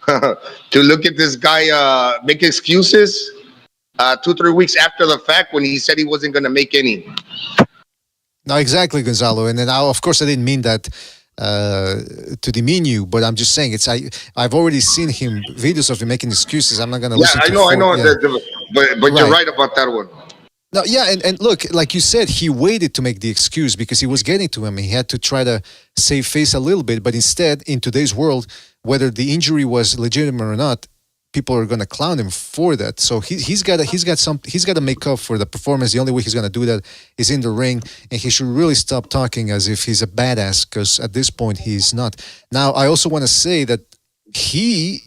to look at this guy make excuses 2-3 weeks after the fact when he said he wasn't gonna make any. No, exactly, Gonzalo. And then of course I didn't mean that to demean you, but I'm just saying I've already seen videos of him making excuses. I'm not gonna listen to it. I know. But right. You're right about that one. No, yeah, and look, like you said, he waited to make the excuse because he was getting to him. He had to try to save face a little bit, but instead, in today's world, whether the injury was legitimate or not, people are going to clown him for that. So he's got to make up for the performance. The only way he's going to do that is in the ring, and he should really stop talking as if he's a badass, because at this point he's not. Now, I also want to say that he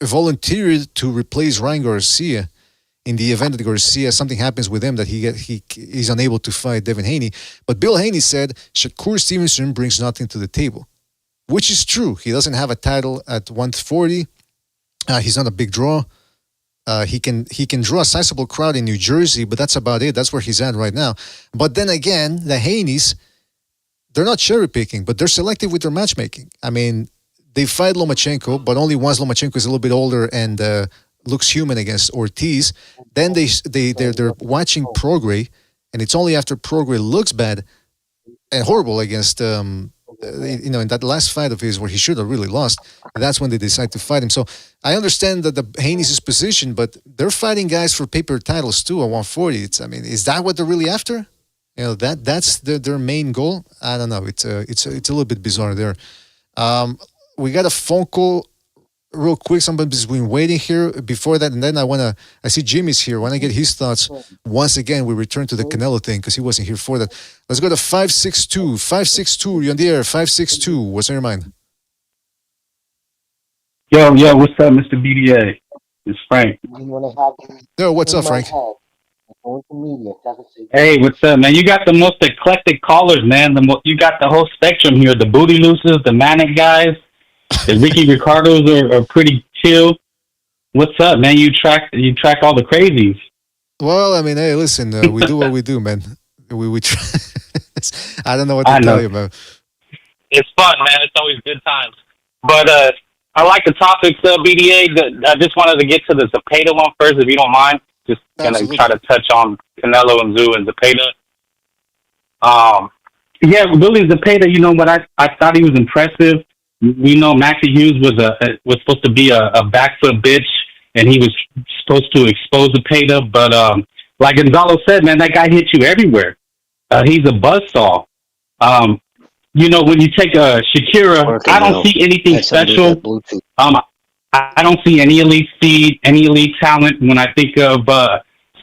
volunteered to replace Ryan Garcia in the event that Garcia, something happens with him that he's unable to fight Devin Haney. But Bill Haney said Shakur Stevenson brings nothing to the table, which is true. He doesn't have a title at 140. He's not a big draw. He can draw a sizable crowd in New Jersey, but that's about it. That's where he's at right now. But then again, the Haneys, they're not cherry picking, but they're selective with their matchmaking. I mean, they fight Lomachenko, but only once Lomachenko is a little bit older and looks human against Ortiz. Then they're watching Prograis, and it's only after Prograis looks bad and horrible against in that last fight of his where he should have really lost. That's when they decide to fight him. So I understand that the Haney's position, but they're fighting guys for paper titles too at 140. Is that what they're really after? That's their main goal. I don't know. It's a little bit bizarre there. We got a phone call real quick. Somebody's been waiting here before that, and then I see Jimmy's here. I want to get his thoughts. Once again, we return to the Canelo thing because he wasn't here for that. Let's go to 562. 562, you're on the air. 562, what's on your mind? Yo, what's up, Mr. BDA? It's Frank. Yo, what's up, Frank? Hey, what's up, man? You got the most eclectic callers, man. You got the whole spectrum here. The booty looses, the manic guys. The Ricky Ricardos are pretty chill. What's up, man? You track all the crazies. Well, I mean, hey, listen, we do what we do, man. We try. I don't know what to tell you, man. It's fun, man. It's always good times. But I like the topics, BDA. I just wanted to get to the Zepeda one first, if you don't mind. Just gonna try to touch on Canelo and Tszyu and Zepeda. Yeah, Willie Zepeda. You know what? I thought he was impressive. We know Maxie Hughes was supposed to be a back foot bitch, and he was supposed to expose Zepeda. But like Gonzalo said, man, that guy hit you everywhere. He's a buzzsaw. When you take Shakira, I don't see anything special. I don't see any elite speed, any elite talent when I think of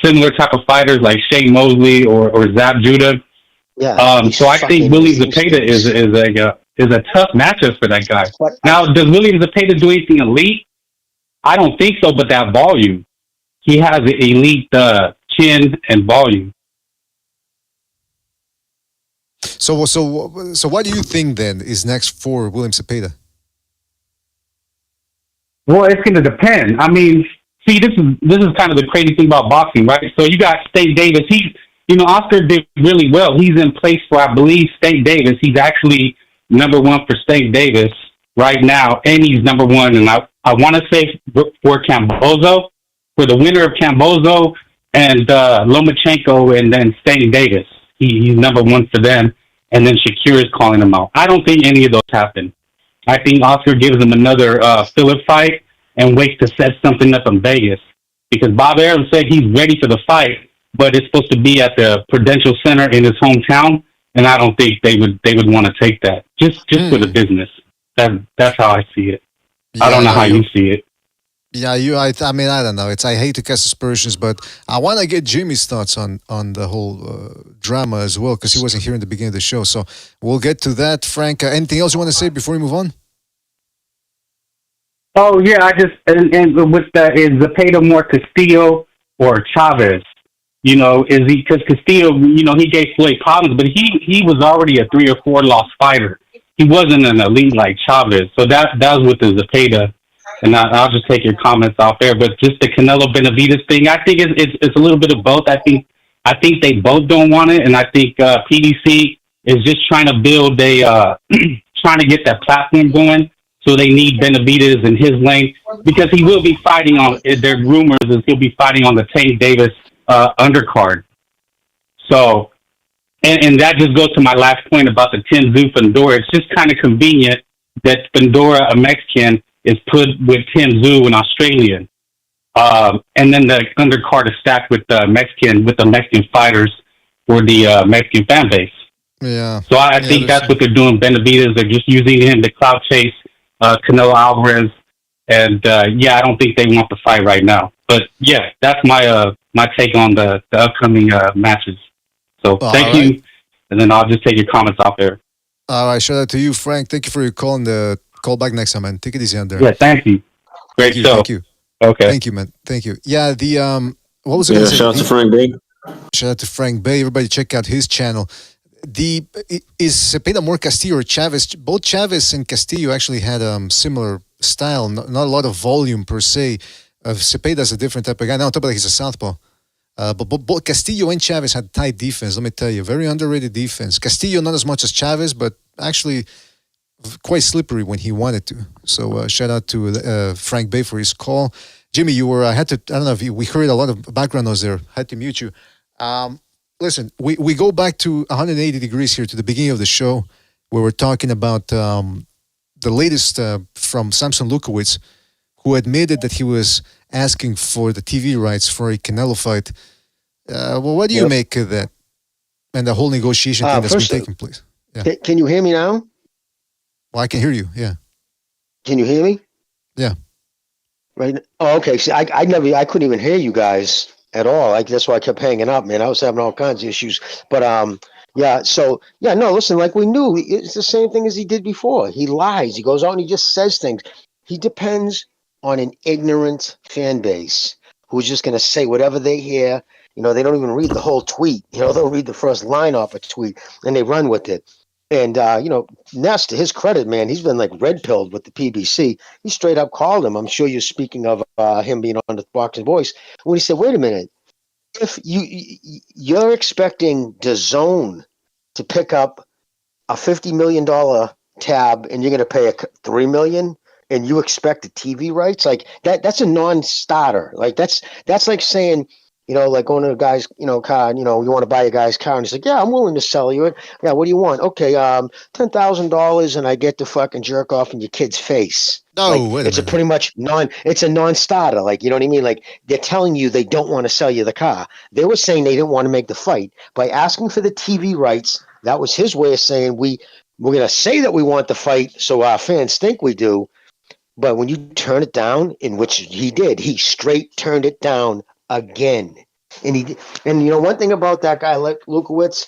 similar type of fighters like Shane Mosley or Zab Judah. Yeah. So I think Willie Zepeda is a tough matchup for that guy. Now, does William Zepeda do anything elite? I don't think so, but that volume. He has an elite chin and volume. So what do you think then is next for William Zepeda? Well, it's going to depend. I mean, see, this is kind of the crazy thing about boxing, right? So you got State Davis. Oscar did really well. He's in place for, I believe, State Davis. He's actually number one for State Davis right now, and he's number one. And I want to say for Cambozo, for the winner of Cambozo and Lomachenko, and then State Davis. He's number one for them, and then Shakir is calling him out. I don't think any of those happen. I think Oscar gives him another filler fight and waits to set something up in Vegas, because Bob Arum said he's ready for the fight, but it's supposed to be at the Prudential Center in his hometown, and I don't think they would want to take that just for the business. That's how I see it. I don't know how you see it. Yeah, I mean, I don't know. I hate to cast aspersions, but I want to get Jimmy's thoughts on the whole drama as well, because he wasn't here in the beginning of the show. So we'll get to that. Frank, anything else you want to say before we move on? Oh yeah, and with that, is Zepeda more Castillo or Chavez? Is he, because Castillo, he gave Floyd problems, but he was already a 3 or 4 loss fighter. He wasn't an elite like Chavez. So that was with the Zepeda. And I'll just take your comments off there. But just the Canelo Benavidez thing, I think it's a little bit of both. I think they both don't want it, and I think PDC is just trying to build trying to get that platform going. So they need Benavidez in his lane, because he will be fighting on. Their rumors is he'll be fighting on the Tank Davis undercard. So, and that just goes to my last point about the Tszyu Fundora. It's just kind of convenient that Fundora, a Mexican, is put with Tszyu, an Australian, and then the undercard is stacked with the Mexican fighters for the Mexican fan base. Yeah. So I think that's what they're doing. Benavidez, they're just using him to clout chase Canelo Alvarez, and I don't think they want the fight right now. But yeah, that's my take on the upcoming matches. So thank you, and then I'll just take your comments off there. All right, shout out to you, Frank. Thank you for your call, and call back next time, man. Take it easy on there. Yeah, thank you. Great show. Thank you. Okay. Thank you, man. Thank you. Yeah, the what was I gonna say? Shout out to Frank Bay. Shout out to Frank Bay. Everybody check out his channel. Is Zepeda more Castillo or Chavez? Both Chavez and Castillo actually had similar style, not a lot of volume per se. Zepeda's a different type of guy. Now on top of that, he's a southpaw. But both Castillo and Chavez had tight defense. Let me tell you, very underrated defense. Castillo not as much as Chavez, but actually quite slippery when he wanted to. So shout out to Frank Bay for his call. Jimmy, you were I don't know if we heard a lot of background noise there. Had to mute you. Listen, we go back to 180 degrees here to the beginning of the show where we're talking about the latest from Sampson Lewkowicz, who admitted that he was asking for the TV rights for a Canelo fight. Well, what do you make of that and the whole negotiation thing that's been taking place? Yeah. Can you hear me now? Well, I can hear you, yeah. Can you hear me? Yeah. Right. Oh, okay. See, I couldn't even hear you guys at all. That's why I kept hanging up, man. I was having all kinds of issues. But yeah. So yeah, no. Listen, like we knew, it's the same thing as he did before. He lies. He goes out and he just says things. He depends on an ignorant fan base who's just going to say whatever they hear. You know, they don't even read the whole tweet. You know, they'll read the first line off a tweet and they run with it. And, you know, Ness, to his credit, man, he's been like red-pilled with the PBC. He straight up called him. I'm sure you're speaking of him being on the Boxing Voice. When he said, wait a minute, if you're expecting DAZN to pick up a $50 million tab and you're going to pay $3 million and you expect the TV rights, like that's a non-starter. Like that's like saying, you know, like going to a guy's, you know, car, you know, you want to buy a guy's car and he's like, yeah, I'm willing to sell you it. Yeah, what do you want? Okay, $10,000 and I get to fucking jerk off in your kid's face. No, like, wait a it's minute. a pretty much it's a non-starter. Like, you know what I mean? Like they're telling you they don't want to sell you the car. They were saying they didn't want to make the fight by asking for the TV rights. That was his way of saying we're going to say that we want the fight so our fans think we do. But when you turn it down, in which he did, he straight turned it down again. And you know, one thing about that guy, like Lewkowicz,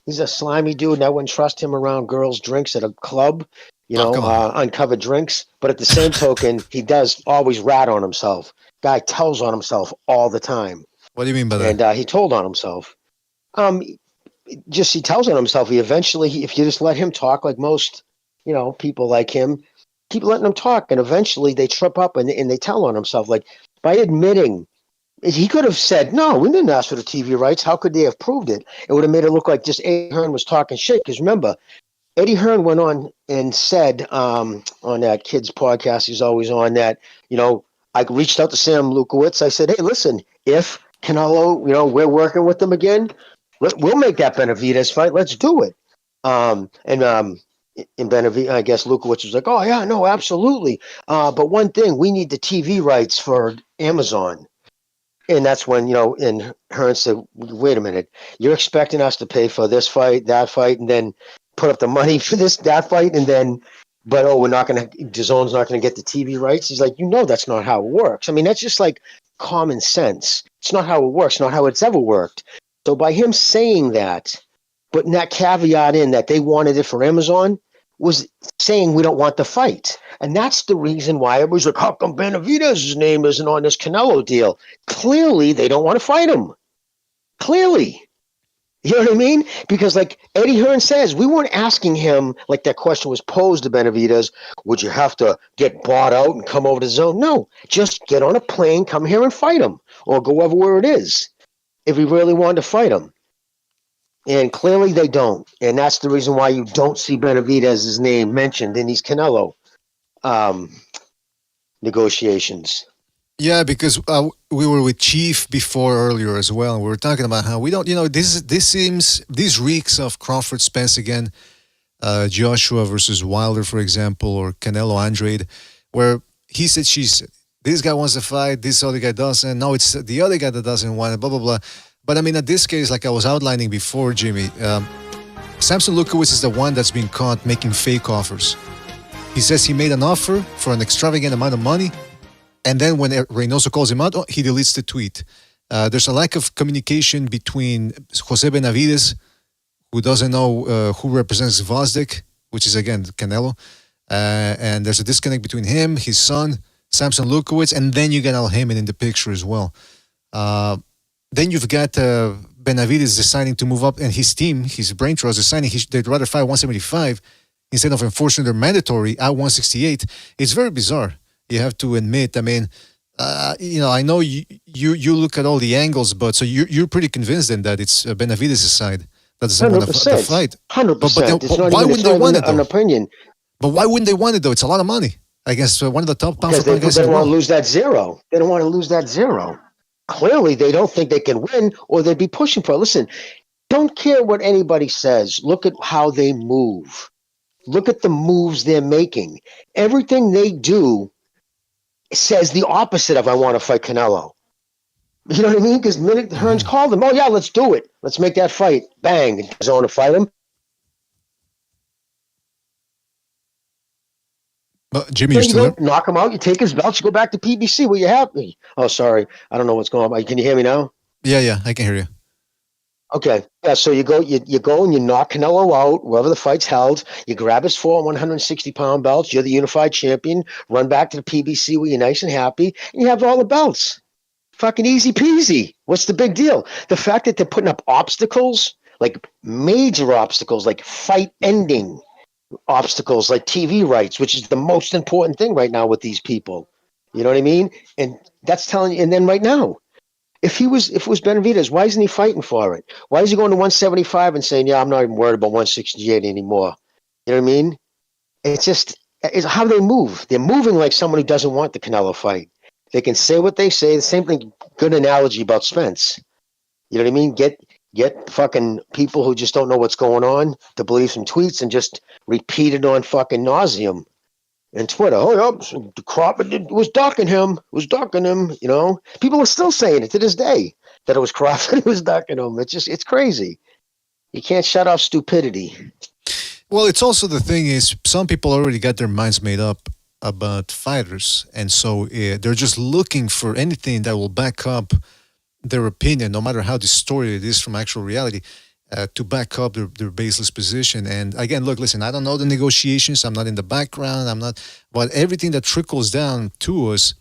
he's a slimy dude, and I wouldn't trust him around girls' drinks at a club, you know, uncovered drinks. But at the same token, he does always rat on himself. Guy tells on himself all the time. What do you mean by that? And he told on himself. Just he tells on himself. He eventually, if you just let him talk like most, you know, people like him, keep letting him talk, and eventually they trip up and they tell on himself. Like by admitting, he could have said, no, we didn't ask for the TV rights. How could they have proved it? It would have made it look like just Eddie Hearn was talking shit. Because remember, Eddie Hearn went on and said on that kid's podcast he's always on that, you know, I reached out to Sam Lewkowicz. I said, hey, listen, if Canelo, you know, we're working with them again, we'll make that Benavidez fight. Let's do it. In Benavidez, I guess Lewkowicz was like, oh, yeah, no, absolutely. But one thing, we need the TV rights for Amazon. And that's when, you know, and Hearn said, wait a minute, you're expecting us to pay for this fight, that fight, and then put up the money for that fight, and then, but, oh, we're not going to, DAZN's not going to get the TV rights. He's like, you know, that's not how it works. I mean, that's just like common sense. It's not how it works, not how it's ever worked. So by him saying that, putting that caveat in that they wanted it for Amazon, was saying we don't want the fight. And that's the reason why it was like, how come Benavidez's name isn't on this Canelo deal? Clearly, they don't want to fight him. Clearly. You know what I mean? Because like Eddie Hearn says, we weren't asking him, like that question was posed to Benavidez, would you have to get bought out and come over to DAZN? No, just get on a plane, come here and fight him, or go over where it is, if we really wanted to fight him. And clearly they don't. And that's the reason why you don't see Benavidez's name mentioned in these Canelo negotiations. Yeah, because we were with Chief before earlier as well. And we were talking about how we don't, you know, this reeks of Crawford Spence again, Joshua versus Wilder, for example, or Canelo Andrade, where he said, she said, this guy wants to fight, this other guy doesn't. No, it's the other guy that doesn't want it, blah, blah, blah. But I mean, in this case, like I was outlining before, Jimmy, Sampson Lewkowicz is the one that's been caught making fake offers. He says he made an offer for an extravagant amount of money, and then when Reynoso calls him out, he deletes the tweet. There's a lack of communication between Jose Benavidez, who doesn't know who represents Gvozdyk, which is, again, Canelo, and there's a disconnect between him, his son, Sampson Lewkowicz, and then you got Al Heyman in the picture as well. Then you've got Benavidez deciding to move up, and his team, his brain trust, deciding they'd rather fight 175 instead of enforcing their mandatory at 168. It's very bizarre. You have to admit. I mean, I know you look at all the angles, but so you're pretty convinced then that it's Benavidez' side that doesn't want the fight. 100%. It's Why wouldn't they want it though? An opinion. But why wouldn't they want it though? It's a lot of money. I guess one of the top pound Because for pound guys they in the don't want to world. lose that zero. They don't want to lose that zero. Clearly, they don't think they can win, or they'd be pushing for it. Listen, don't care what anybody says. Look at how they move. Look at the moves they're making. Everything they do says the opposite of I want to fight Canelo. You know what I mean? Because the minute Hearns called him, oh yeah, let's do it. Let's make that fight. Bang. And he's on to fight him. Jimmy, you're still there? Knock him out. You take his belt. You go back to PBC where you're happy. Oh, sorry. I don't know what's going on. Can you hear me now? Yeah, I can hear you. Okay. Yeah, so you go and you knock Canelo out wherever the fight's held. You grab his 4 160-pound belts. You're the unified champion. Run back to the PBC where you're nice and happy. And you have all the belts. Fucking easy peasy. What's the big deal? The fact that they're putting up obstacles, like major obstacles, like fight ending obstacles, like TV rights, which is the most important thing right now with these people. You know what I mean? And that's telling you. And then right now, if it was Benavidez, why isn't he fighting for it? Why is he going to 175 and saying, yeah, I'm not even worried about 168 anymore? You know what I mean? It's how they move. They're moving like someone who doesn't want the Canelo fight. They can say what they say. The same thing, good analogy about Spence. You know what I mean? Get fucking people who just don't know what's going on to believe some tweets and just repeat it on fucking nauseum. And Twitter, Crawford was ducking him. You know, people are still saying it to this day that it was Crawford who was ducking him. It's crazy. You can't shut off stupidity. Well, it's also the thing is some people already got their minds made up about fighters, and so they're just looking for anything that will back up their opinion, no matter how distorted it is from actual reality. To back up their baseless position. And again, listen, I don't know the negotiations. I'm not in the background. But everything that trickles down to us,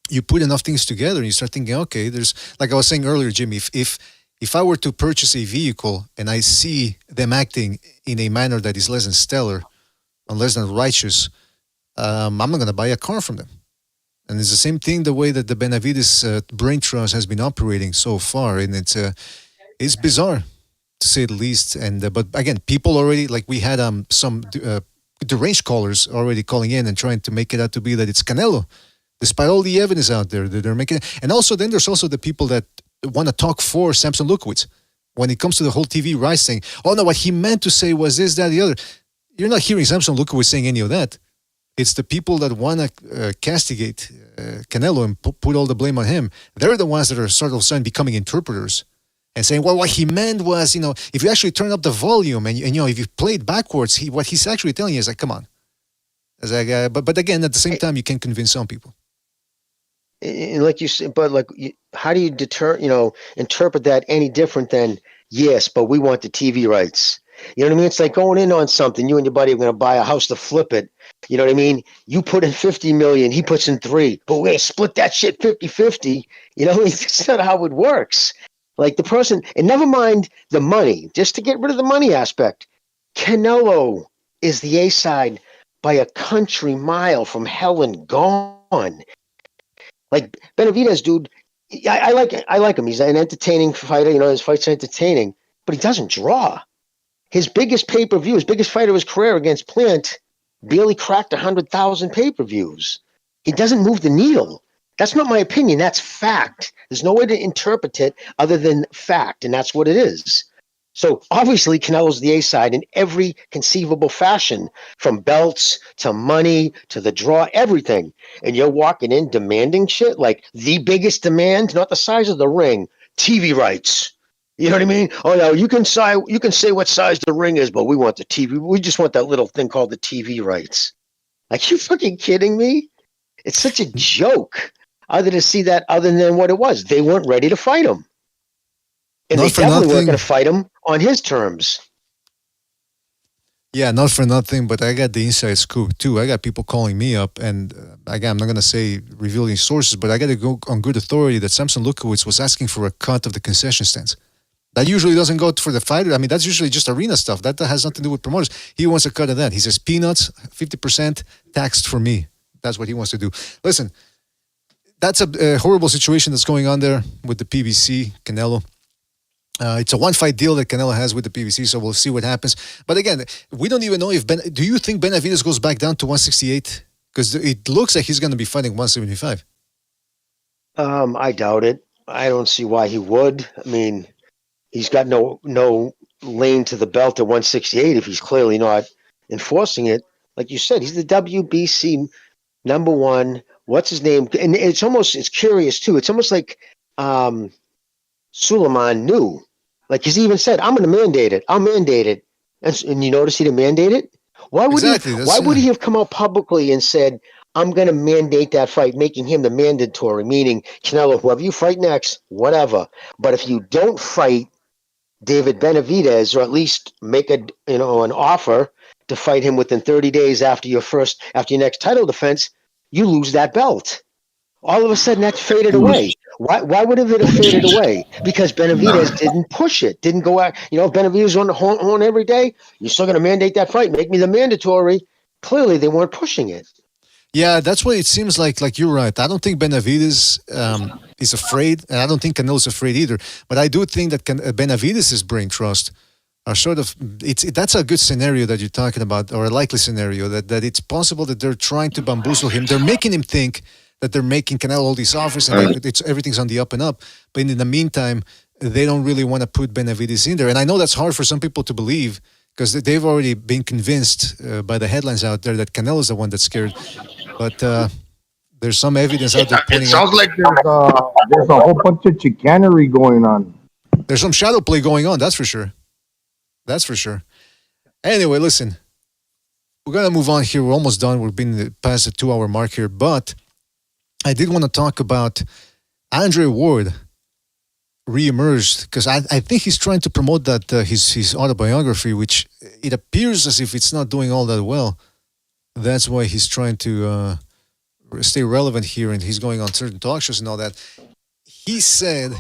you put enough things together and you start thinking, okay, there's, like I was saying earlier, Jimmy, if I were to purchase a vehicle and I see them acting in a manner that is less than stellar, and less than righteous, I'm not going to buy a car from them. And it's the same thing the way that the Benavidez brain trust has been operating so far. And it's bizarre, to say the least. And but again, people already, like we had some deranged callers already calling in and trying to make it out to be that it's Canelo, despite all the evidence out there that they're making. And also then there's also the people that want to talk for Sampson Lewkowicz when it comes to the whole TV rights thing. Oh no, what he meant to say was this, that, the other. You're not hearing Sampson Lewkowicz saying any of that. It's the people that want to castigate Canelo and put all the blame on him. They're the ones that are sort of sudden becoming interpreters and saying, well, what he meant was, if you actually turn up the volume and if you play it backwards, what he's actually telling you is like, come on. It's like, but again, at the same time, you can convince some people. And like you said, but how do you interpret that any different than, yes, but we want the TV rights? You know what I mean? It's like going in on something. You and your buddy are going to buy a house to flip it. You know what I mean? You put in 50 million, he puts in 3, but we're going to split that shit 50-50. You know, it's not how it works. Like the person, and never mind the money, just to get rid of the money aspect. Canelo is the A-side by a country mile from hell and gone. Like Benavidez, dude, I like him. He's an entertaining fighter. His fights are entertaining, but he doesn't draw. His biggest pay-per-view, his biggest fight of his career against Plant, barely cracked 100,000 pay-per-views. He doesn't move the needle. That's not my opinion. That's fact. There's no way to interpret it other than fact, and that's what it is. So obviously Canelo's the A-side in every conceivable fashion, from belts to money to the draw, everything. And you're walking in demanding shit like the biggest demand, not the size of the ring, TV rights. You know what I mean? Oh no, you can say what size the ring is, but we want the TV. We just want that little thing called the TV rights. Like, you fucking kidding me? It's such a joke. Other than what it was, they weren't ready to fight him, and they definitely weren't going to fight him on his terms. Yeah, not for nothing, but I got the inside scoop too. I got people calling me up, and again, I'm not gonna say revealing sources, but I got to go on good authority that Sampson Lewkowicz was asking for a cut of the concession stands. That usually doesn't go for the fighter. I mean, that's usually just arena stuff. That has nothing to do with promoters. He wants a cut of that. He says peanuts, 50% taxed for me. That's what he wants to do. Listen, that's a horrible situation that's going on there with the PBC, Canelo. It's a one-fight deal that Canelo has with the PBC, so we'll see what happens. But again, we don't even know if do you think Benavidez goes back down to 168? Because it looks like he's going to be fighting 175. I doubt it. I don't see why he would. I mean, he's got no lane to the belt at 168 if he's clearly not enforcing it. Like you said, he's the WBC number one. What's his name? And it's curious too. It's almost like Suleiman knew. Like he's even said, I'm going to mandate it. I'll mandate it. And you notice he didn't mandate it? Why would he have come out publicly and said, I'm going to mandate that fight, making him the mandatory, meaning Canelo, whoever you fight next, whatever. But if you don't fight David Benavidez, or at least make an offer to fight him within 30 days after your next title defense, you lose that belt. All of a sudden, that's faded away. Why would it have faded away? Because Benavidez didn't push it, didn't go out. If Benavidez on the horn every day, you're still going to mandate that fight, make me the mandatory. Clearly, they weren't pushing it. Yeah, that's what it seems like. Like you're right. I don't think Benavidez is afraid, and I don't think Canelo's afraid either. But I do think that Benavidez's brain trust are sort of that's a good scenario that you're talking about, or a likely scenario that it's possible that they're trying to bamboozle him. They're making him think that they're making Canelo all these offers and everything's on the up and up. But in the meantime, they don't really want to put Benavidez in there. And I know that's hard for some people to believe because they've already been convinced by the headlines out there that Canelo's the one that's scared. But there's some evidence out there pointing it sounds out. like there's a whole bunch of chicanery going on. There's some shadow play going on, that's for sure. That's for sure. Anyway, listen. We're going to move on here. We're almost done. We've been past the 2-hour mark here. But I did want to talk about Andre Ward reemerged because I think he's trying to promote that his autobiography, which it appears as if it's not doing all that well. That's why he's trying to stay relevant here, and he's going on certain talk shows and all that. He said,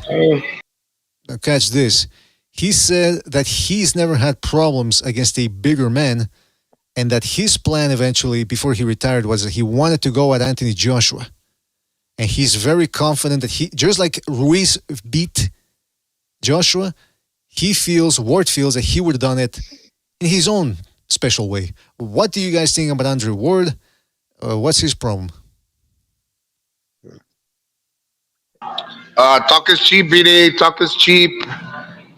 now catch this, he said that he's never had problems against a bigger man, and that his plan eventually, before he retired, was that he wanted to go at Anthony Joshua. And he's very confident that just like Ruiz beat Joshua, Ward feels that he would have done it in his own special way. What do you guys think about Andre Ward? What's his problem? Talk is cheap, BD. Talk is cheap.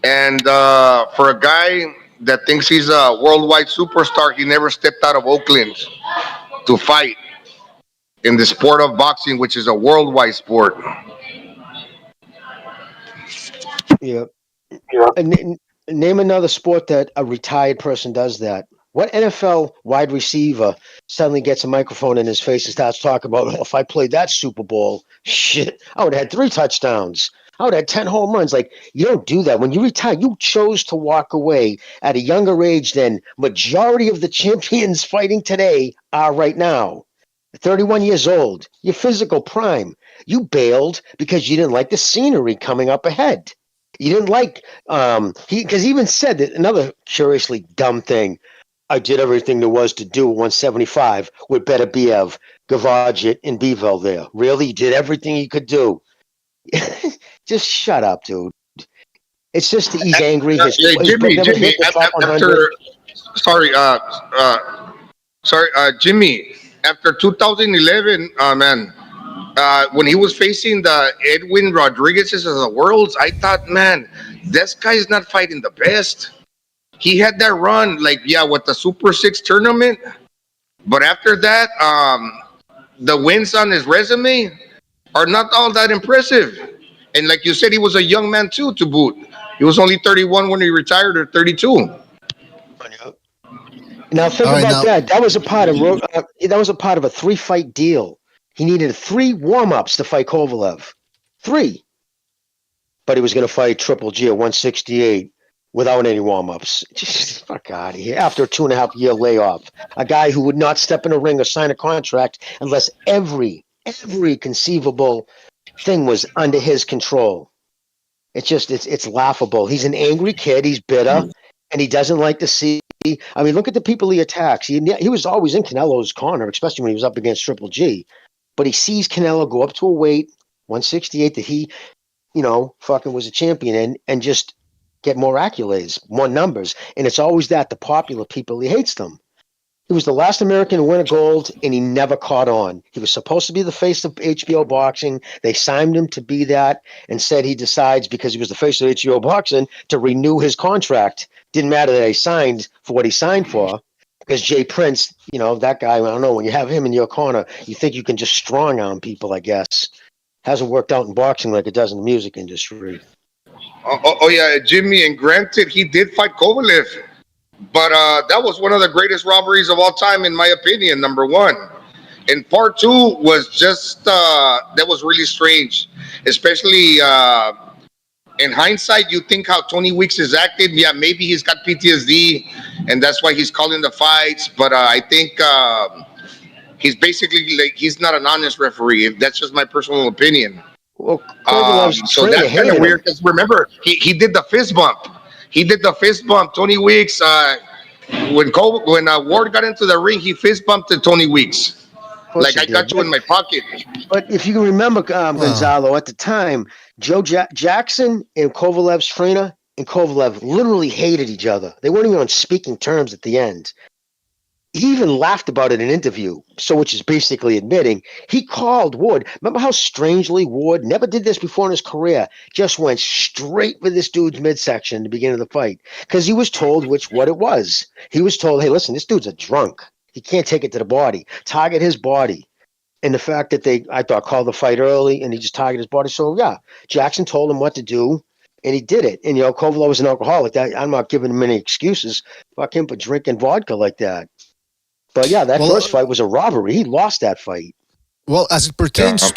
And for a guy that thinks he's a worldwide superstar, he never stepped out of Oakland to fight in the sport of boxing, which is a worldwide sport. Yeah. And name another sport that a retired person does that. What NFL wide receiver suddenly gets a microphone in his face and starts talking about, if I played that Super Bowl, shit, I would have had 3 touchdowns. I would have had 10 home runs. Like, you don't do that. When you retire, you chose to walk away at a younger age than majority of the champions fighting today are right now. 31 years old, your physical prime. You bailed because you didn't like the scenery coming up ahead. You didn't like, because he even said that another curiously dumb thing. I did everything there was to do at 175 with Beterbiev, Gavajic, and Bivol there. Really? You did everything you could do. Just shut up, dude. It's just that he's angry. Jimmy, Jimmy, after 2011, man, when he was facing the Edwin Rodriguez's of the worlds, I thought, man, this guy's not fighting the best. He had that run, with the Super 6 tournament. But after that, the wins on his resume are not all that impressive. And like you said, he was a young man, too, to boot. He was only 31 when he retired, or 32. Now, think about that. That was a part of a 3-fight deal. He needed 3 warm-ups to fight Kovalev. 3. But he was going to fight Triple G at 168 without any warm-ups. Just fuck out of here. After a 2.5-year layoff, a guy who would not step in a ring or sign a contract unless every conceivable thing was under his control. It's laughable. He's an angry kid. He's bitter, and he doesn't like to see. I mean, look at the people he attacks. He was always in Canelo's corner, especially when he was up against Triple G. But he sees Canelo go up to a weight 168 that he, fucking was a champion in, and just get more accolades, more numbers. And it's always the popular people. He hates them. He was the last American to win a gold, and he never caught on. He was supposed to be the face of HBO boxing. They signed him to be that, and said he decides, because he was the face of HBO boxing, to renew his contract. Didn't matter that he signed for what he signed for, because Jay Prince, that guy, I don't know, when you have him in your corner, you think you can just strong arm people, I guess. Hasn't worked out in boxing like it does in the music industry. Oh yeah, Jimmy, and granted, he did fight Kovalev. But that was one of the greatest robberies of all time, in my opinion, number one. And part two was just, that was really strange. Especially in hindsight, you think how Tony Weeks is acted. Yeah, maybe he's got PTSD, and that's why he's calling the fights. But I think he's basically, like, he's not an honest referee. That's just my personal opinion. Well, so that's kind of weird, because remember, he did the fist bump. He did the fist bump. Tony Weeks, when Ward got into the ring, he fist bumped to Tony Weeks. Like, I got you in my pocket. But if you can remember, Gonzalo, at the time, Joe Jackson and Kovalev's trainer and Kovalev literally hated each other. They weren't even on speaking terms at the end. He even laughed about it in an interview, which is basically admitting he called Ward. Remember how strangely Ward never did this before in his career, just went straight for this dude's midsection at the beginning of the fight, because he was told what it was. He was told, hey, listen, this dude's a drunk. He can't take it to the body. Target his body. And the fact that I thought, called the fight early, and he just targeted his body. So, yeah, Jackson told him what to do, and he did it. And, Kovalev was an alcoholic. I'm not giving him any excuses. Fuck him for drinking vodka like that. But yeah, that first fight was a robbery. He lost that fight. Well, as it pertains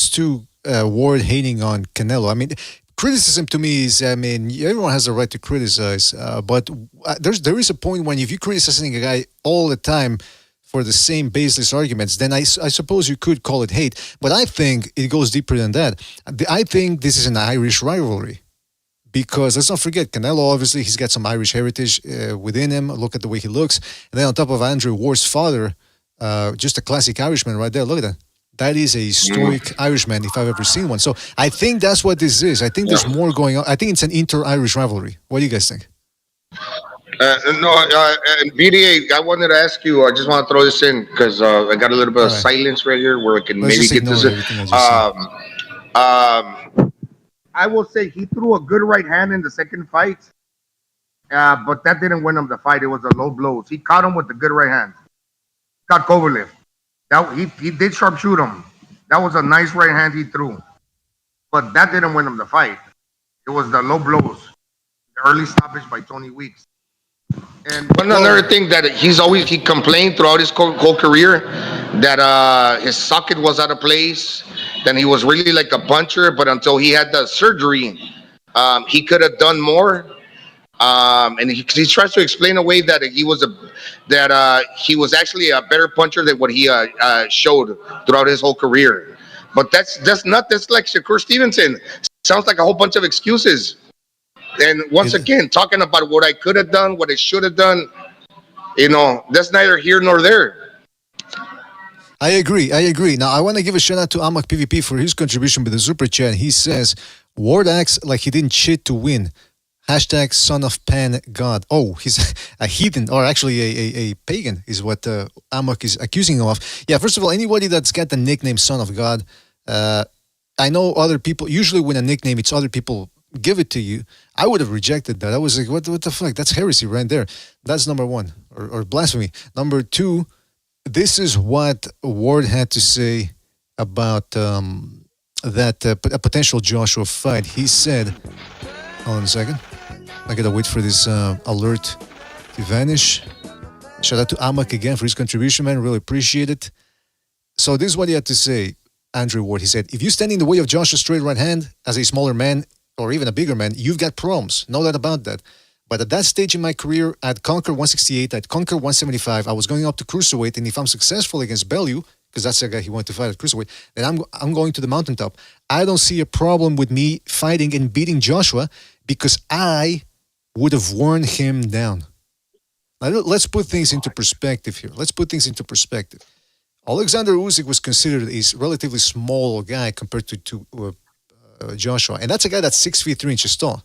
to Ward hating on Canelo, I mean, criticism to me is, everyone has the right to criticize, but there is a point when if you're criticizing a guy all the time for the same baseless arguments, then I suppose you could call it hate. But I think it goes deeper than that. I think this is an Irish rivalry. Because let's not forget, Canelo, obviously, he's got some Irish heritage within him. Look at the way he looks. And then on top of Andrew Ward's father, just a classic Irishman right there. Look at that. That is a stoic Irishman if I've ever seen one. So I think that's what this is. I think there's more going on. I think it's an inter-Irish rivalry. What do you guys think? And BDA, I wanted to ask you, I just want to throw this in because I got a little bit of silence right here where I can maybe get this in. I will say he threw a good right hand in the second fight, but that didn't win him the fight. It was a low blows. He caught him with the good right hand. Got Kovalev. He did sharpshoot him. That was a nice right hand he threw, but that didn't win him the fight. It was the low blows, the early stoppage by Tony Weeks. And another thing that he complained throughout his whole career that his socket was out of place. Then he was really like a puncher, but until he had the surgery, he could have done more. And he tries to explain away that he was actually a better puncher than what he showed throughout his whole career. But that's like Shakur Stevenson. Sounds like a whole bunch of excuses. And once again, talking about what I could have done, what I should have done, that's neither here nor there. I agree. Now, I want to give a shout out to Amak PvP for his contribution with the super chat. He says, Ward acts like he didn't cheat to win. Hashtag son of pan god. Oh, he's a heathen, or actually a pagan is what Amak is accusing him of. Yeah, first of all, anybody that's got the nickname son of god, I know other people, usually when a nickname, it's other people give it to you. I would have rejected that. I was like, what the fuck? That's heresy right there. That's number one, or blasphemy. Number two, this is what Ward had to say about that a potential Joshua fight. He said, hold on a second. I gotta wait for this alert to vanish. Shout out to Amak again for his contribution, man. Really appreciate it. So this is what he had to say, Andrew Ward. He said, if you stand in the way of Joshua's straight right hand as a smaller man, or even a bigger man, you've got problems. No doubt about that. But at that stage in my career, I'd conquer 168, I'd conquer 175. I was going up to cruiserweight, and if I'm successful against Bellew, because that's the guy he wanted to fight at cruiserweight, then I'm going to the mountaintop. I don't see a problem with me fighting and beating Joshua because I would have worn him down. Now, let's put things into perspective here. Alexander Usyk was considered a relatively small guy compared to Joshua, and that's a guy that's 6 feet 3 inches tall.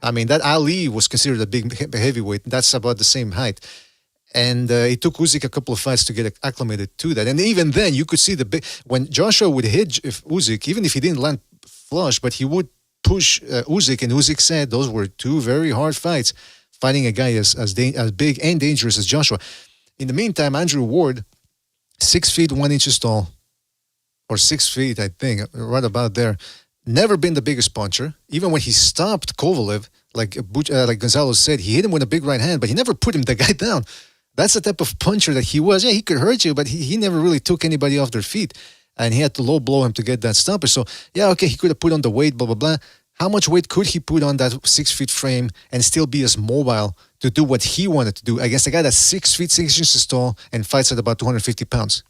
I mean, that Ali was considered a big heavyweight. That's about the same height. And it took Usyk a couple of fights to get acclimated to that. And even then, you could see when Joshua would hit Usyk, even if he didn't land flush, but he would push Usyk, and Usyk said those were two very hard fights, fighting a guy as big and dangerous as Joshua. In the meantime, Andrew Ward, 6 feet 1 inches tall, or 6 feet, I think, right about there. Never been the biggest puncher. Even when he stopped Kovalev, like Gonzalo said, he hit him with a big right hand, but he never put the guy down. That's the type of puncher that he was. Yeah, he could hurt you, but he never really took anybody off their feet. And he had to low blow him to get that stopper. So, yeah, okay, he could have put on the weight, blah, blah, blah. How much weight could he put on that 6 feet frame and still be as mobile to do what he wanted to do against a guy that's 6 feet 6 inches tall and fights at about 250 pounds?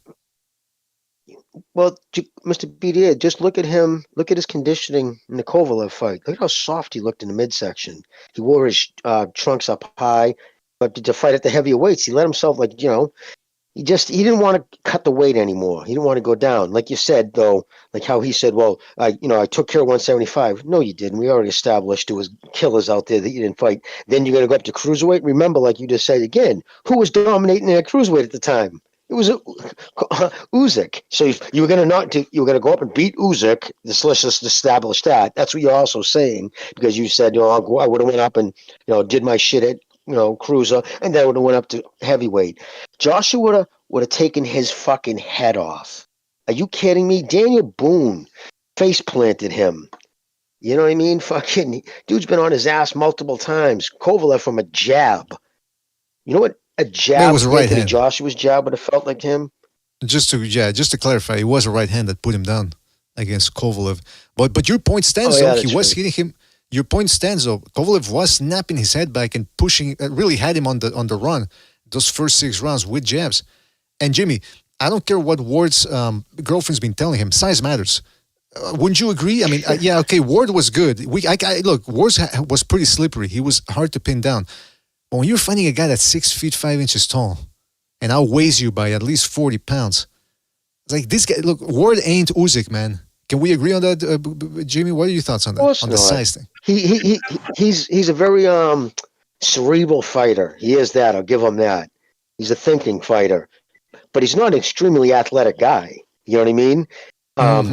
Well, Mr. BDA, just look at him. Look at his conditioning in the Kovalev fight. Look at how soft he looked in the midsection. He wore his trunks up high, but to fight at the heavier weights, he let himself, he didn't want to cut the weight anymore. He didn't want to go down. Like you said, though, like how he said, well, I took care of 175. No, you didn't. We already established there was killers out there that you didn't fight. Then you're going to go up to cruiserweight. Remember, like you just said again, who was dominating at cruiserweight at the time? It was Usyk. So you were going to go up and beat Usyk. Let's just establish that. That's what you're also saying, because you said, I would have went up and did my shit at cruiser, and then would have went up to heavyweight. Joshua would have taken his fucking head off. Are you kidding me? Daniel Boone face planted him. You know what I mean? Fucking dude's been on his ass multiple times. Kovalev from a jab. You know what? A jab was right hand. Joshua's jab would have felt like him. Just to clarify, it was a right hand that put him down against Kovalev. But your point stands, though. He was hitting him. Your point stands, though. Kovalev was snapping his head back and pushing. Really had him on the run. Those first 6 rounds with jabs. And Jimmy, I don't care what Ward's girlfriend's been telling him. Size matters. Wouldn't you agree? I mean, yeah, okay. Ward was good. Look, Ward was pretty slippery. He was hard to pin down. But when you're fighting a guy that's 6 feet 5 inches tall and outweighs you by at least 40 pounds, it's like this guy. Look, Ward ain't Usyk, man. Can we agree on that, Jimmy? What are your thoughts on that? On the size thing? He's a very cerebral fighter. He is that. I'll give him that. He's a thinking fighter, but he's not an extremely athletic guy. You know what I mean?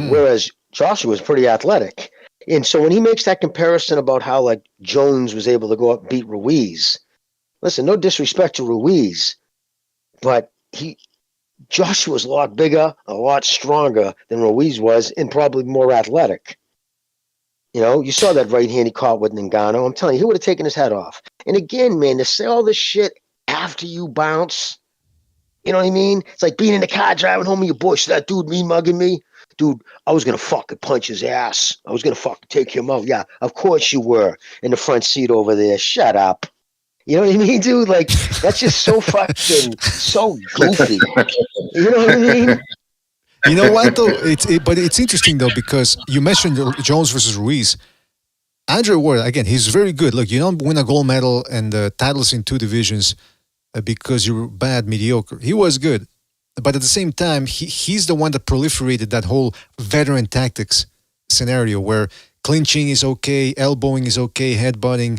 Whereas Joshua was pretty athletic, and so when he makes that comparison about how like Jones was able to go up and beat Ruiz. Listen, no disrespect to Ruiz, but Joshua's a lot bigger, a lot stronger than Ruiz was, and probably more athletic. You saw that right hand he caught with Ngannou. I'm telling you, he would have taken his head off. And again, man, to say all this shit after you bounce, you know what I mean? It's like being in the car driving home with your boy. So that dude mean mugging me? Dude, I was going to fucking punch his ass. I was going to fucking take him out. Yeah, of course you were in the front seat over there. Shut up. You know what I mean, dude? Like, that's just so fucking, so goofy. You know what I mean? You know what, though? But it's interesting, though, because you mentioned Jones versus Ruiz. Andrew Ward, again, he's very good. Look, you don't win a gold medal and titles in 2 divisions because you're bad, mediocre. He was good. But at the same time, he's the one that proliferated that whole veteran tactics scenario where clinching is okay, elbowing is okay, headbutting,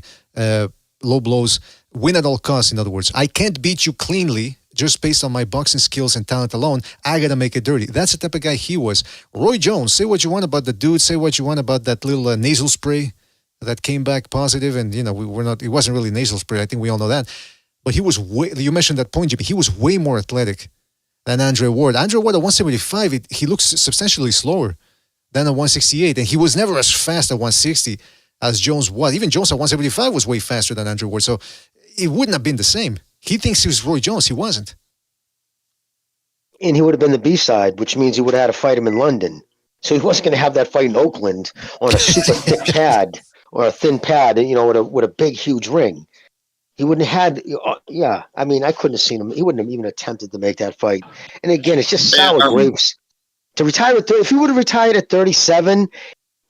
low blows, win at all costs, in other words. I can't beat you cleanly just based on my boxing skills and talent alone. I got to make it dirty. That's the type of guy he was. Roy Jones, say what you want about the dude, say what you want about that little nasal spray that came back positive, and it wasn't really nasal spray. I think we all know that. But he was you mentioned that point, Jimmy. He was way more athletic than Andre Ward. Andre Ward at 175, he looks substantially slower than at 168, and he was never as fast at 160 as Jones was. Even Jones at 175 was way faster than Andre Ward, so it wouldn't have been the same. He thinks he was Roy Jones. He wasn't. And he would have been the B-side, which means he would have had to fight him in London. So he wasn't going to have that fight in Oakland on a super thick pad or a thin pad, with a big, huge ring. He wouldn't have had, yeah. I mean, I couldn't have seen him. He wouldn't have even attempted to make that fight. And again, it's just sour grapes. To retire at 30, if he would have retired at 37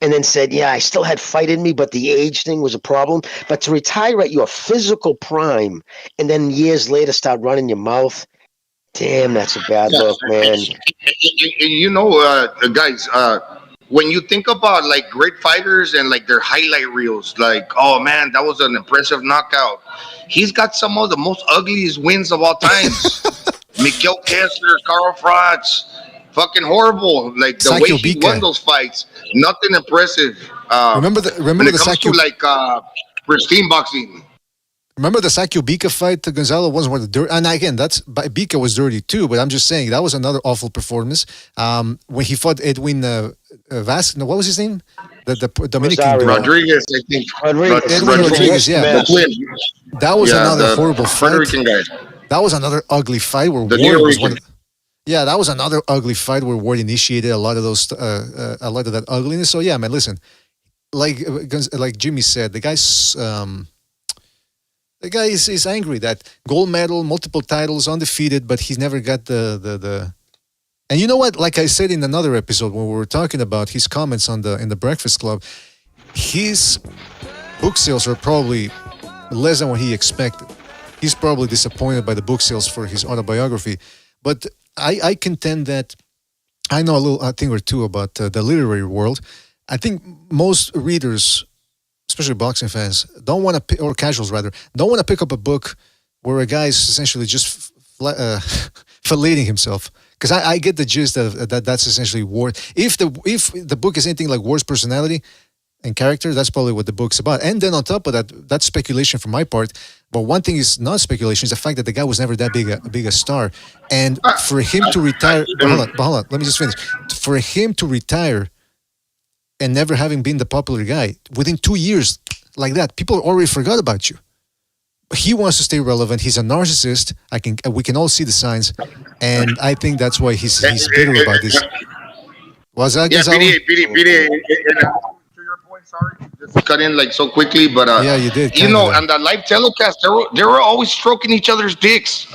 and then said, yeah, I still had fight in me, but the age thing was a problem. But to retire at your physical prime and then years later start running your mouth, damn, that's a bad look, man. Guys, when you think about like great fighters and like their highlight reels, like, oh man, that was an impressive knockout. He's got some of the most ugliest wins of all time. Mikhail Kessler, Carl Froch, fucking horrible. Like the way he won those fights, nothing impressive. Remember when it the comes to like pristine boxing. Remember the Sakio Bika fight? Gonzalo wasn't one of the dirty. And again, Bika was dirty too. But I'm just saying that was another awful performance. When he fought Edwin Vasquez, no, what was his name? The Dominican Rodriguez, I think. Edwin Rodriguez, yeah. That was another horrible fight. Guy. That was another ugly fight where Ward was one. Yeah, that was another ugly fight where Ward initiated a lot of that ugliness. So yeah, man, listen, like Jimmy said, the guy's. The guy is angry that gold medal, multiple titles, undefeated, but he's never got the. And you know what? Like I said in another episode when we were talking about his comments in the Breakfast Club, his book sales are probably less than what he expected. He's probably disappointed by the book sales for his autobiography. But I contend that I know a thing or two about the literary world. I think most readers, especially boxing fans, don't want to, or casuals rather, don't want to pick up a book where a guy is essentially just filleting himself. Because I get the gist of that's essentially Ward. If the book is anything like Ward's personality and character, that's probably what the book's about. And then on top of that, that's speculation from my part. But one thing is not speculation, is the fact that the guy was never that big a star. And for him to retire, hold on, let me just finish. For him to retire and never having been the popular guy, within 2 years, like that, people already forgot about you. He wants to stay relevant. He's a narcissist. We can all see the signs, and I think that's why he's bitter about this. Was that? Yeah, BDA. To your point, sorry, just cut in like so quickly, but yeah, you did. You know, on the live telecast, they were always stroking each other's dicks.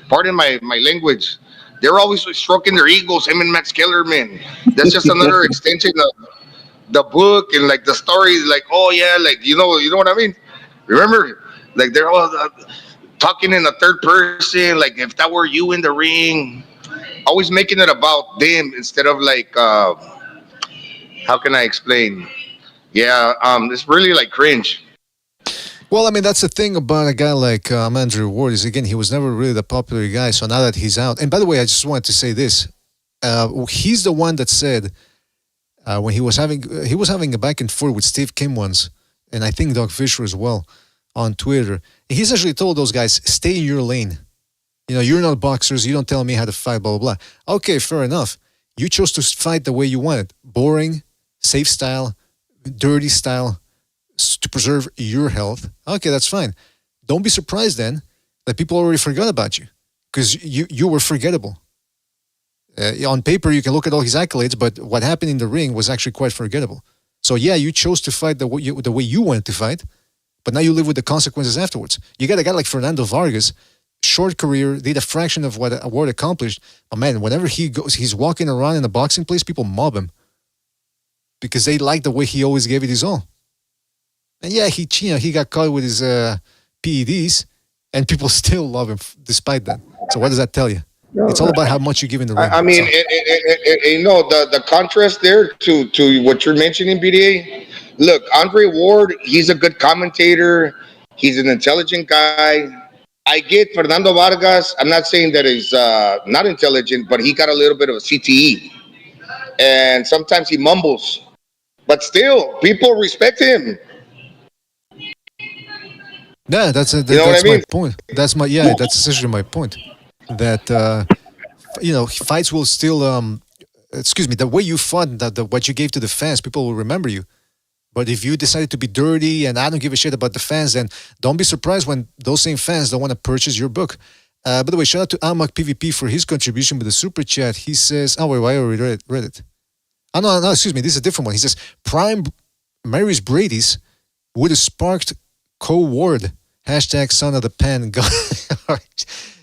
Pardon my language. They were always stroking their egos. Him and Max Kellerman. That's just another extension of the book and like the stories. Like, oh yeah, like you know what I mean. Remember, like they're all talking in the third person. Like if that were you in the ring, always making it about them instead of like, how can I explain? Yeah, it's really like cringe. Well, I mean, that's the thing about a guy like Andrew Ward is, again, he was never really the popular guy. So now that he's out, and by the way, I just wanted to say this: he's the one that said when he was having a back and forth with Steve Kim once, and I think Doug Fisher as well on Twitter. He essentially told those guys, "Stay in your lane. You know, you're not boxers. You don't tell me how to fight." Blah blah blah. Okay, fair enough. You chose to fight the way you wanted: boring, safe style, dirty style, to preserve your health. Okay, that's fine. Don't be surprised then that people already forgot about you, because you were forgettable. On paper, you can look at all his accolades, but what happened in the ring was actually quite forgettable. So yeah, you chose to fight the way you wanted to fight, but now you live with the consequences afterwards. You got a guy like Fernando Vargas, short career, did a fraction of what Ward accomplished. But man, whenever he's walking around in a boxing place, people mob him because they like the way he always gave it his all. And yeah, he got caught with his PEDs, and people still love him despite that. So what does that tell you? It's all about how much you give in the ring. I mean, you know, the contrast there to what you're mentioning, BDA. Look, Andre Ward, he's a good commentator. He's an intelligent guy. I get Fernando Vargas. I'm not saying that he's not intelligent, but he got a little bit of a CTE. And sometimes he mumbles. But still, people respect him. Yeah, that's my point. That's essentially my point. That fights will still the way you fought, what you gave to the fans, people will remember you. But if you decided to be dirty and I don't give a shit about the fans, then don't be surprised when those same fans don't want to purchase your book. By the way, shout out to Amak PvP for his contribution with the super chat. He says, oh wait, I already read it. Oh no, excuse me, this is a different one. He says, Prime marries Brady's would have sparked Co-Ward. Hashtag son of the pen.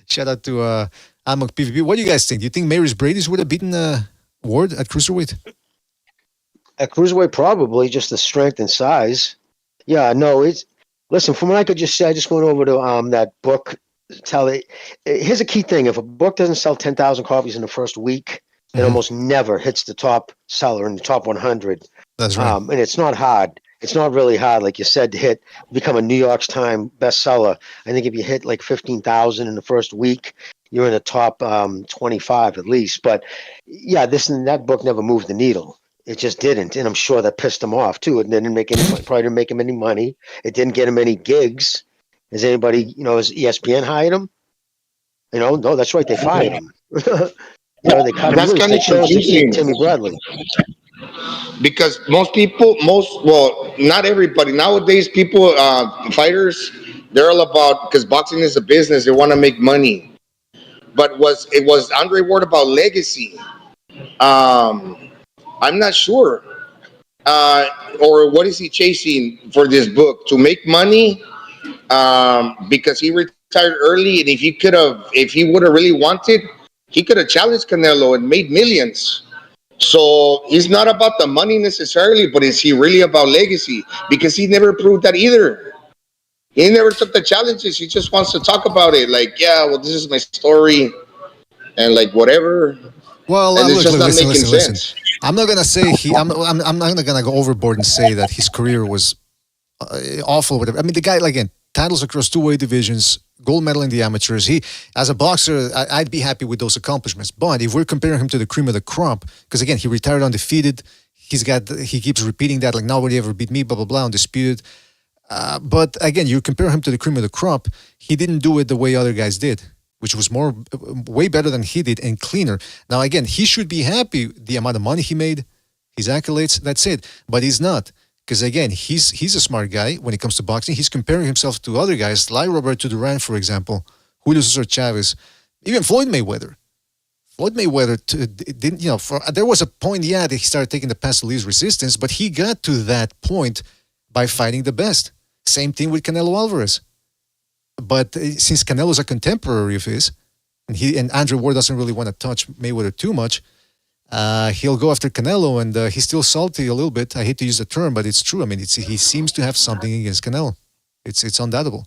Shout out to Amok PvP. What do you guys think? Do you think Mary's Brady's would have beaten Ward at cruiserweight? At cruiserweight, probably just the strength and size. Yeah, no, it's listen. From what I could just say, I just went over to that book. Here's a key thing: if a book doesn't sell 10,000 copies in the first week, it almost never hits the top seller in the top 100. That's right. And it's not hard. It's not really hard, like you said, to become a New York Times bestseller. I think if you hit like 15,000 in the first week, you're in the top 25 at least. But yeah, that book never moved the needle. It just didn't, and I'm sure that pissed him off too. It didn't make probably didn't make him any money. It didn't get him any gigs. Has anybody, has ESPN hired him? No, that's right, they fired him. They cut him loose. They chose to keep Timmy Bradley. Because not everybody nowadays. Fighters, they're all about, because boxing is a business. They want to make money. But it was Andre Ward about legacy? I'm not sure. Or what is he chasing for this book? To make money? Because he retired early, and if he would have really wanted, he could have challenged Canelo and made millions. So he's not about the money necessarily, but is he really about legacy? Because he never proved that either. He never took the challenges. He just wants to talk about it. Like, yeah, well, this is my story, and like whatever. Well, and it's just not making listen. sense. I'm not gonna say I'm not gonna go overboard and say that his career was awful. Whatever. I mean, the guy, again, titles across 2 weight divisions, gold medal in the amateurs. He, as a boxer, I'd be happy with those accomplishments. But if we're comparing him to the cream of the crop, because again, he retired undefeated. He keeps repeating that, like, nobody ever beat me, blah blah blah, undisputed. But again, you compare him to the cream of the crop. He didn't do it the way other guys did, which was way better than he did and cleaner. Now, again, he should be happy the amount of money he made, his accolades. That's it. But he's not. Because again, he's a smart guy when it comes to boxing. He's comparing himself to other guys like Roberto Duran, for example, Julio Cesar Chavez, even Floyd Mayweather. Floyd Mayweather didn't, there was a point, that he started taking the pass to least resistance, but he got to that point by fighting the best. Same thing with Canelo Alvarez. But since Canelo's a contemporary of his, and Andre Ward doesn't really want to touch Mayweather too much, he'll go after Canelo, and he's still salty a little bit. I hate to use the term, but it's true. I mean, he seems to have something against Canelo. It's undoubtable.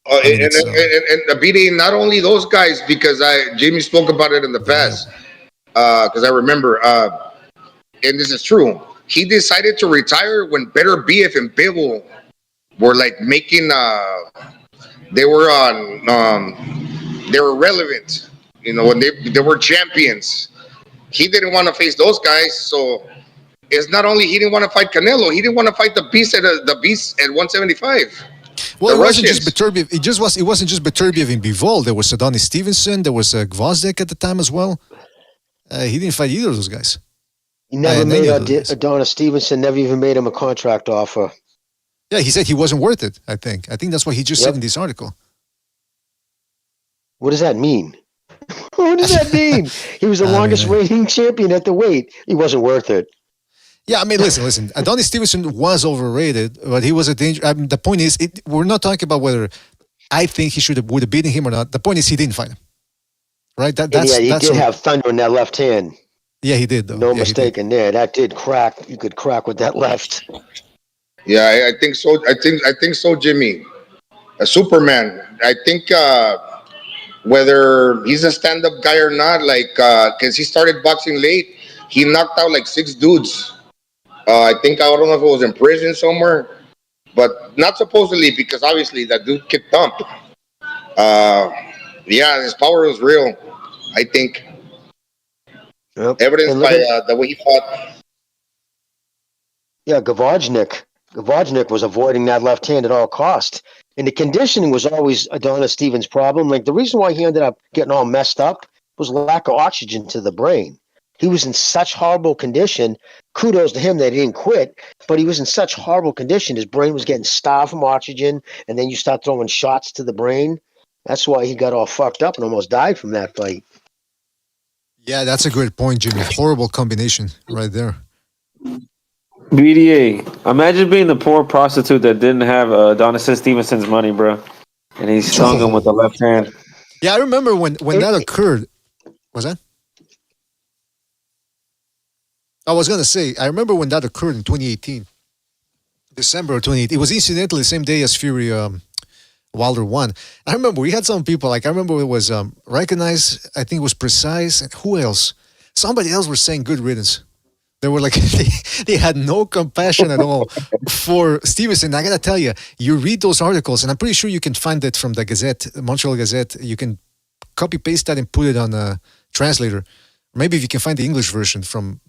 And beating not only those guys, because Jamie spoke about it in the past, because I remember, and this is true. He decided to retire when Better BF and Bivol were like making. They were relevant. When they were champions. He didn't want to face those guys, so it's not only he didn't want to fight Canelo, he didn't want to fight the beast at 175. Well, it wasn't just Beterbiev. It wasn't just Beterbiev and Bivol. There was Adonis Stevenson. There was Gvozdyk at the time as well. He didn't fight either of those guys. He never made Adonis Stevenson. Never even made him a contract offer. Yeah, he said he wasn't worth it. I think that's what he just said in this article. What does that mean? What does that mean? He was the longest reigning champion at the weight. He wasn't worth it. Yeah, I mean, listen. Adonis Stevenson was overrated, but he was a danger. I mean, the point is, we're not talking about whether I think he would have beaten him or not. The point is, he didn't fight him. Right? He did have thunder in that left hand. Yeah, he did, though. No mistake in there. That did crack. You could crack with that left. Yeah, I think so. I think so, Jimmy. A Superman. I think whether he's a stand-up guy or not, because he started boxing late, he knocked out like 6 dudes. I don't know if it was in prison somewhere, but not supposedly, because obviously that dude kicked thumped. Yeah, his power was real, I think. Yep. Evidenced by the way he fought. Yeah, Gvozdyk. Gvozdyk was avoiding that left hand at all costs. And the conditioning was always Adonis Stevens' problem. Like, the reason why he ended up getting all messed up was lack of oxygen to the brain. He was in such horrible condition. Kudos to him that he didn't quit, but he was in such horrible condition. His brain was getting starved from oxygen, and then you start throwing shots to the brain. That's why he got all fucked up and almost died from that fight. Yeah, that's a great point, Jimmy. Horrible combination right there. BDA. Imagine being the poor prostitute that didn't have Adonis Stevenson's money, bro, and he stung him with the left hand. Yeah, I remember when that occurred. Was that? I was gonna say, I remember when that occurred in 2018, December of 2018. It was incidentally the same day as Fury Wilder won. I remember we had some people, like I remember it was Recognized, I think it was Precise, and who else? Somebody else was saying good riddance. They were like, they had no compassion at all for Stevenson. I gotta tell you, you read those articles, and I'm pretty sure you can find it from the Gazette, Montreal Gazette. You can copy paste that and put it on a translator. Maybe if you can find the English version from.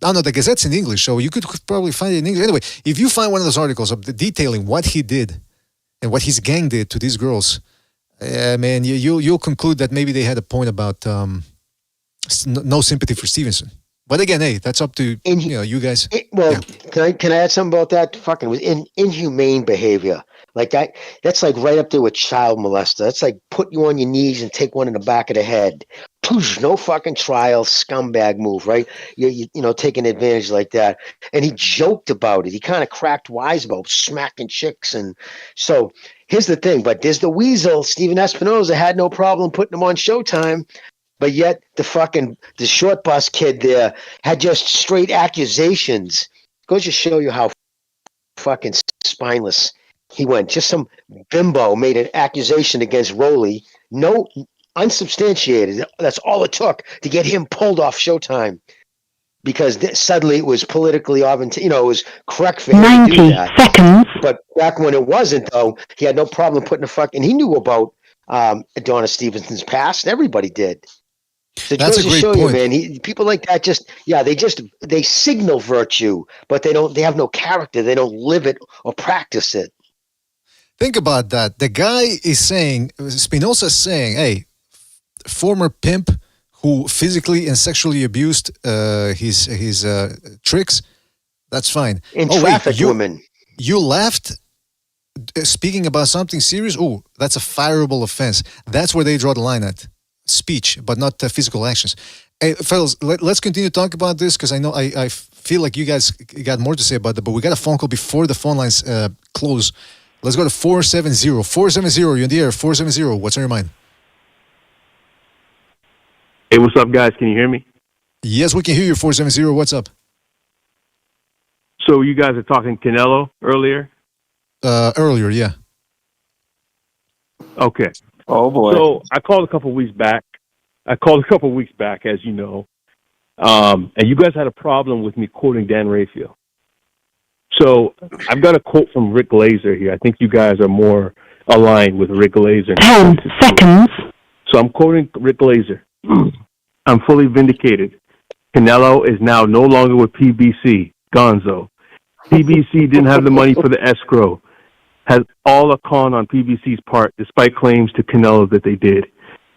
Oh no, the Gazette's in English, so you could probably find it in English. Anyway, if you find one of those articles of detailing what he did and what his gang did to these girls, man, you'll conclude that maybe they had a point about no sympathy for Stevenson. But again, hey, that's up to you guys. Can I add something about that? Fucking was inhumane behavior. Like that's like right up there with child molester. That's like put you on your knees and take one in the back of the head. No fucking trial, scumbag move, right? You know, taking advantage like that. And he joked about it. He kind of cracked wise about smacking chicks. And so here's the thing. But there's the weasel. Steven Espinoza had no problem putting him on Showtime. But yet the short bus kid there had just straight accusations. Goes to show you how fucking spineless he went. Just some bimbo made an accusation against Rowley. No, unsubstantiated. That's all it took to get him pulled off Showtime. Because suddenly it was politically it was correct for him to do that. 90 seconds. But back when it wasn't, though, he had no problem putting and he knew about Adonis Stevenson's past. Everybody did. So that's a great point, you, man. People like that they signal virtue, but they have no character. They don't live it or practice it. Think about that. The guy is saying, Spinoza's saying, hey, former pimp who physically and sexually abused his tricks, that's fine. In traffic women. You laughed speaking about something serious? Oh, that's a fireable offense. That's where they draw the line at. Speech, but not physical actions. Hey, fellas, let's continue to talk about this because I know I feel like you guys got more to say about that, but we got a phone call before the phone lines close. Let's go to 470. 470, you're in the air. 470, what's on your mind? Hey, what's up, guys? Can you hear me? Yes, we can hear you, 470. What's up? So you guys are talking Canelo earlier? Earlier, yeah. Okay. Oh, boy. So I called a couple weeks back, as you know, and you guys had a problem with me quoting Dan Raphael. So I've got a quote from Rick Glazer here. I think you guys are more aligned with Rick Glazer. 10 seconds. So I'm quoting Rick Glazer. I'm fully vindicated. Canelo is now no longer with PBC. Gonzo. PBC didn't have the money for the escrow. Has all a con on PBC's part, despite claims to Canelo that they did.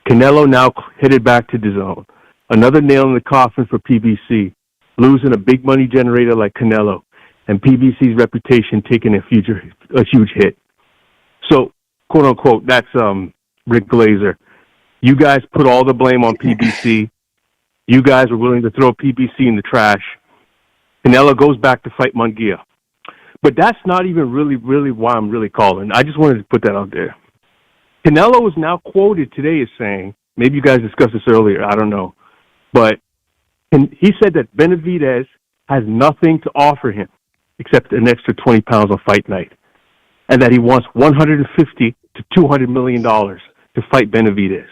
Canelo now headed back to DAZN. Another nail in the coffin for PBC, losing a big money generator like Canelo, and PBC's reputation taking a huge hit. So, quote unquote, that's Rick Glazer. You guys put all the blame on PBC. You guys were willing to throw PBC in the trash. Canelo goes back to fight Munguia. But that's not even really why I'm really calling. I just wanted to put that out there. Canelo is now quoted today as saying, maybe you guys discussed this earlier, I don't know, but he said that Benavidez has nothing to offer him except an extra 20 pounds on fight night, and that he wants $150 to $200 million to fight Benavidez.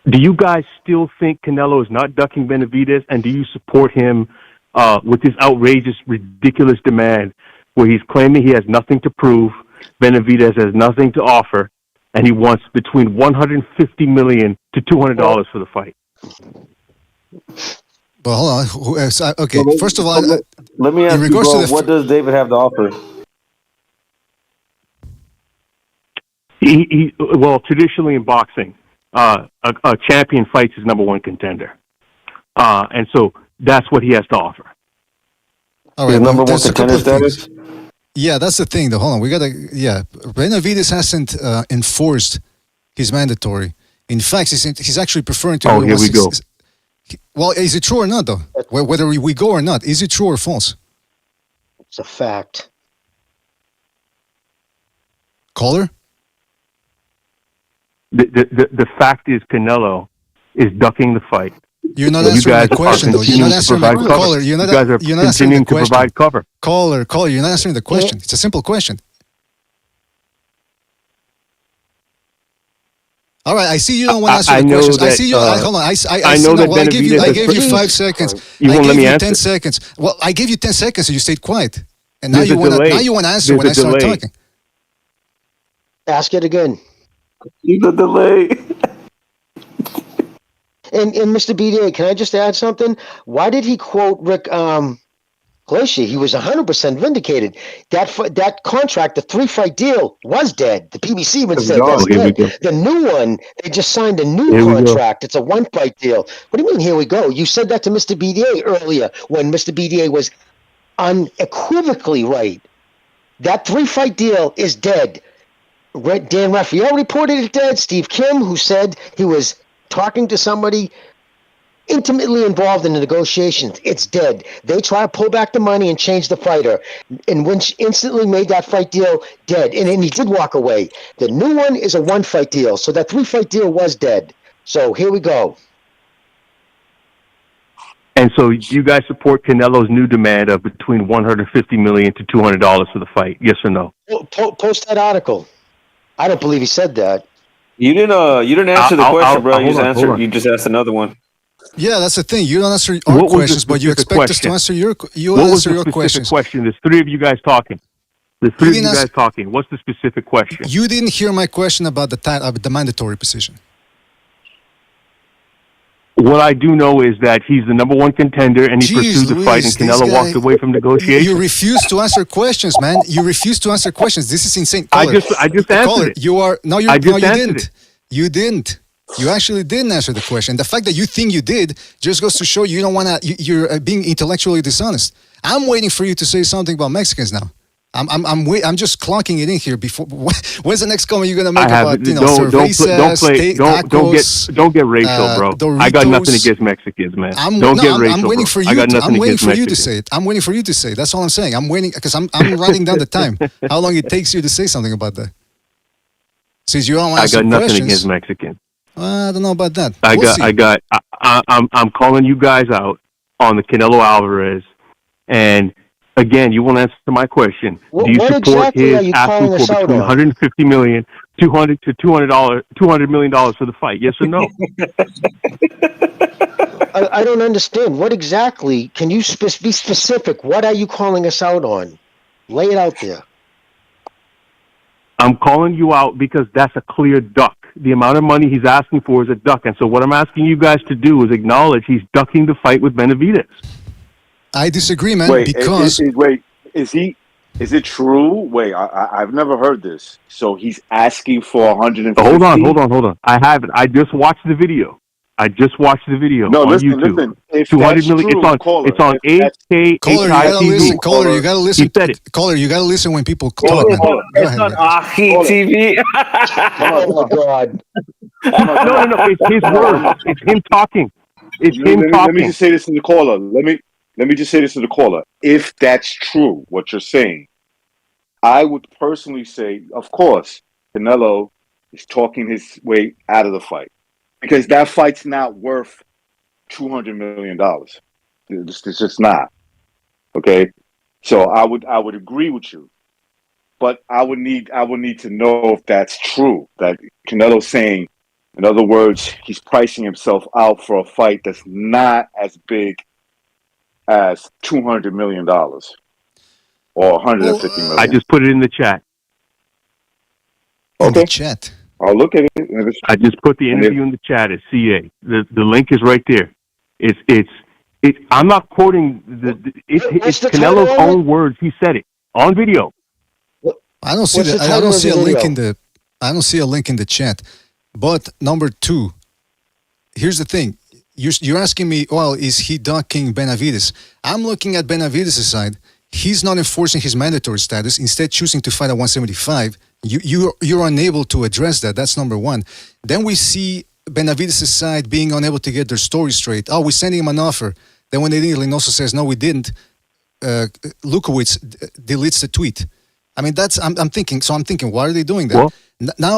Do you guys still think Canelo is not ducking Benavidez, and do you support him with this outrageous, ridiculous demand where he's claiming he has nothing to prove, Benavidez has nothing to offer, and he wants between $150 million to $200 for the fight? Well, hold on. Okay, first of all, let me ask you, bro, what does David have to offer? Well, traditionally in boxing, a champion fights his number one contender. And so that's what he has to offer. All right, number one contender status? Yeah, that's the thing, though. Hold on. Benavidez hasn't enforced his mandatory. In fact, he's actually preferring to... Oh, here we go. Well, is it true or not, though? Whether we go or not, is it true or false? It's a fact. Caller? The fact is Canelo is ducking the fight. You're not You answering my guys are question, though. You're not continuing to answering my provide cover. caller. You guys are you're not answering the continuing to question. provide cover. Caller, you're not answering the question. It's a simple question. All right, I see you don't want to answer the questions. I see you. Hold on. I know that. Well, I gave you 5 seconds. You won't let me you answer. 10 seconds. Well, I gave you 10 seconds, and you stayed quiet. And now you want to answer when I start talking. Ask it again. The delay. And Mr. BDA, can I just add something? Why did he quote Rick Glacier? He was 100% vindicated. That contract, the 3-fight deal, was dead. The PBC even said that's dead. The new one, they just signed a new contract. It's a 1-fight deal. What do you mean, here we go? You said that to Mr. BDA earlier when Mr. BDA was unequivocally right. That 3-fight deal is dead. Dan Raphael reported it dead. Steve Kim, who said he was talking to somebody intimately involved in the negotiations, it's dead. They try to pull back the money and change the fighter, and Lynch instantly made that fight deal dead, and he did walk away. The new one is a 1-fight deal, so that 3-fight deal was dead. So here we go. And so you guys support Canelo's new demand of between $150 million to $200 for the fight? Yes or no? Post that article. I don't believe he said that. You didn't answer the question, bro. You just asked another one. Yeah, that's the thing. You don't answer our questions, but you expect us to answer your questions. What was the specific question? There's 3 of you guys talking. What's the specific question? You didn't hear my question about the mandatory position. What I do know is that he's the number 1 contender, and he pursued the fight, and Canelo walked away from negotiations. You refuse to answer questions, man. You refuse to answer questions. This is insane. Caller, I just answered it. You didn't. You didn't. You actually didn't answer the question. The fact that you think you did just goes to show you don't want to. You're being intellectually dishonest. I'm waiting for you to say something about Mexicans now. I'm just clocking it in here. Before when's the next comment you're gonna make about cervezas, don't get racial, bro. Doritos. I got nothing against Mexicans, man. Don't get racial. I'm waiting for you. I'm waiting for you to say it. I'm waiting for you to say it. That's all I'm saying. I'm waiting because I'm writing down the time. How long it takes you to say something about that? Since you don't want to I got nothing against Mexicans. I don't know about that. I'm calling you guys out on the Canelo Alvarez, and again, you won't answer my question. Do you support his asking for between $150 million, $200 million for the fight? Yes or no? I don't understand. What exactly? Can you be specific? What are you calling us out on? Lay it out there. I'm calling you out because that's a clear duck. The amount of money he's asking for is a duck. And so what I'm asking you guys to do is acknowledge he's ducking the fight with Benavidez. I disagree, man. Because is it true? Wait, I've never heard this. So he's asking for 150. Hold on. I haven't. I just watched the video. No, on YouTube. Listen. If 200 million. It's on HKHITV. Caller, you gotta listen. He said it. Caller, you gotta listen when people talk. It's on TV. Oh God. No. It's his words. It's him talking. Let me just say this to the caller. Let me just say this to the caller. If that's true, what you're saying, I would personally say, of course, Canelo is talking his way out of the fight because that fight's not worth $200 million. It's just not. Okay, so I would agree with you, but I would need to know if that's true. That Canelo's saying, in other words, he's pricing himself out for a fight that's not as big as $200 million or $150 million. I just put it in the chat. Okay. In the chat. I'll look at it. I just put the interview in the chat at CA. The link is right there. It's I'm not quoting it's Canelo's own words. He said it on video. I don't see I don't see a link in the chat. But number 2, here's the thing. You're asking me, well, is he ducking Benavidez? I'm looking at Benavidez' side. He's not enforcing his mandatory status, instead choosing to fight at 175. You're unable to address that. That's number 1. Then we see Benavidez' side being unable to get their story straight. Oh, we're sending him an offer. Then when they Reynoso says, no, we didn't, Lewkowicz deletes the tweet. I mean, I'm thinking. So I'm thinking, why are they doing that? Well,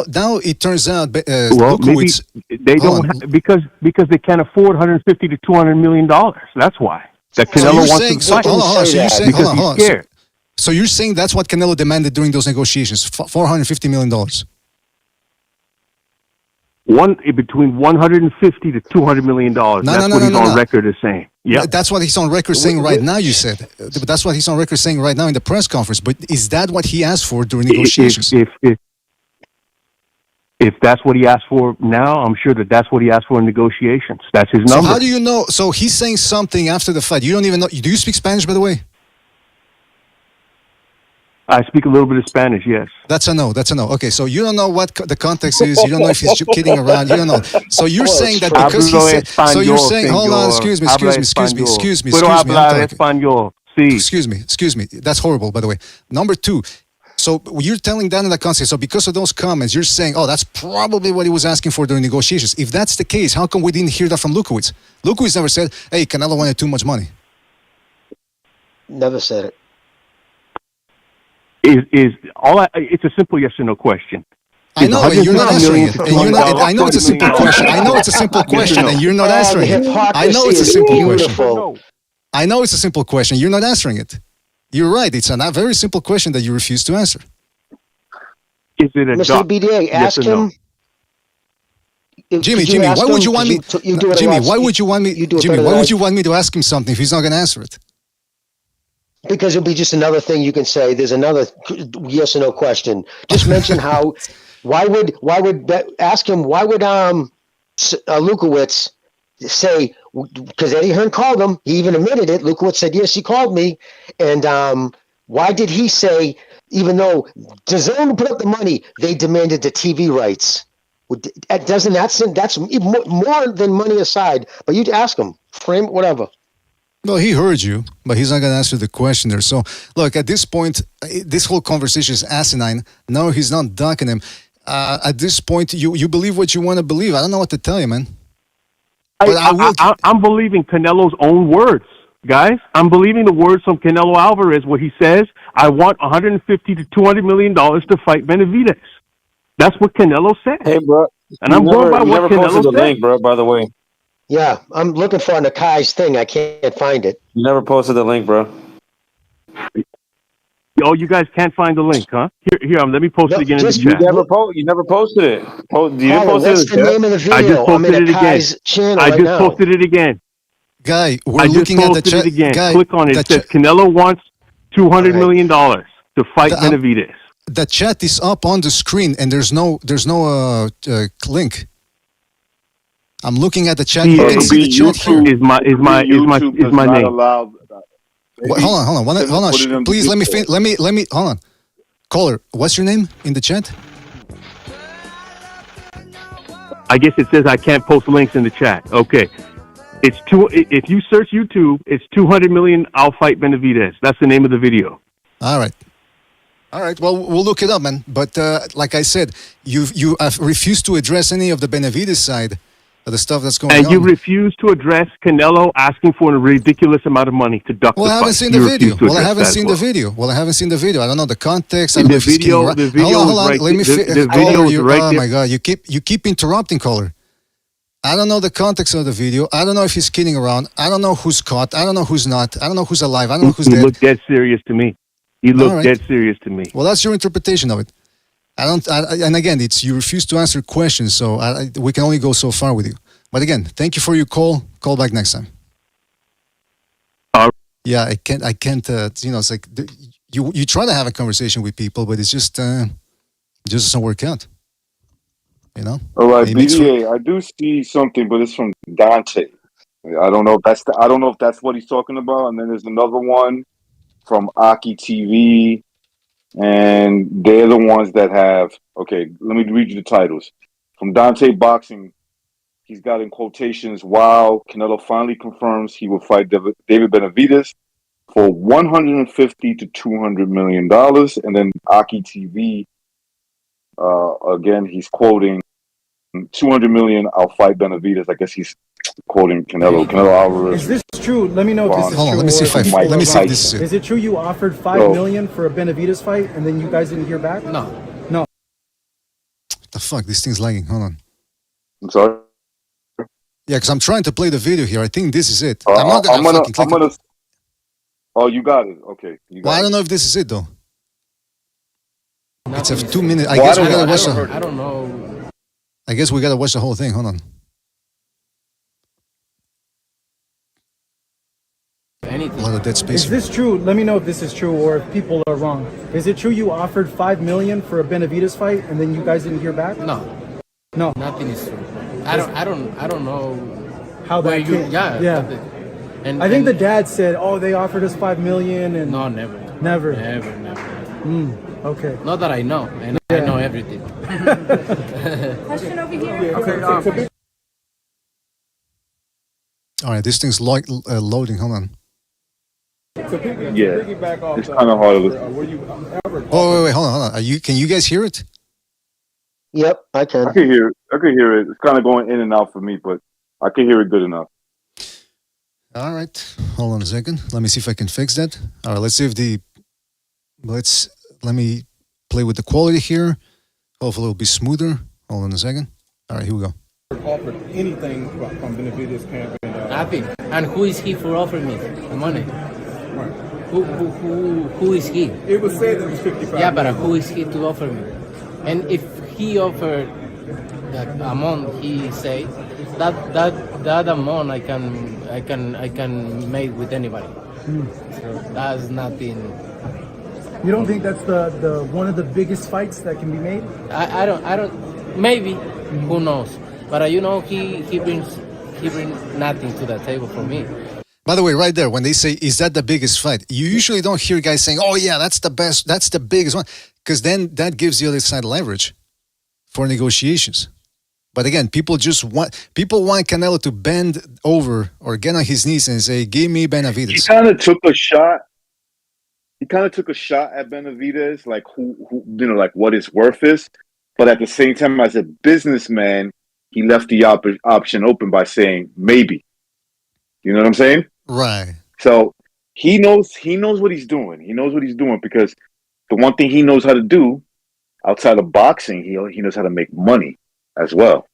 now it turns out well, maybe Lewkowicz. they don't because they can't afford 150 to 200 million dollars. That's why. That Canelo wants to fight. Hold on. So you're saying, because hold on. he's scared. So you're saying that's what Canelo demanded during those negotiations, $450 million. Between 150 to 200 million dollars. That's what he's on record as saying. Yeah, that's what he's on record saying right now. You said, but that's what he's on record saying right now in the press conference. But is that what he asked for during negotiations? If that's what he asked for now, I'm sure that's what he asked for in negotiations. That's his number. So how do you know? So he's saying something after the fight. You don't even know. Do you speak Spanish, by the way? I speak a little bit of Spanish, yes. That's a no. Okay, so you don't know what the context is. You don't know if he's kidding around. You don't know. So you're saying that because he said. So you're saying, hold on, excuse me. Excuse me. That's horrible, by the way. Number two. So you're telling that in the context. So because of those comments, you're saying, oh, that's probably what he was asking for during negotiations. If that's the case, how come we didn't hear that from Lewkowicz? Lewkowicz never said, hey, Canelo wanted too much money. Never said it. It's a simple yes or no question. I know, and you're not answering it. I know it's a simple question. I know it's a simple question, and you're not answering it. I know it's a simple question. I know it's a simple question. You're not answering it. You're right. It's a very simple question that you refuse to answer. Is it a Mr. BDA, ask him. Jimmy, why would you want me? Jimmy, why would you want me? Jimmy, why would you want me to ask him something if he's not going to answer it? Because it'll be just another thing you can say. There's another yes or no question. Just mention how. Why would ask him? Why would Lewkowicz say? Because Eddie Hearn called him. He even admitted it. Lewkowicz said yes, he called me. And why did he say? Even though DAZN put up the money, they demanded the TV rights. Doesn't that's more than money aside? But you'd ask him, frame whatever. Well, he heard you, but he's not going to answer the question there. So, look, at this point, this whole conversation is asinine. No, he's not ducking him. At this point, you believe what you want to believe. I don't know what to tell you, man. I'm believing Canelo's own words, guys. I'm believing the words from Canelo Alvarez where he says, I want 150 to 200 million dollars to fight Benavidez. That's what Canelo said. Hey, bro. And I'm going by what Canelo said. The said. link, bro, by the way. Yeah, I'm looking for Nakai's thing. I can't find it. You never posted the link, bro. Oh, you guys can't find the link, huh? Here, let me post it again in the chat. You never posted it. What's the name of the video? I just posted it again. Channel I just posted it again. Guy, we're looking at the chat. Guy, click on it. It says Canelo wants $200 million to fight Benavidez. The chat is up on the screen, and there's no link. I'm looking at the chat. You can see the chat here. Is my name. Hold on. Please let me hold on. Caller, what's your name in the chat? I guess it says I can't post links in the chat. Okay. If you search YouTube, it's 200 million I'll fight Benavidez. That's the name of the video. All right. Well, we'll look it up, man. But like I said, you have refused to address any of the Benavidez side of the stuff that's going on. And you refuse to address Canelo asking for a ridiculous amount of money to duck the fight. I haven't seen the video. I haven't seen the video. I don't know the context. I don't know if he's kidding around. The video hold on. Let me the video is right there. Oh my God! You keep interrupting, caller. I don't know the context of the video. I don't know if he's kidding around. I don't know who's caught. I don't know who's not. I don't know who's alive. I don't know who's dead. You look dead serious to me. Dead serious to me. Well, that's your interpretation of it. And again, it's you refuse to answer questions, so we can only go so far with you. But again, thank you for your call. Call back next time. Yeah, I can't. It's like you try to have a conversation with people, but it's just doesn't work out. All right, BDA. I do see something, but it's from Dante. I don't know if that's what he's talking about. And then there's another one from Aki TV, and they're the ones that have. Okay, let me read you the titles from Dante Boxing. He's got in quotations, wow, Canelo finally confirms he will fight David Benavidez for $150 to $200 million. And then Aki TV, again, he's quoting $200 million, I'll fight Benavidez. I guess he's quoting Canelo. Canelo Alvarez. Is this true? Let me know if this is Hold on, true. let me see if let me see if this is it. Is it true you offered $5 million for a Benavidez fight and then you guys didn't hear back? No. No. The fuck, this thing's lagging. Hold on. I'm sorry. Yeah, because I'm trying to play the video here. I think this is it. I'm not gonna fucking click it. Oh, you got it. Okay. Well, I don't know if this is it though. It's a 2 minute. I Well, guess we gotta watch I don't know. I guess we gotta watch the whole thing. Hold on. Anything. A lot of dead space. Is this true? Let me know if this is true or if people are wrong. Is it true you offered $5 million for a Benavidez fight and then you guys didn't hear back? No. No. Nothing is true. I don't know how where that you. came. Yeah. And I think the dad said, "Oh, they offered us $5 million," and no, never. Never. Okay. Not that I know, and I know everything. Question over here. Okay. All right, this thing's loading. Hold on. Yeah, it's kind of hard to Oh, wait, hold on. Can you guys hear it? Yep, I can. I can hear it. It's kind of going in and out for me, but I can hear it good enough. All right, hold on a second. Let me see if I can fix that. All right, let's see if let me play with the quality here. Hopefully it'll be smoother. Hold on a second. All right, here we go. Offered anything from Benavidez camp? Nothing. And who is he for offering me the money? Right. Who is he? It was said that it was 55. Yeah, but who is he to offer me? And if he offered that amount, he said that amount I can make with anybody. So that's nothing. You don't think that's the one of the biggest fights that can be made? I don't. Maybe. Who knows? But he brings nothing to the table for me. By the way, right there, when they say, is that the biggest fight? You usually don't hear guys saying, oh yeah, that's the best, that's the biggest one. Because then that gives the other side leverage for negotiations. But again, people want Canelo to bend over or get on his knees and say, give me Benavidez. He kind of took a shot. He kind of took a shot at Benavidez, like who like what his worth is. But at the same time, as a businessman, he left the option open by saying maybe. You know what I'm saying? Right. So he knows what he's doing. He knows what he's doing because the one thing he knows how to do outside of boxing, he knows how to make money as well.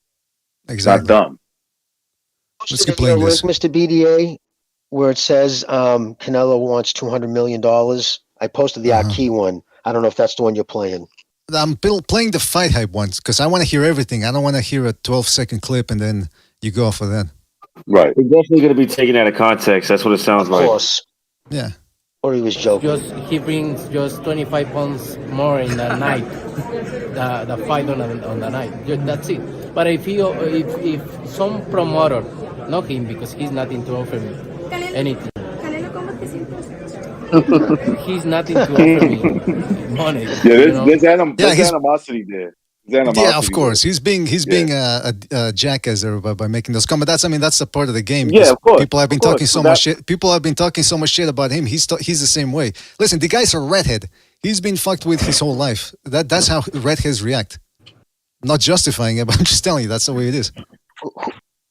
Exactly. It's not dumb. Let's keep playing this. Mr. BDA, where it says Canelo wants $200 million. I posted the Aki one. I don't know if that's the one you're playing. I'm playing the Fight Hype ones because I want to hear everything. I don't want to hear a 12-second clip and then you go off of that. Right. It's definitely going to be taken out of context. That's what it sounds like. Of course. Yeah. Or he was joking. He brings just 25 pounds more in the night. The fight on the night. That's it. But if some promoter, not him because he's nothing to offer me anything. He's nothing to offer me money. Yeah, there's animosity there. Yeah, of course. He's being a jackass there by making those comments. That's the part of the game. Yeah, of course. People have been talking so much shit. People have been talking so much shit about him. He's the same way. Listen, the guy's a redhead. He's been fucked with his whole life. That's how redheads react. I'm not justifying it, but I'm just telling you that's the way it is.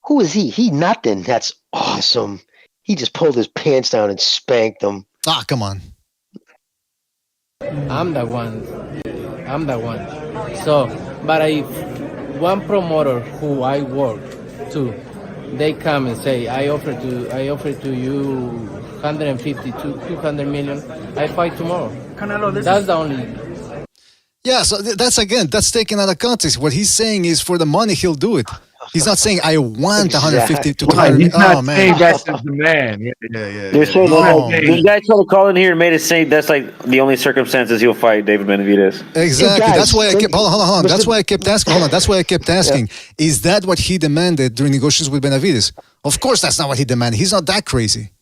Who is he? He nothing. That's awesome. He just pulled his pants down and spanked them. Ah, come on. I'm the one. So, but if one promoter who I work to, they come and say, I offer to you 150 to 200 million, I fight tomorrow. Canelo, that's the only. Yeah, so that's taken out of context. What he's saying is for the money, he'll do it. He's not saying I want 150 to 200 million. He's not saying that's his demand. Yeah. This guy tried to call in here and made it say that's like the only circumstances he'll fight David Benavidez. Exactly. That's why I kept hold on. That's why I kept asking. Hold on. That's why I kept asking. Yeah. Is that what he demanded during negotiations with Benavidez? Of course, that's not what he demanded. He's not that crazy.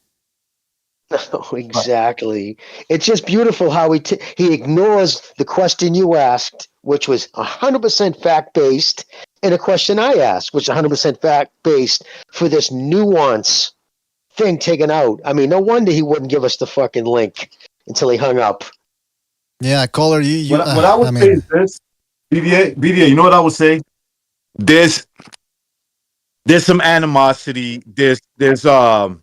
No, exactly. It's just beautiful how he ignores the question you asked, which was 100% fact-based, and a question I asked, which is 100% fact-based, for this nuance thing taken out. No wonder he wouldn't give us the fucking link until he hung up. Yeah, caller, you what I would say is this, BDA, you know what I would say? There's there's some animosity. There's some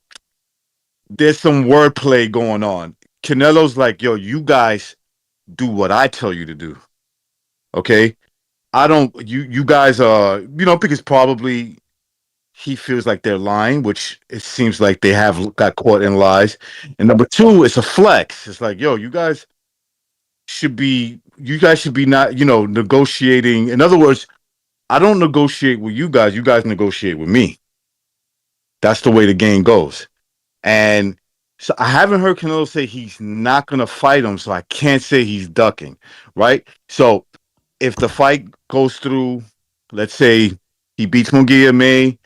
wordplay going on. Canelo's like, yo, you guys do what I tell you to do. Okay? I don't you guys are, because probably he feels like they're lying, which it seems like they have got caught in lies. And number two, it's a flex. It's like, yo, you guys should be not, negotiating. In other words, I don't negotiate with you guys negotiate with me. That's the way the game goes. And so I haven't heard Canelo say he's not going to fight him, so I can't say he's ducking, right? So if the fight goes through, let's say he beats Munguia in May,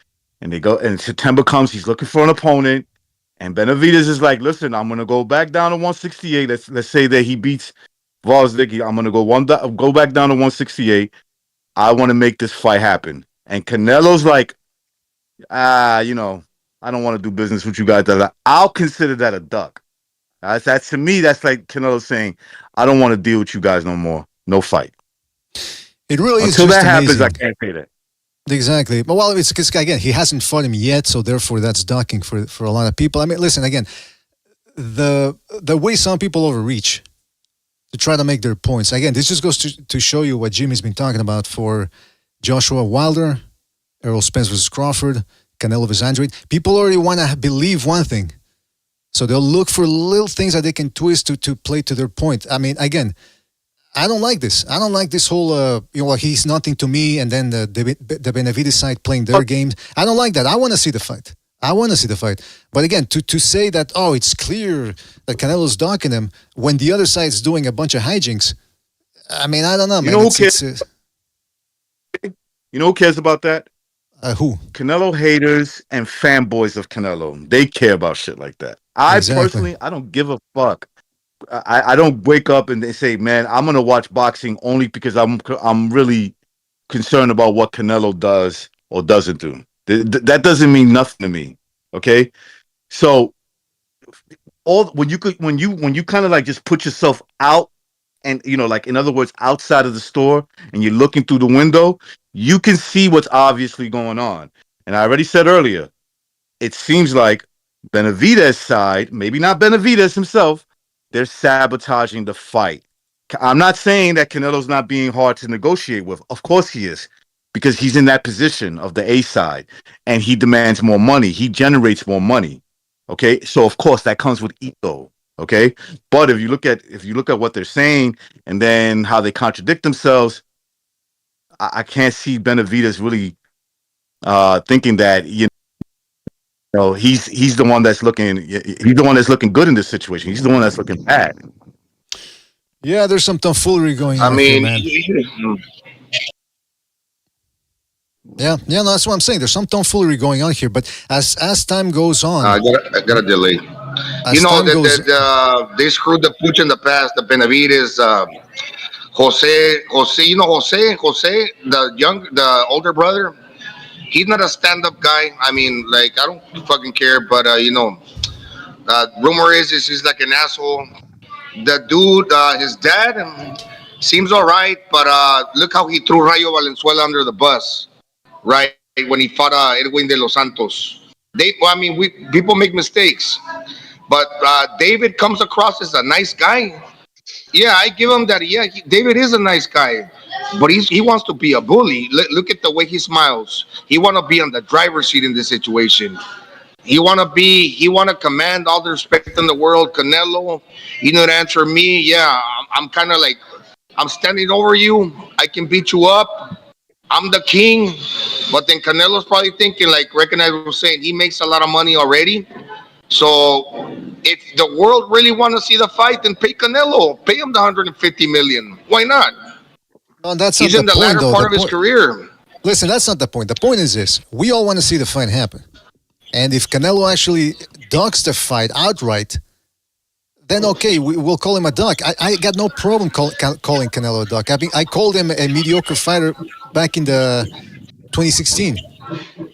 and they go, and September comes, he's looking for an opponent, and Benavidez is like, listen, I'm going to go back down to 168. Let's say that he beats Vosdicki. I'm going to go back down to 168. I want to make this fight happen. And Canelo's like, I don't want to do business with you guys. I'll consider that a duck. That's to me, that's like Canelo saying, I don't want to deal with you guys no more. No fight. It really Until is just that happens, amazing. I can't say that. Exactly. But well, it's because again, he hasn't fought him yet, so therefore that's ducking for a lot of people. I mean, listen, again, the way some people overreach to try to make their points. Again, this just goes to show you what Jimmy's been talking about for Joshua Wilder, Errol Spence versus Crawford, Canelo versus Andrade. People already want to believe one thing, so they'll look for little things that they can twist to play to their point. I mean, again, I don't like this. I don't like this whole, he's nothing to me, and then the Benavidez side playing their games. I don't like that. I want to see the fight. But again, to say that, it's clear that Canelo's docking him when the other side's doing a bunch of hijinks, I mean, I don't know, man. You know who cares? You know who cares about that? Who? Canelo haters and fanboys of Canelo. They care about shit like that. Personally, I don't give a fuck. I don't wake up and they say, man, I'm gonna watch boxing only because I'm really concerned about what Canelo does or doesn't do. That doesn't mean nothing to me. Okay, so when you kind of like just put yourself out and like in other words outside of the store and you're looking through the window, you can see what's obviously going on. And I already said earlier, it seems like Benavidez' side, maybe not Benavidez himself, they're sabotaging the fight. I'm not saying that Canelo's not being hard to negotiate with. Of course he is, because he's in that position of the A side, and he demands more money. He generates more money. Okay, so of course that comes with ego. Okay, but if you look at what they're saying and then how they contradict themselves, I can't see Benavidez really thinking that he's the one that's looking. He's the one that's looking good in this situation. He's the one that's looking bad. Yeah, there's some tomfoolery going on. Here, man. Yeah, no, that's what I'm saying. There's some tomfoolery going on here, but as time goes on, I got a delay. They screwed the pooch in the past. The Benavidez, Jose, the older brother. He's not a stand-up guy. I mean, like, I don't fucking care, but rumor is he's like an asshole. The dude, his dad, seems all right, but look how he threw Rayo Valenzuela under the bus, right? When he fought Edwin de los Santos. People make mistakes, but David comes across as a nice guy. Yeah, I give him that. Yeah, David is a nice guy, but he wants to be a bully. Look at the way he smiles. He want to be on the driver's seat in this situation. He want to command all the respect in the world. Canelo, you know to answer me. Yeah, I'm kind of like, I'm standing over you. I can beat you up. I'm the king. But then Canelo's probably thinking, like Recognize was saying, he makes a lot of money already. So if the world really want to see the fight, then pay Canelo. Pay him the $150 million. Why not? No, that's He's not in the point, latter though. part of his career. Listen, that's not the point. The point is this. We all want to see the fight happen. And if Canelo actually ducks the fight outright, then okay, we'll call him a duck. I got no problem calling Canelo a duck. I called him a mediocre fighter back in the 2016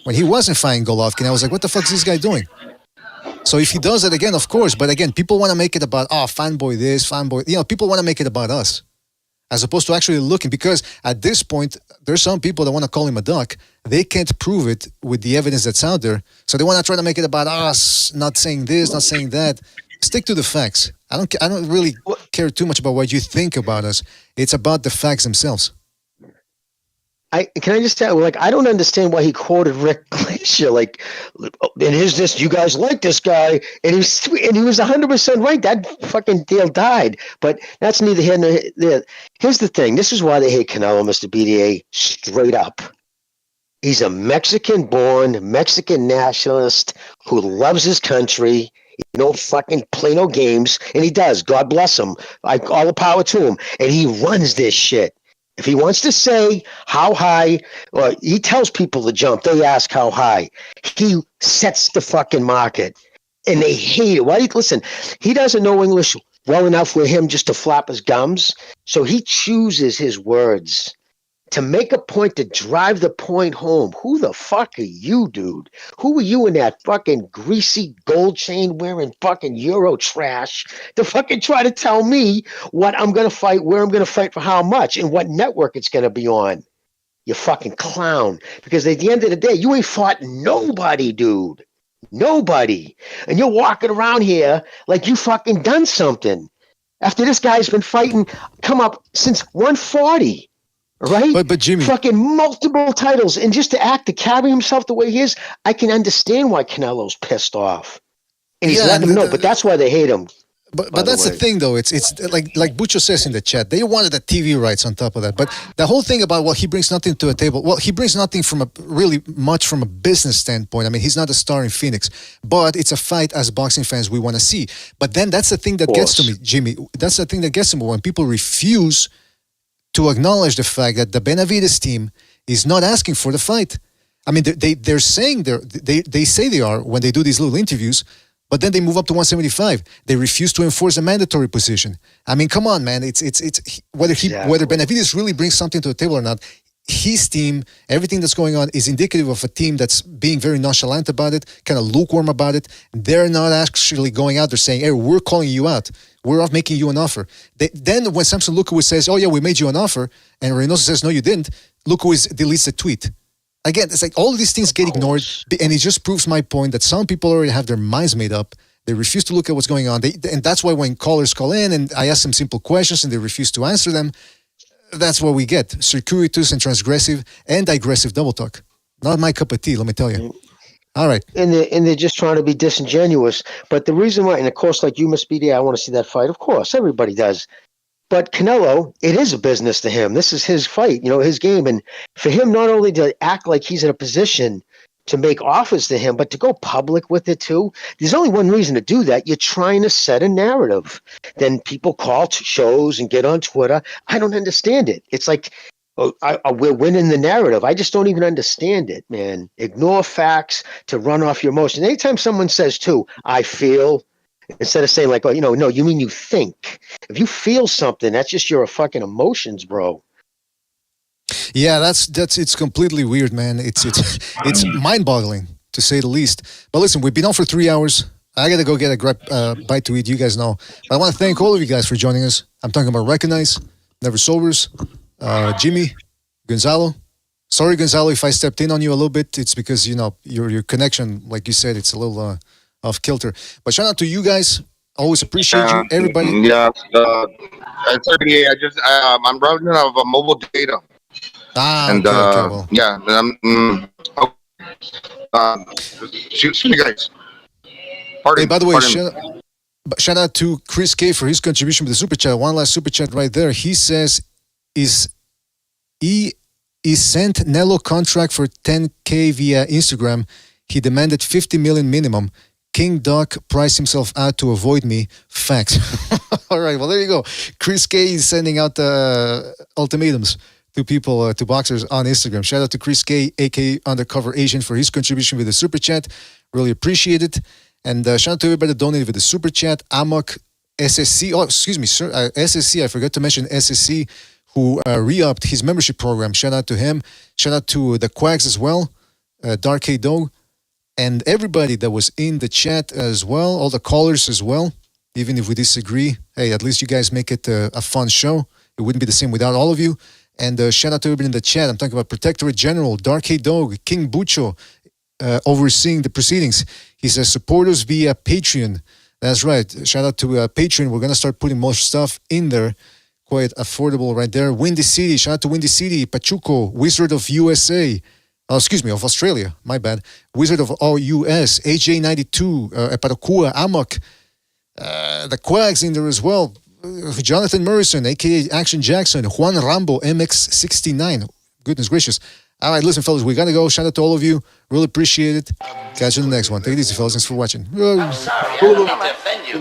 when he wasn't fighting Golovkin. I was like, what the fuck is this guy doing? So if he does it again, of course. But again, people want to make it about, fanboy this, fanboy. People want to make it about us. as opposed to actually looking. Because at this point, there's some people that want to call him a duck. They can't prove it with the evidence that's out there. So they want to try to make it about us, not saying this, not saying that. Stick to the facts. I don't really care too much about what you think about us. It's about the facts themselves. Can I just tell you, like, I don't understand why he quoted Rick Glacier, like, and here's this, you guys like this guy, and he was 100% right. That fucking deal died, but that's neither here nor there. Here's the thing. This is why they hate Canelo, Mr. BDA, straight up. He's a Mexican-born, Mexican nationalist who loves his country. No fucking play no games, and he does. God bless him. All the power to him, and he runs this shit. If he wants to say how high, or he tells people to jump, they ask how high. He sets the fucking market, and they hate it. Listen, he doesn't know English well enough for him just to flap his gums, so he chooses his words to make a point to drive the point home. Who the fuck are you, dude? Who are you in that fucking greasy gold chain wearing fucking Euro trash to fucking try to tell me what I'm going to fight, where I'm going to fight for how much, and what network it's going to be on? You fucking clown. Because at the end of the day, you ain't fought nobody, dude. Nobody. And you're walking around here like you fucking done something. After this guy's been fighting, come up since 140. Right? But Jimmy, fucking multiple titles, and just to carry himself the way he is, I can understand why Canelo's pissed off, and he's letting them know. But that's why they hate him. But that's the thing, though. It's like Bucho says in the chat. They wanted the TV rights on top of that. But the whole thing about he brings nothing to a table. Well, he brings nothing from a business standpoint. I mean, he's not a star in Phoenix, but it's a fight as boxing fans we want to see. But then that's the thing that gets to me, Jimmy. That's the thing that gets to me when people refuse to acknowledge the fact that the Benavidez team is not asking for the fight. I mean, they're saying they say they are when they do these little interviews, but then they move up to 175. They refuse to enforce a mandatory position. I mean, come on, man. It's whether Benavidez really brings something to the table or not. His team, everything that's going on is indicative of a team that's being very nonchalant about it, kind of lukewarm about it. They're not actually going out there saying, hey, we're calling you out. We're off making you an offer. Then when Sampson Lewkowicz says, oh yeah, we made you an offer, and Reynoso says, no, you didn't, Lewkowicz deletes the tweet. Again, it's like all of these things get ignored, and it just proves my point that some people already have their minds made up. They refuse to look at what's going on. And that's why when callers call in and I ask them simple questions and they refuse to answer them, that's what we get. Circuitous and transgressive and digressive double talk. Not my cup of tea, let me tell you. All right. And they're just trying to be disingenuous. But the reason why, and of course, like you, Miss BD, I want to see that fight. Of course, everybody does. But Canelo, it is a business to him. This is his fight, his game. And for him not only to act like he's in a position to make offers to him, but to go public with it too. There's only one reason to do that. You're trying to set a narrative. Then people call shows and get on Twitter. I don't understand it. It's like, we're winning the narrative. I just don't even understand it, man. Ignore facts to run off your emotions. Anytime someone says too, I feel, instead of saying like, oh, no, you mean you think. If you feel something, that's just your fucking emotions, bro. Yeah, that's it's completely weird, man. It's mind-boggling to say the least. But listen, we've been on for 3 hours. I gotta go get a bite to eat. You guys know. But I want to thank all of you guys for joining us. I'm talking about Recognize, Never Sobers, Jimmy, Gonzalo. Sorry, Gonzalo, if I stepped in on you a little bit. It's because your connection, like you said, it's a little off kilter. But shout out to you guys. Always appreciate you, everybody. Yeah, it's okay. I'm running out of mobile data. And okay, well. Yeah, shoot you guys. Hey, by the way, shout out to Chris K for his contribution with the super chat. One last super chat right there. He says, is sent Nello contract for 10K via Instagram. He demanded 50 million minimum. King Doc priced himself out to avoid me. Facts. All right, well, there you go. Chris K is sending out ultimatums to people, to boxers on Instagram. Shout out to Chris K, aka Undercover Asian, for his contribution with the super chat. Really appreciate it. And shout out to everybody that donated with the super chat. Amok, SSC. Oh, excuse me, sir. SSC. I forgot to mention SSC, who re-upped his membership program. Shout out to him. Shout out to the Quacks as well. Dark K Dog. And everybody that was in the chat as well. All the callers as well. Even if we disagree, hey, at least you guys make it a fun show. It wouldn't be the same without all of you. And shout out to everybody in the chat. I'm talking about Protectorate General, Dark Hate Dog, King Bucho, overseeing the proceedings. He says support us via Patreon. That's right. Shout out to Patreon. We're going to start putting more stuff in there. Quite affordable right there. Windy City. Shout out to Windy City. Pachuco. Wizard of USA. Oh, excuse me, of Australia. My bad. Wizard of all US. AJ92. Epatokua. Amok. The Quags in there as well. Jonathan Morrison, a.k.a. Action Jackson. Juan Rambo. MX69. Goodness gracious. All right, listen, fellas, we got to go. Shout out to all of you. Really appreciate it. Catch you in the next one. Take it easy, fellas. Thanks for watching. I'm sorry, I don't mean to offend you.